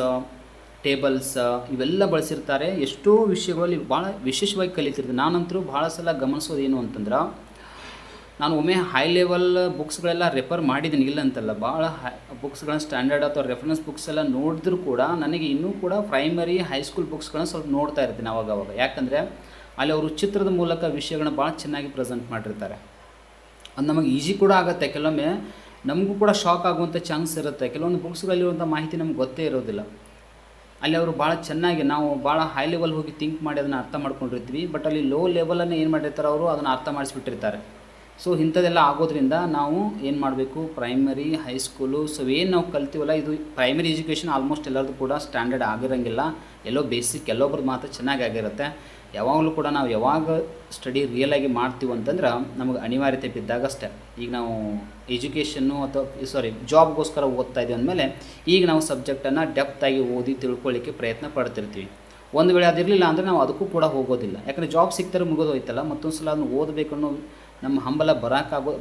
ಟೇಬಲ್ಸ್ ಇವೆಲ್ಲ ಬಳಸಿರ್ತಾರೆ. ಎಷ್ಟೋ ವಿಷಯಗಳಲ್ಲಿ ಭಾಳ ವಿಶೇಷವಾಗಿ ಕಲಿತಿರ್ತೀನಿ. ನಾನಂತರೂ ಭಾಳ ಸಲ ಗಮನಿಸೋದು ಏನು ಅಂತಂದ್ರೆ, ನಾನು ಒಮ್ಮೆ ಹೈ ಲೆವೆಲ್ ಬುಕ್ಸ್ಗಳೆಲ್ಲ ರೆಫರ್ ಮಾಡಿದ್ದೀನಿ, ಇಲ್ಲ ಅಂತಲ್ಲ, ಭಾಳ ಬುಕ್ಸ್ಗಳನ್ನ ಸ್ಟ್ಯಾಂಡರ್ಡ್ ಅಥವಾ ರೆಫರೆನ್ಸ್ ಬುಕ್ಸ್ ಎಲ್ಲ ನೋಡಿದ್ರೂ ಕೂಡ ನನಗೆ ಇನ್ನೂ ಕೂಡ ಪ್ರೈಮರಿ ಹೈಸ್ಕೂಲ್ ಬುಕ್ಸ್ಗಳನ್ನ ಸ್ವಲ್ಪ ನೋಡ್ತಾ ಇರ್ತೀನಿ ಅವಾಗವಾಗ. ಯಾಕಂದರೆ ಅಲ್ಲಿ ಅವರು ಚಿತ್ರದ ಮೂಲಕ ವಿಷಯಗಳನ್ನ ಭಾಳ ಚೆನ್ನಾಗಿ ಪ್ರೆಸೆಂಟ್ ಮಾಡಿರ್ತಾರೆ. ಅದು ನಮಗೆ ಈಸಿ ಕೂಡ ಆಗುತ್ತೆ. ಕೆಲವೊಮ್ಮೆ ನಮಗೂ ಕೂಡ ಶಾಕ್ ಆಗುವಂಥ ಚಾನ್ಸ್ ಇರುತ್ತೆ. ಕೆಲವೊಂದು ಬುಕ್ಸ್ಗಳಲ್ಲಿರುವಂಥ ಮಾಹಿತಿ ನಮ್ಗೆ ಗೊತ್ತೇ ಇರೋದಿಲ್ಲ. ಅಲ್ಲಿ ಅವರು ಭಾಳ ಚೆನ್ನಾಗಿ, ನಾವು ಭಾಳ ಹೈ ಲೆವೆಲ್ ಹೋಗಿ ಥಿಂಕ್ ಮಾಡಿ ಅದನ್ನು ಅರ್ಥ ಮಾಡ್ಕೊಂಡಿರ್ತೀವಿ, ಬಟ್ ಅಲ್ಲಿ ಲೋ ಲೆವೆಲನ್ನು ಏನು ಮಾಡಿರ್ತಾರೆ ಅವರು ಅದನ್ನು ಅರ್ಥ ಮಾಡಿಸ್ಬಿಟ್ಟಿರ್ತಾರೆ. ಸೊ ಇಂಥದ್ದೆಲ್ಲ ಆಗೋದ್ರಿಂದ ನಾವು ಏನು ಮಾಡಬೇಕು, ಪ್ರೈಮರಿ ಹೈಸ್ಕೂಲು ಸೊ ಏನು ನಾವು ಕಲ್ತೀವಲ್ಲ, ಇದು ಪ್ರೈಮರಿ ಎಜುಕೇಷನ್ ಆಲ್ಮೋಸ್ಟ್ ಎಲ್ಲರದು ಕೂಡ ಸ್ಟ್ಯಾಂಡರ್ಡ್ ಆಗಿರೋಂಗಿಲ್ಲ, ಎಲ್ಲೋ ಬೇಸಿಕ್ ಎಲ್ಲೊಬ್ರದ್ದು ಮಾತ್ರ ಚೆನ್ನಾಗಿ ಆಗಿರುತ್ತೆ. ಯಾವಾಗಲೂ ಕೂಡ ನಾವು ಯಾವಾಗ ಸ್ಟಡಿ ರಿಯಲಾಗಿ ಮಾಡ್ತೀವಿ ಅಂತಂದ್ರೆ ನಮಗೆ ಅನಿವಾರ್ಯತೆ ಬಿದ್ದಾಗ ಅಷ್ಟೇ. ಈಗ ನಾವು ಎಜುಕೇಷನ್ನು ಅಥವಾ ಜಾಬ್ಗೋಸ್ಕರ ಓದ್ತಾ ಇದ್ದೀವಿ ಅಂದಮೇಲೆ ಈಗ ನಾವು ಸಬ್ಜೆಕ್ಟನ್ನು ಡೆಪ್ತಾಗಿ ಓದಿ ತಿಳ್ಕೊಳ್ಳಿಕ್ಕೆ ಪ್ರಯತ್ನ ಪಡ್ತಿರ್ತೀವಿ. ಒಂದು ವೇಳೆ ಅದಿರಲಿಲ್ಲ ಅಂದರೆ ನಾವು ಅದಕ್ಕೂ ಕೂಡ ಹೋಗೋದಿಲ್ಲ. ಯಾಕಂದರೆ ಜಾಬ್ ಸಿಗ್ತಾರೆ ಮುಗಿದೋಯ್ತಲ್ಲ, ಮತ್ತೊಂದು ಸಲ ಅದನ್ನು ಓದಬೇಕು ಅನ್ನೋ ನಮ್ಮ ಹಂಬಲ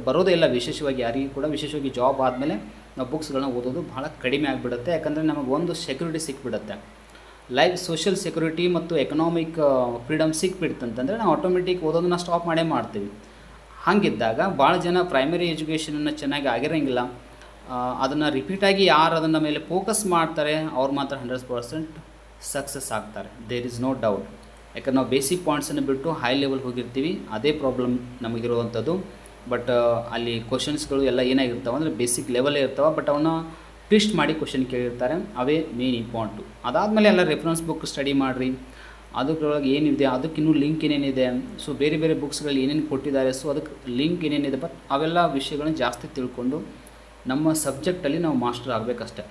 ಬರೋದೇ ಇಲ್ಲ. ವಿಶೇಷವಾಗಿ ಯಾರಿಗೂ ಕೂಡ, ವಿಶೇಷವಾಗಿ ಜಾಬ್ ಆದಮೇಲೆ ನಾವು ಬುಕ್ಸ್ಗಳನ್ನ ಓದೋದು ಭಾಳ ಕಡಿಮೆ ಆಗಿಬಿಡುತ್ತೆ. ಯಾಕಂದರೆ ನಮಗೆ ಒಂದು ಸೆಕ್ಯೂರಿಟಿ ಸಿಕ್ಬಿಡುತ್ತೆ, ಲೈಫ್ ಸೋಷಿಯಲ್ ಸೆಕ್ಯೂರಿಟಿ ಮತ್ತು ಎಕನಾಮಿಕ್ ಫ್ರೀಡಮ್ ಸಿಕ್ಬಿಡ್ತಂತಂದರೆ ನಾವು ಆಟೋಮೆಟಿಕ್ ಓದೋದನ್ನ ಸ್ಟಾಪ್ ಮಾಡೇ ಮಾಡ್ತೀವಿ. ಹಾಗಿದ್ದಾಗ ಭಾಳ ಜನ ಪ್ರೈಮರಿ ಎಜುಕೇಷನನ್ನು ಚೆನ್ನಾಗಿ ಆಗಿರೋಂಗಿಲ್ಲ. ಅದನ್ನು ರಿಪೀಟಾಗಿ ಯಾರು ಅದನ್ನು ಮೇಲೆ ಫೋಕಸ್ ಮಾಡ್ತಾರೆ ಅವ್ರು ಮಾತ್ರ 100% ಸಕ್ಸಸ್ ಆಗ್ತಾರೆ. There is no doubt. ಯಾಕಂದ್ರೆ ನಾವು ಬೇಸಿಕ್ ಪಾಯಿಂಟ್ಸನ್ನು ಬಿಟ್ಟು ಹೈ ಲೆವೆಲ್ ಹೋಗಿರ್ತೀವಿ, ಅದೇ ಪ್ರಾಬ್ಲಮ್ ನಮಗಿರುವಂಥದ್ದು. ಬಟ್ ಅಲ್ಲಿ ಕ್ವಶನ್ಸ್ಗಳು ಎಲ್ಲ ಏನಾಗಿರ್ತಾವೆ ಅಂದರೆ ಬೇಸಿಕ್ ಲೆವೆಲೇ ಇರ್ತಾವೆ, ಬಟ್ ಅವನ್ನ ಟ್ವಿಸ್ಟ್ ಮಾಡಿ ಕ್ವಶನ್ ಕೇಳಿರ್ತಾರೆ, ಅವೇ ಮೇನ್ ಇಂಪಾರ್ಟೆಂಟು. ಅದಾದಮೇಲೆ ಎಲ್ಲ ರೆಫರೆನ್ಸ್ ಬುಕ್ ಸ್ಟಡಿ ಮಾಡಿರಿ, ಅದರೊಳಗೆ ಏನಿದೆ, ಅದಕ್ಕಿನ್ನೂ ಲಿಂಕ್ ಏನೇನಿದೆ, ಸೊ ಬೇರೆ ಬೇರೆ ಬುಕ್ಸ್ಗಳಲ್ಲಿ ಏನೇನು ಕೊಟ್ಟಿದ್ದಾರೆ, ಸೊ ಅದಕ್ಕೆ ಲಿಂಕ್ ಏನೇನಿದೆ, ಬಟ್ ಅವೆಲ್ಲ ವಿಷಯಗಳನ್ನ ಜಾಸ್ತಿ ತಿಳ್ಕೊಂಡು ನಮ್ಮ ಸಬ್ಜೆಕ್ಟಲ್ಲಿ ನಾವು ಮಾಸ್ಟರ್ ಆಗಬೇಕಷ್ಟೆ.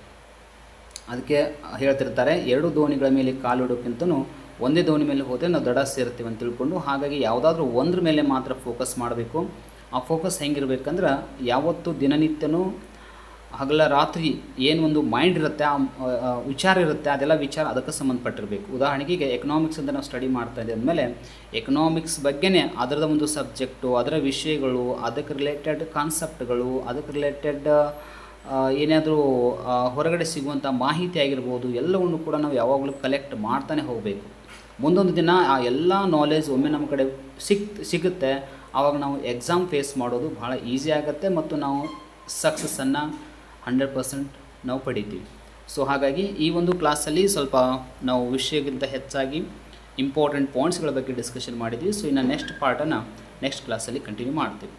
ಅದಕ್ಕೆ ಹೇಳ್ತಿರ್ತಾರೆ, 2 ದೋಣಿಗಳ ಮೇಲೆ ಕಾಲಿಡೋಕ್ಕಿಂತನೂ ಒಂದೇ ದೋಣಿ ಮೇಲೆ ಹೋದರೆ ನಾವು ದಡ ಸೇರ್ತೀವಿ ಅಂತ ತಿಳ್ಕೊಂಡು. ಹಾಗಾಗಿ ಯಾವುದಾದ್ರೂ ಒಂದ್ರ ಮೇಲೆ ಮಾತ್ರ ಫೋಕಸ್ ಮಾಡಬೇಕು. ಆ ಫೋಕಸ್ ಹೆಂಗಿರ್ಬೇಕಂದ್ರೆ, ಯಾವತ್ತೂ ದಿನನಿತ್ಯನೂ ಹಗಲ ರಾತ್ರಿ ಏನು ಒಂದು ಮೈಂಡ್ ಇರುತ್ತೆ, ವಿಚಾರ ಇರುತ್ತೆ, ಅದೆಲ್ಲ ವಿಚಾರ ಅದಕ್ಕೆ ಸಂಬಂಧಪಟ್ಟಿರಬೇಕು. ಉದಾಹರಣೆಗೆ ಈಗ ಎಕನಾಮಿಕ್ಸ್ ಅಂತ ನಾವು ಸ್ಟಡಿ ಮಾಡ್ತಾ ಇದ್ದೀವಿ ಅಂದಮೇಲೆ ಎಕನಾಮಿಕ್ಸ್ ಬಗ್ಗೆನೇ ಅದರದ ಒಂದು ಸಬ್ಜೆಕ್ಟು, ಅದರ ವಿಷಯಗಳು, ಅದಕ್ಕೆ ರಿಲೇಟೆಡ್ ಕಾನ್ಸೆಪ್ಟ್ಗಳು, ಅದಕ್ಕೆ ರಿಲೇಟೆಡ್ ಏನಾದರೂ ಹೊರಗಡೆ ಸಿಗುವಂಥ ಮಾಹಿತಿ ಆಗಿರ್ಬೋದು, ಎಲ್ಲವನ್ನು ಕೂಡ ನಾವು ಯಾವಾಗಲೂ ಕಲೆಕ್ಟ್ ಮಾಡ್ತಾನೆ ಹೋಗಬೇಕು. ಮುಂದೊಂದು ದಿನ ಆ ಎಲ್ಲ ನಾಲೆಜ್ ಒಮ್ಮೆ ನಮ್ಮ ಕಡೆ ಸಿಗುತ್ತೆ, ಆವಾಗ ನಾವು ಎಕ್ಸಾಮ್ ಫೇಸ್ ಮಾಡೋದು ಭಾಳ ಈಸಿ ಆಗುತ್ತೆ ಮತ್ತು ನಾವು ಸಕ್ಸಸ್ಸನ್ನು 100% ನಾವು ಪಡಿತೀವಿ. ಸೊ ಹಾಗಾಗಿ ಈ ಒಂದು ಕ್ಲಾಸಲ್ಲಿ ಸ್ವಲ್ಪ ನಾವು ವಿಷಯಕ್ಕಿಂತ ಹೆಚ್ಚಾಗಿ ಇಂಪಾರ್ಟೆಂಟ್ ಪಾಯಿಂಟ್ಸ್ಗಳ ಬಗ್ಗೆ ಡಿಸ್ಕಷನ್ ಮಾಡಿದ್ವಿ. ಸೊ ಇನ್ನು ನೆಕ್ಸ್ಟ್ ಪಾರ್ಟನ್ನು ನೆಕ್ಸ್ಟ್ ಕ್ಲಾಸಲ್ಲಿ ಕಂಟಿನ್ಯೂ ಮಾಡ್ತೀವಿ.